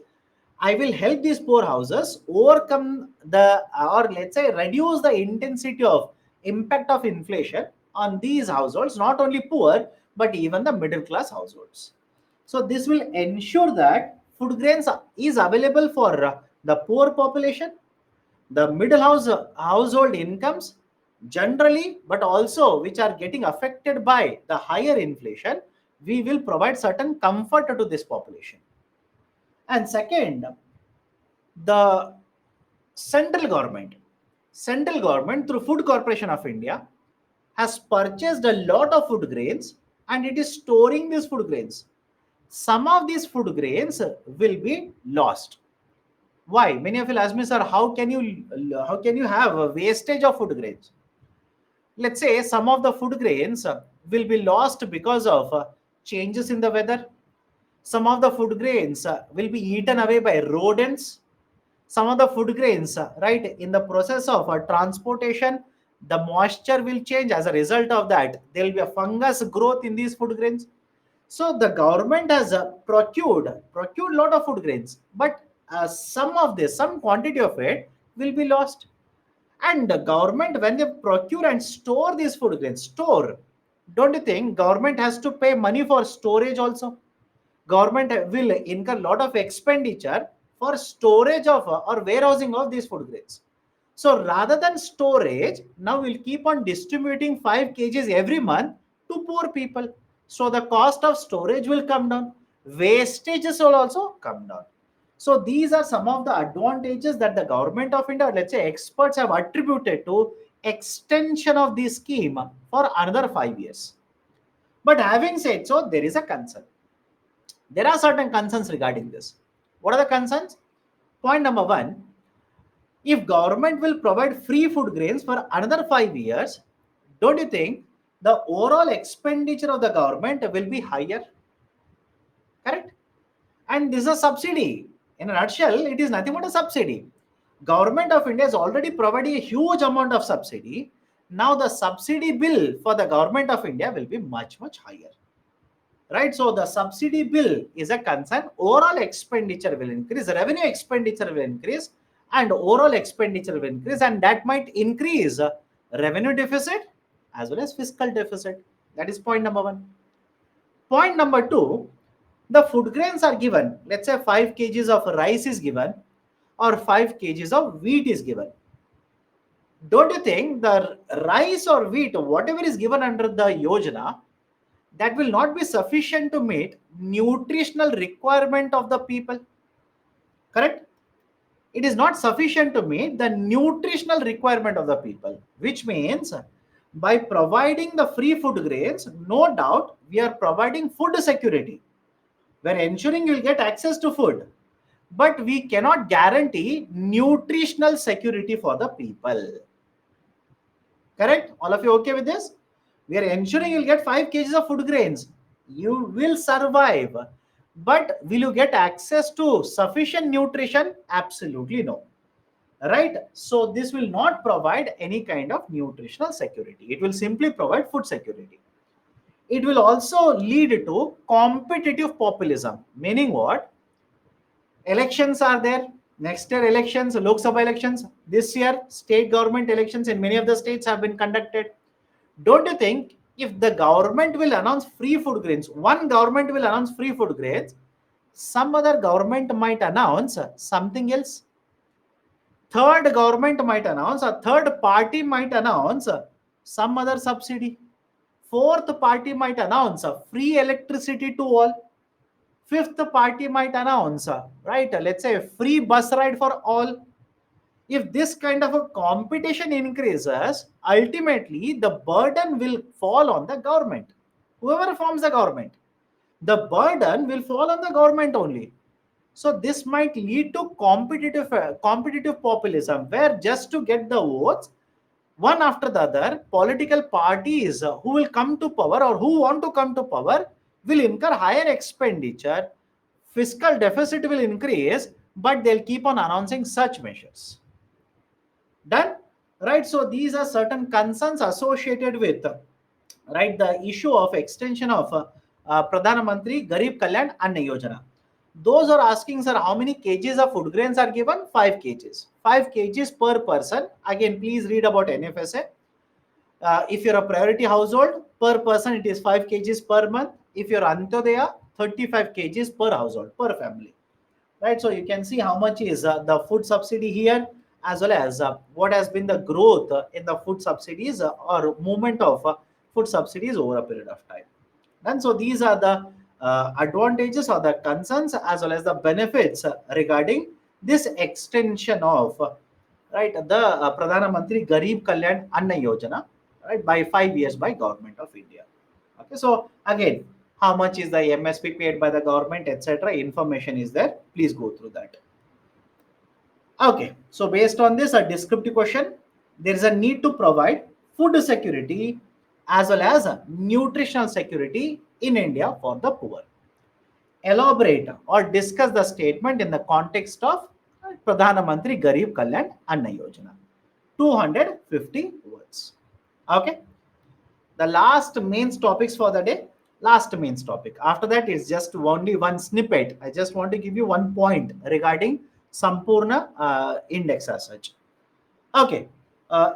I will help these poor houses overcome the, or let's say, reduce the intensity of impact of inflation on these households, not only poor, but even the middle class households. So this will ensure that food grains is available for the poor population, the middle household incomes generally, but also which are getting affected by the higher inflation. We will provide certain comfort to this population. And second, the central government through Food Corporation of India has purchased a lot of food grains, and it is storing these food grains. Some of these food grains will be lost. Why? Many of you ask me, sir, how can you have a wastage of food grains? Let's say some of the food grains will be lost because of changes in the weather. Some of the food grains will be eaten away by rodents. Some of the food grains, right, in the process of transportation, the moisture will change. As a result of that, there will be a fungus growth in these food grains. So the government has procured a lot of food grains, but some quantity of it will be lost. And the government, when they procure and store these food grains, don't you think government has to pay money for storage also? Government will incur a lot of expenditure for storage of or warehousing of these food grains. So rather than storage, now we'll keep on distributing 5 kgs every month to poor people. So the cost of storage will come down. Wastages will also come down. So these are some of the advantages that the government of India, let's say experts, have attributed to extension of this scheme for another 5 years. But having said so, there is a concern. There are certain concerns regarding this. What are the concerns? Point number 1, if government will provide free food grains for another 5 years, don't you think the overall expenditure of the government will be higher? Correct? And this is a subsidy. In a nutshell, it is nothing but a subsidy. Government of India is already providing a huge amount of subsidy. Now the subsidy bill for the government of India will be much, much higher. Right? So the subsidy bill is a concern. Overall expenditure will increase, revenue expenditure will increase, and overall expenditure will increase, and that might increase revenue deficit as well as fiscal deficit. That is point number one. Point number two, the food grains are given. Let's say 5 kgs of rice is given or 5 kgs of wheat is given. Don't you think the rice or wheat, whatever is given under the Yojana, that will not be sufficient to meet nutritional requirement of the people? Correct? It is not sufficient to meet the nutritional requirement of the people, which means by providing the free food grains, no doubt we are providing food security. We're ensuring you'll get access to food, but we cannot guarantee nutritional security for the people. Correct? All of you okay with this? We are ensuring you'll get 5 kgs of food grains. You will survive. But will you get access to sufficient nutrition? Absolutely no. Right? So this will not provide any kind of nutritional security. It will simply provide food security. It will also lead to competitive populism. Meaning what? Elections are there. Next year elections, Lok Sabha elections. This year, state government elections in many of the states have been conducted. Don't you think if the government will announce free food grains, one government will announce free food grains, some other government might announce something else? Third government might announce, a third party might announce some other subsidy. Fourth party might announce free electricity to all. Fifth party might announce, right, let's say free bus ride for all. If this kind of a competition increases, ultimately the burden will fall on the government. Whoever forms the government, the burden will fall on the government only. So this might lead to competitive populism, where just to get the votes, one after the other, political parties who will come to power or who want to come to power will incur higher expenditure, fiscal deficit will increase, but they'll keep on announcing such measures. Done? Right? So these are certain concerns associated with, right, the issue of extension of Pradhana Mantri Garib Kalyan Anna Yojana. Those are asking, sir, how many kgs of food grains are given? 5 kgs. 5 kgs per person. Again, please read about NFSA. If you're a priority household, per person it is 5 kgs per month. If you're Antyodaya, 35 kgs per household, per family. Right? So you can see how much is the food subsidy here, as well as what has been the growth in the food subsidies or movement of food subsidies over a period of time. And so these are the advantages or the concerns as well as the benefits regarding this extension of right the Pradhana Mantri Garib Kalyan Anna Yojana, right, by 5 years by Government of India. Okay, so again, how much is the MSP paid by the government, etc. Information is there. Please go through that. Okay, so based on this, a descriptive question, there is a need to provide food security as well as nutritional security in India for the poor. Elaborate or discuss the statement in the context of Pradhana Mantri Garib Kalyan Anna Yojana. 250 words. Okay. The last main topics for the day. Last main topic. After that, it's just only one snippet. I just want to give you one point regarding Sampurna index as such. Okay.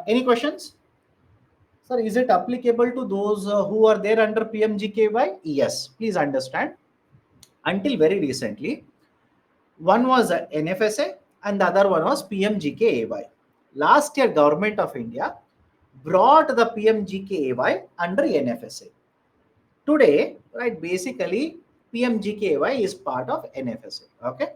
Any questions? Sir, is it applicable to those who are there under PMGKY? Yes. Please understand. Until very recently, one was NFSA and the other one was PMGKAY. Last year, Government of India brought the PMGKAY under NFSA. Today, right, basically PMGKY is part of NFSA. Okay.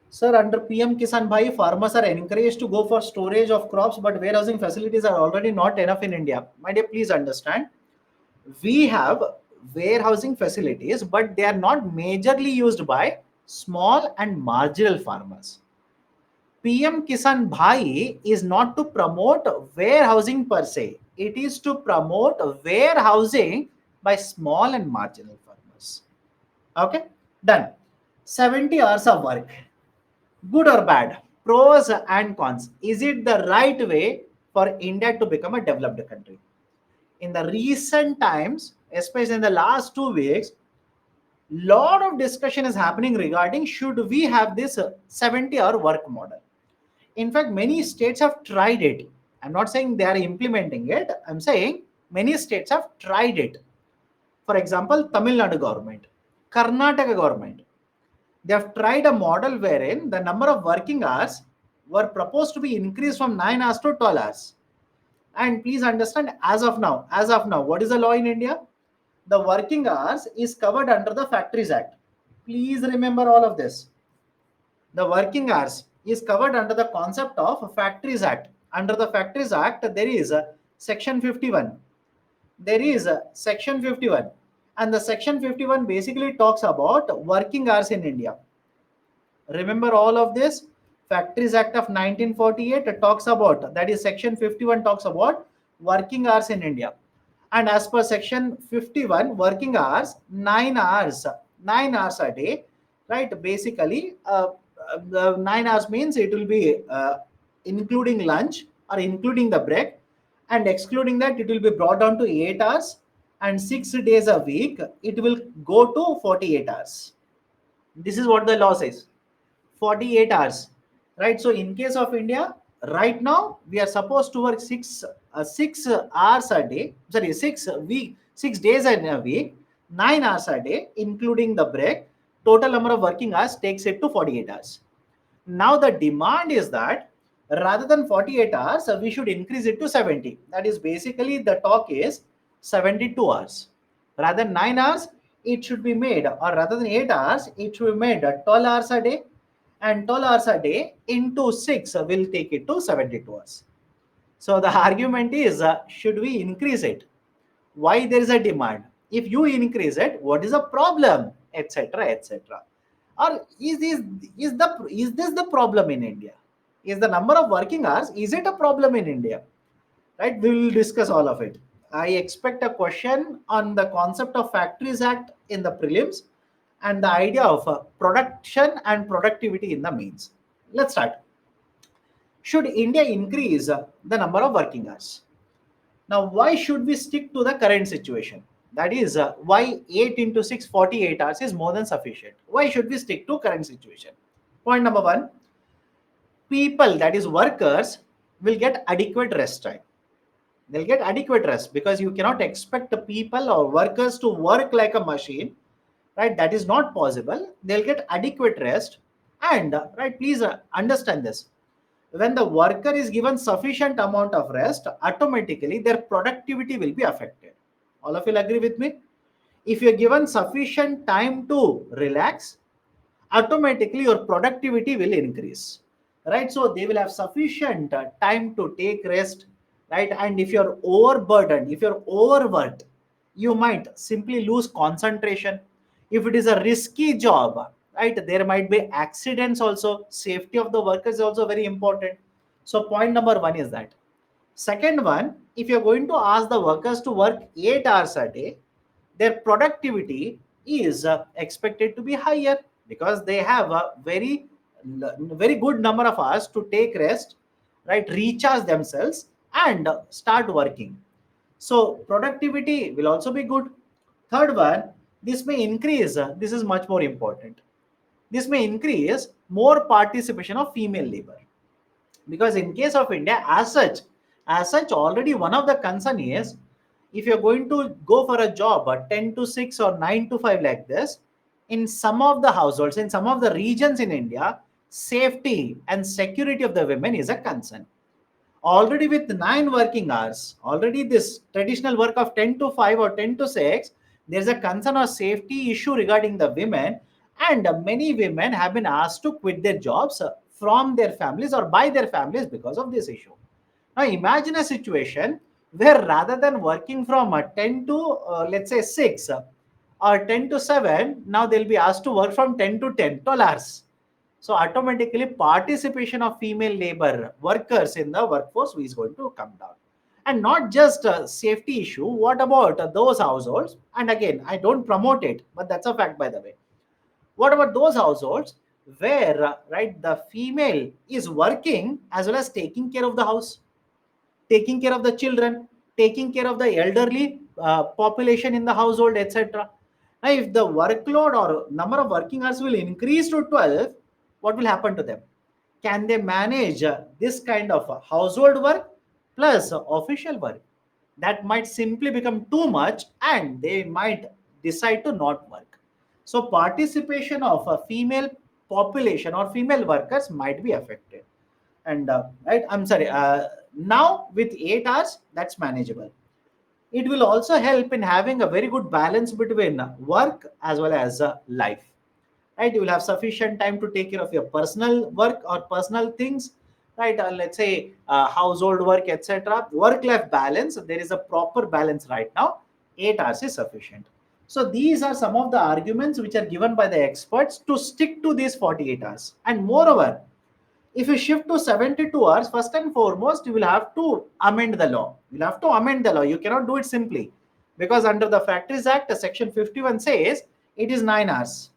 Sir, under PM Kisan Bhai, farmers are encouraged to go for storage of crops, but warehousing facilities are already not enough in India. My dear, please understand. We have warehousing facilities, but they are not majorly used by small and marginal farmers. PM Kisan Bhai is not to promote warehousing per se. It is to promote warehousing by small and marginal farmers. Okay, done. 70 hours of work. Good or bad? Pros and cons. Is it the right way for India to become a developed country? In the recent times, especially in the last 2 weeks, lot of discussion is happening regarding should we have this 70-hour work model. In fact, many states have tried it. I'm not saying they are implementing it. I'm saying many states have tried it. For example, Tamil Nadu government, Karnataka government, they have tried a model wherein the number of working hours were proposed to be increased from 9 hours to 12 hours. And please understand, as of now, what is the law in India? The working hours is covered under the Factories Act. Please remember all of this. The working hours is covered under the concept of Factories Act. Under the Factories Act, there is a Section 51. There is a Section 51. And the Section 51 basically talks about working hours in India. Remember all of this? Factories Act of 1948 talks about, that is Section 51 talks about working hours in India. And as per Section 51, working hours, 9 hours a day, right? Basically, the 9 hours means it will be including lunch or including the break, and excluding that, it will be brought down to 8 hours, and 6 days a week, it will go to 48 hours. This is what the law says. 48 hours, right? So in case of India, right now we are supposed to work 6 hours a day, sorry, 6 days in a week, 9 hours a day including the break. Total number of working hours takes it to 48 hours. Now the demand is that rather than 48 hours, we should increase it to 70. That is basically the talk is 72 hours. Rather than 9 hours, it should be made, or rather than 8 hours, it should be made 12 hours a day, and 12 hours a day into 6 will take it to 72 hours. So the argument is, should we increase it? Why there is a demand? If you increase it, what is the problem, etc., etc.? Or is this the problem in India? Is the number of working hours, is it a problem in India? Right? We will discuss all of it. I expect a question on the concept of Factories Act in the prelims, and the idea of production and productivity in the mains. Let's start. Should India increase the number of working hours? Now, why should we stick to the current situation? That is, why 8 into 6, 48 hours is more than sufficient. Why should we stick to current situation? Point number one, people, that is workers, will get adequate rest time. They'll get adequate rest, because you cannot expect the people or workers to work like a machine, right? That is not possible. They'll get adequate rest. And right, please understand this. When the worker is given sufficient amount of rest, automatically their productivity will be affected. All of you will agree with me? If you're given sufficient time to relax, automatically your productivity will increase, right? So they will have sufficient time to take rest, right? And if you're overburdened, if you're overworked, you might simply lose concentration. If it is a risky job, right, there might be accidents also. Safety of the workers is also very important. So point number one is that. Second one, if you're going to ask the workers to work 8 hours a day, their productivity is expected to be higher, because they have a very good number of hours to take rest, right, recharge themselves, and start working. So productivity will also be good. Third one, this may increase, this is much more important, this may increase more participation of female labor. Because in case of India, as such already one of the concern is, if you're going to go for a job 10 to 6 or 9 to 5 like this, in some of the households, in some of the regions in India, safety and security of the women is a concern. Already with 9 working hours, already this traditional work of 10 to 5 or 10 to 6, there's a concern or safety issue regarding the women, and many women have been asked to quit their jobs from their families or by their families because of this issue. Now imagine a situation where rather than working from 10 to let's say 6 or 10 to 7, now they'll be asked to work from 10 to 10, 12 hours. So automatically participation of female labor workers in the workforce is going to come down. And not just a safety issue. What about those households? And again, I don't promote it, but that's a fact, by the way. What about those households where, right, the female is working as well as taking care of the house, taking care of the children, taking care of the elderly population in the household, etc. Now, if the workload or number of working hours will increase to 12, what will happen to them? Can they manage this kind of household work plus official work? That might simply become too much and they might decide to not work. So, participation of a female population or female workers might be affected. And right, I'm sorry, now with 8 hours, that's manageable. It will also help in having a very good balance between work as well as life, right? You will have sufficient time to take care of your personal work or personal things, right? Let's say household work, etc. Work life balance, there is a proper balance right now. 8 hours is sufficient. So these are some of the arguments which are given by the experts to stick to these 48 hours. And moreover, if you shift to 72 hours, first and foremost, you will have to amend the law. You'll have to amend the law. You cannot do it simply because under the Factories Act, Section 51 says it is 9 hours.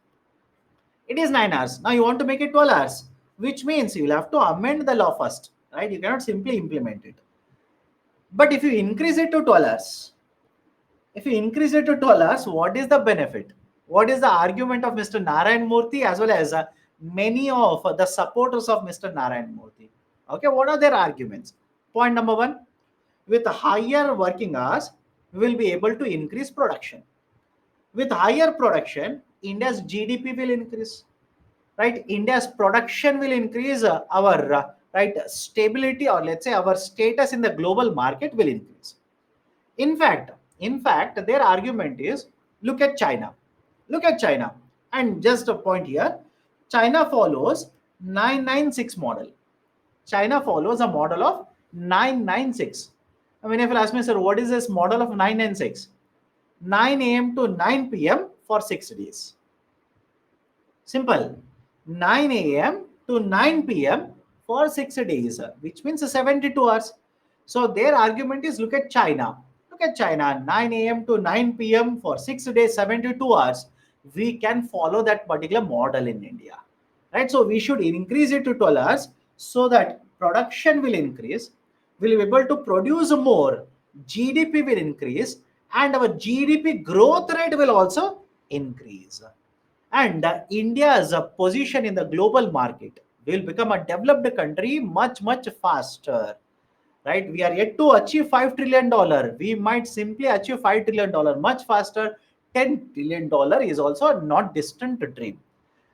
It is 9 hours. Now you want to make it 12 hours, which means you will have to amend the law first, right? You cannot simply implement it. But if you increase it to 12 hours, if you increase it to 12 hours, what is the benefit? What is the argument of Mr. Narayan Murthy as well as many of the supporters of Mr. Narayan Murthy? Okay, what are their arguments? Point number one, with higher working hours, we will be able to increase production. With higher production, India's GDP will increase, right? India's production will increase, our right stability, or let's say our status in the global market will increase. In fact, their argument is, look at China. Look at China. And just a point here, China follows 996 model. China follows a model of 996. I mean, if you ask me, sir, what is this model of 996? 9 a.m. to 9 p.m. for 6 days. Simple. 9 a.m. to 9 p.m. for 6 days, which means 72 hours. So their argument is, look at China. Look at China, 9 a.m. to 9 p.m. for 6 days, 72 hours. We can follow that particular model in India, right? So we should increase it to 12 hours so that production will increase. We'll be able to produce more. GDP will increase and our GDP growth rate will also increase. And India's position in the global market will become a developed country much faster, right? We are yet to achieve $5 trillion. We might simply achieve $5 trillion much faster. $10 trillion is also a not distant dream.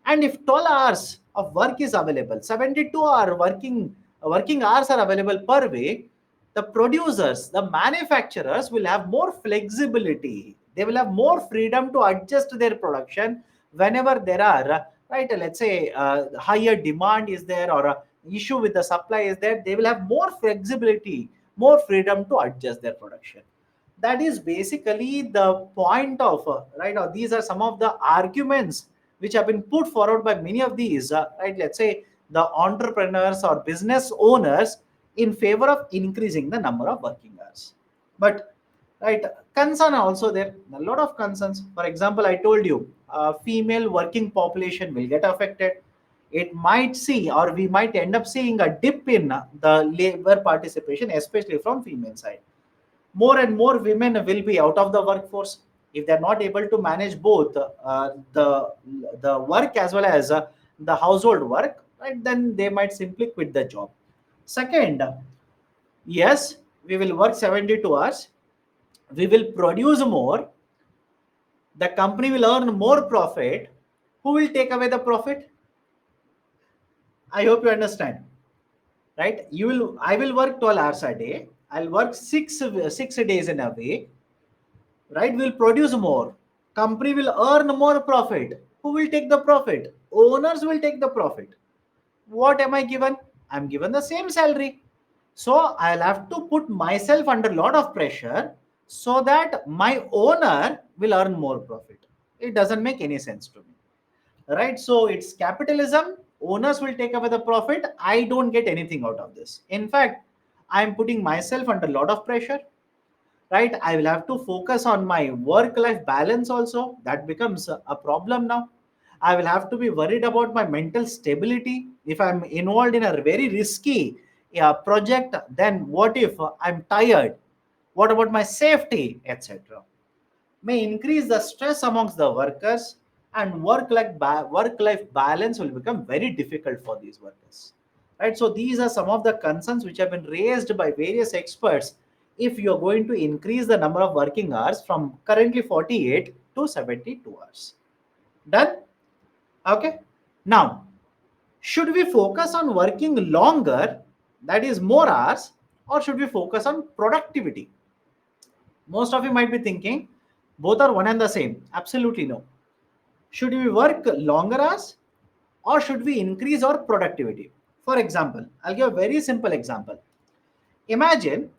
And if 12 hours of work is available, 72-hour working hours are available per week, the producers, the manufacturers will have more flexibility. They will have more freedom to adjust their production whenever there are, right, let's say higher demand is there or a issue with the supply is there. They will have more flexibility, more freedom to adjust their production. That is basically the point of, right, or these are some of the arguments which have been put forward by many of these, right, let's say the entrepreneurs or business owners in favor of increasing the number of working hours. But right, concern are also there, a lot of concerns. For example, I told you female working population will get affected. It might see, or we might end up seeing a dip in the labor participation, especially from female side. More and more women will be out of the workforce if they're not able to manage both the work as well as the household work, right? Then they might simply quit the job. Second, yes, we will work 72 hours, we will produce more, the company will earn more profit. Who will take away the profit? I hope you understand, right? I will work 12 hours a day, I'll work 6 days in a week, right? Will produce more, company will earn more profit. Who will take the profit? Owners will take the profit. What am I given? I'm given the same salary. So I'll have to put myself under a lot of pressure so that my owner will earn more profit. It doesn't make any sense to me, right? So it's capitalism. Owners will take away the profit. I don't get anything out of this. In fact, I'm putting myself under a lot of pressure, right? I will have to focus on my work life balance also. That becomes a problem now. I will have to be worried about my mental stability. If I'm involved in a very risky project, then what if I'm tired? What about my safety, etc.? May increase the stress amongst the workers, and work life balance will become very difficult for these workers, right? So these are some of the concerns which have been raised by various experts if you're going to increase the number of working hours from currently 48 to 72 hours. Done? Okay. Now, should we focus on working longer, that is more hours, or should we focus on productivity? Most of you might be thinking both are one and the same. Absolutely no. Should we work longer hours or should we increase our productivity? For example, I'll give a very simple example. Imagine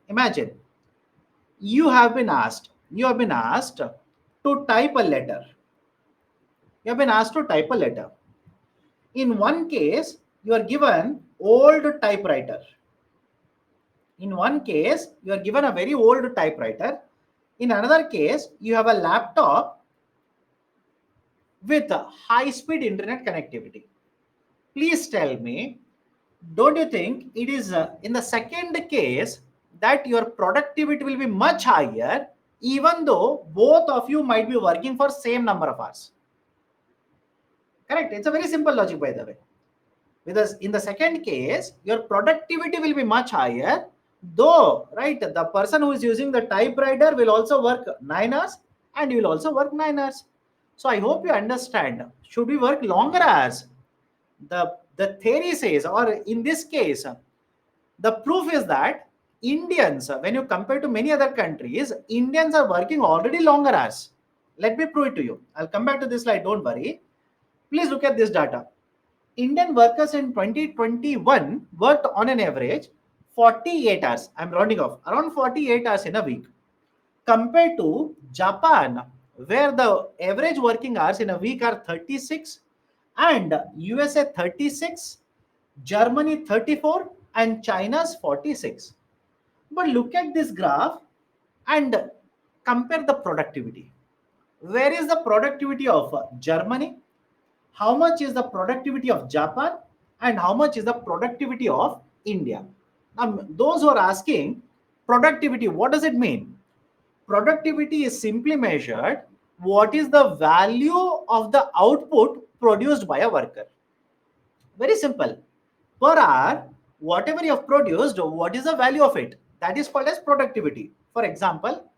you have been asked to type a letter. You have been asked to type a letter. In one case, you are given old typewriter. In one case, you are given a very old typewriter. In another case, you have a laptop with high speed internet connectivity. Please tell me, don't you think it is in the second case that your productivity will be much higher even though both of you might be working for same number of hours? Correct. It's a very simple logic, by the way. Because in the second case, your productivity will be much higher, though, right, the person who is using the typewriter will also work 9 hours and you will also work 9 hours. So I hope you understand. Should we work longer hours? The theory says, or in this case, the proof is that Indians, when you compare to many other countries, Indians are working already longer hours. Let me prove it to you. I'll come back to this slide, don't worry. Please look at this data. Indian workers in 2021 worked on an average 48 hours. I'm rounding off, around 48 hours in a week, compared to Japan, where the average working hours in a week are 36, and USA 36, Germany 34, and China's 46. But look at this graph and compare the productivity. Where is the productivity of Germany? How much is the productivity of Japan? And how much is the productivity of India? Now, those who are asking productivity, what does it mean? Productivity is simply measured what is the value of the output produced by a worker. Very simple. Per hour, whatever you have produced, what is the value of it? That is called as productivity. For example,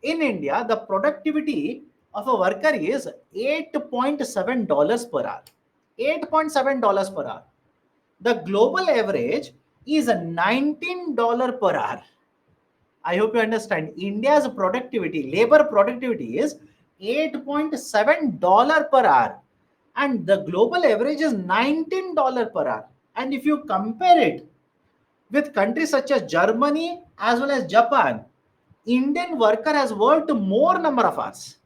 in India, the productivity of a worker is $8.7 per hour. $8.7 per hour. The global average is $19 per hour. I hope you understand. India's productivity, labor productivity is $8.7 per hour. And the global average is $19 per hour. And if you compare it with countries such as Germany as well as Japan, Indian worker has worked more number of hours.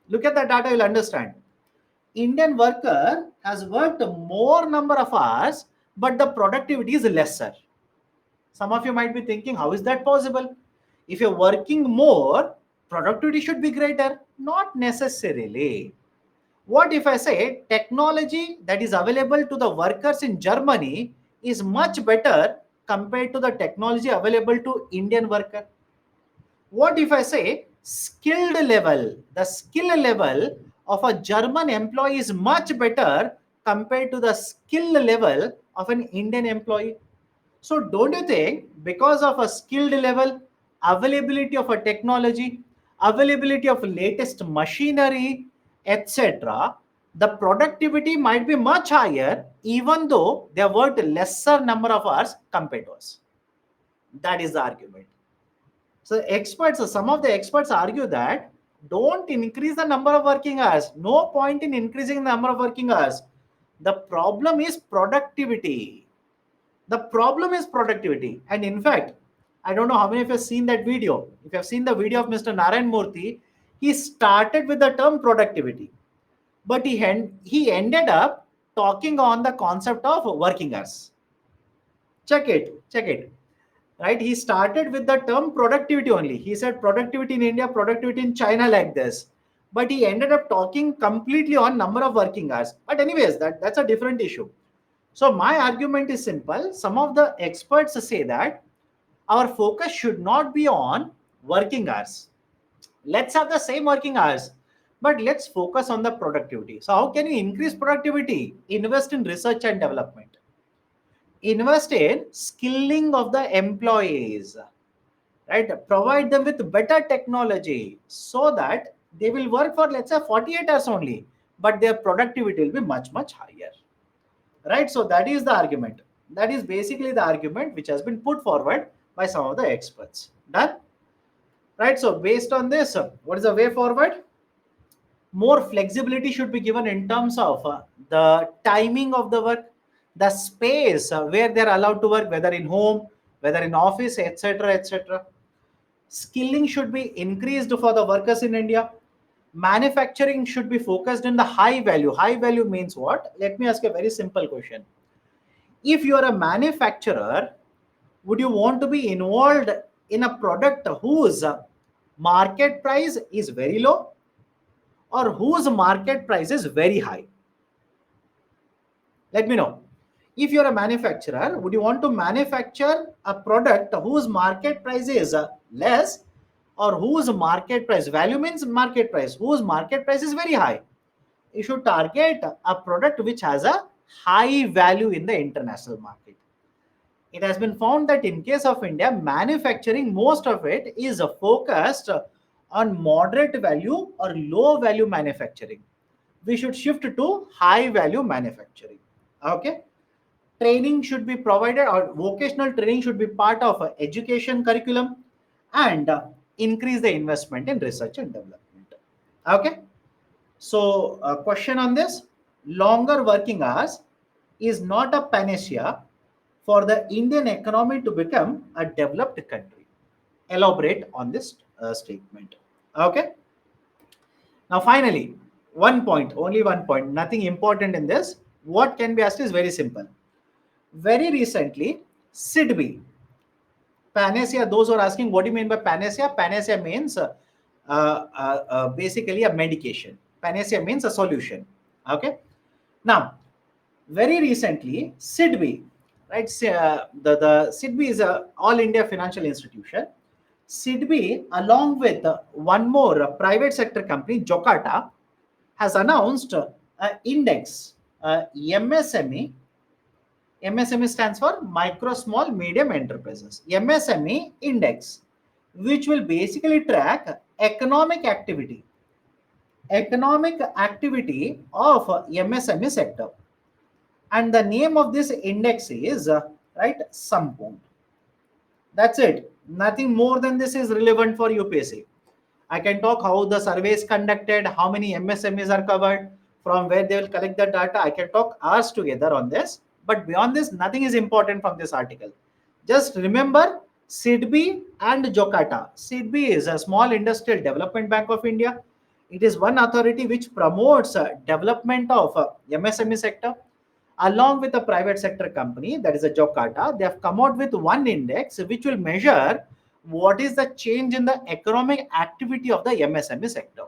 Look at the data, you'll understand. Indian worker has worked more number of hours, but the productivity is lesser. Some of you might be thinking, how is that possible? If you're working more, productivity should be greater. Not necessarily. What if I say technology that is available to the workers in Germany is much better compared to the technology available to Indian worker? What if I say the skill level of a German employee is much better compared to the skill level of an Indian employee? So don't you think because of a skilled level, availability of a technology, availability of latest machinery, etc., the productivity might be much higher even though they have worked lesser number of hours compared to us? That is the argument. So some of the experts argue that don't increase the number of working hours. No point in increasing the number of working hours. The problem is productivity. The problem is productivity. And in fact, I don't know how many of you have seen that video. If you have seen the video of Mr. Narayan Murthy, he started with the term productivity, but he ended up talking on the concept of working hours. Check it. right? He started with the term productivity only. He said productivity in India, productivity in China, like this. But he ended up talking completely on number of working hours. But anyways, that's a different issue. So my argument is simple. Some of the experts say that our focus should not be on working hours. Let's have the same working hours, but let's focus on the productivity. So how can you increase productivity? Invest in research and development. Invest in skilling of the employees, right? Provide them with better technology so that they will work for, let's say, 48 hours only, but their productivity will be much, much higher, right? So that is the argument. That is basically the argument which has been put forward by some of the experts. Done? Right? So based on this, what is the way forward? More flexibility should be given in terms of the timing of the work, the space where they're allowed to work, whether in home, whether in office, etc., etc. Skilling should be increased for the workers in India. Manufacturing should be focused in the high value. High value means what? Let me ask a very simple question. If you are a manufacturer, would you want to be involved in a product whose market price is very low or whose market price is very high? Let me know. If you're a manufacturer, would you want to manufacture a product whose market price is less, or whose market price, value means market price, whose market price is very high? You should target a product which has a high value in the international market. It has been found that in case of India, manufacturing, most of it is focused on moderate value or low value manufacturing. We should shift to high value manufacturing. Okay. Training should be provided, or vocational training should be part of education curriculum, and increase the investment in research and development. Okay. So, a question on this: longer working hours is not a panacea for the Indian economy to become a developed country. Elaborate on this statement. Okay. Now, finally, one point, only one point, nothing important in this. What can be asked is very simple. Very recently, SIDBI, panacea, those who are asking what do you mean by panacea? Panacea means basically a medication. Panacea means a solution. Okay. Now, very recently, SIDBI, right? The SIDBI is a All India Financial Institution. SIDBI, along with one more private sector company, Jokata, has announced an index, MSME. MSME stands for Micro, Small, Medium Enterprises. MSME index, which will basically track economic activity of MSME sector. And the name of this index is right, Sampoon. That's it. Nothing more than this is relevant for UPSC. I can talk how the survey is conducted, how many MSMEs are covered, from where they will collect the data. I can talk hours together on this. But beyond this, nothing is important from this article. Just remember SIDBI and Jokata. SIDBI is a Small Industrial Development Bank of India. It is one authority which promotes development of MSME sector. Along with the private sector company, that is a Jokata, they have come out with one index which will measure what is the change in the economic activity of the MSME sector.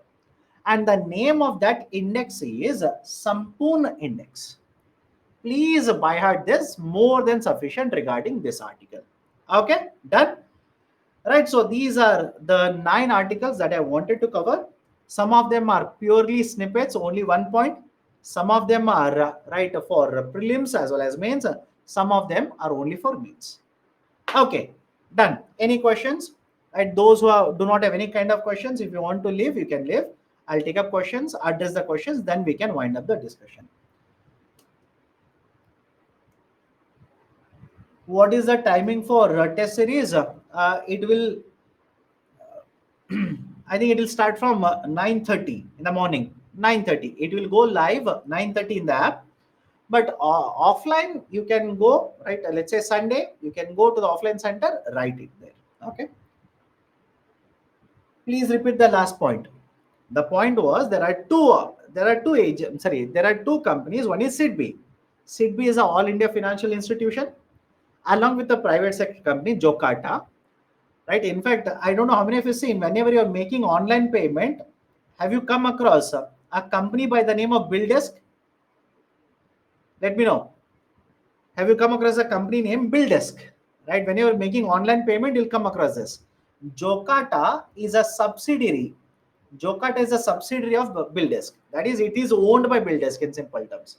And the name of that index is Sampoon Index. Please by heart this, more than sufficient regarding this article. Okay, done? Right, so these are the 9 articles that I wanted to cover. Some of them are purely snippets, only 1 point. Some of them are right for prelims as well as mains. Some of them are only for mains. Okay, done. Any questions? And those who do not have any kind of questions, if you want to leave, you can leave. I'll take up questions, address the questions, then we can wind up the discussion. What is the timing for test series? It will, I think it will start from 9:30 in the morning. 9:30. It will go live 9:30 in the app. But offline, you can go, right? Let's say Sunday, you can go to the offline center, write it there. Okay. Please repeat the last point. The point was there are two agents. Sorry, there are two companies. One is SIDBI. SIDBI is an All India Financial Institution. along with the private sector company Jokata, right? In fact, I don't know how many of you seen, whenever you're making online payment, have you come across a company by the name of BillDesk? Let me know. Have you come across a company named BillDesk? Right? When you're making online payment, you'll come across this. Jokata is a subsidiary. Jokata is a subsidiary of BillDesk. That is, it is owned by BillDesk in simple terms.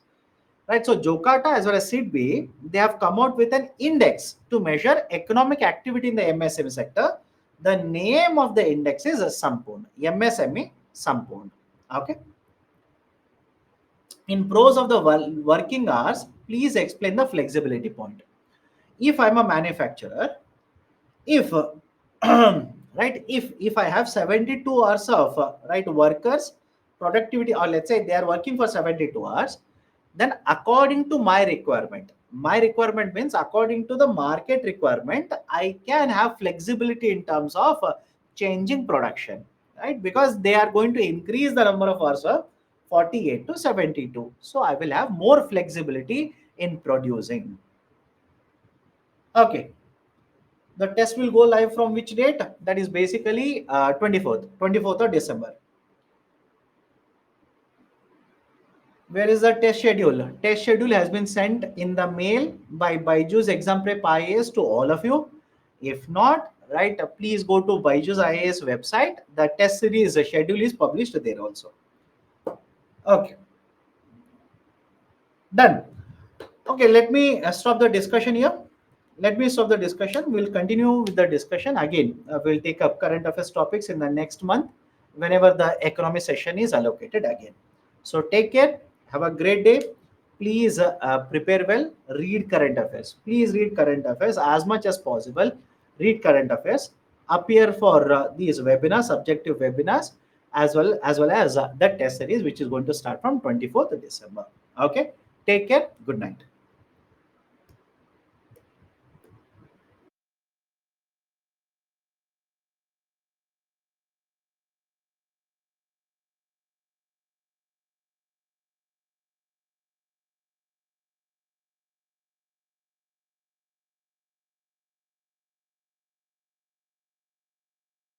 Right? So Jokata as well as SIDBI, they have come out with an index to measure economic activity in the MSME sector. The name of the index is Sampoon, MSME Sampoon. Okay. In pros of the working hours, please explain the flexibility point. If I'm a manufacturer, if right, if I have 72 hours of right workers productivity, or let's say they are working for 72 hours, then according to my requirement means according to the market requirement, I can have flexibility in terms of changing production, right? Because they are going to increase the number of hours of 48 to 72, so I will have more flexibility in producing. Okay, the test will go live from which date? That is basically 24th of December. Where is the test schedule? Test schedule has been sent in the mail by Byju's Exam Prep IAS to all of you. If not, right, please go to Byju's IAS website. The test series schedule is published there also. Okay, done. Okay, let me stop the discussion here. Let me stop the discussion. We'll continue with the discussion again. We'll take up current affairs topics in the next month whenever the economy session is allocated again. So take care. Have a great day. Please prepare well. Read current affairs. Please read current affairs as much as possible. Read current affairs. Appear for these webinars, subjective webinars, as well as the test series, which is going to start from 24th of December. Okay. Take care. Good night.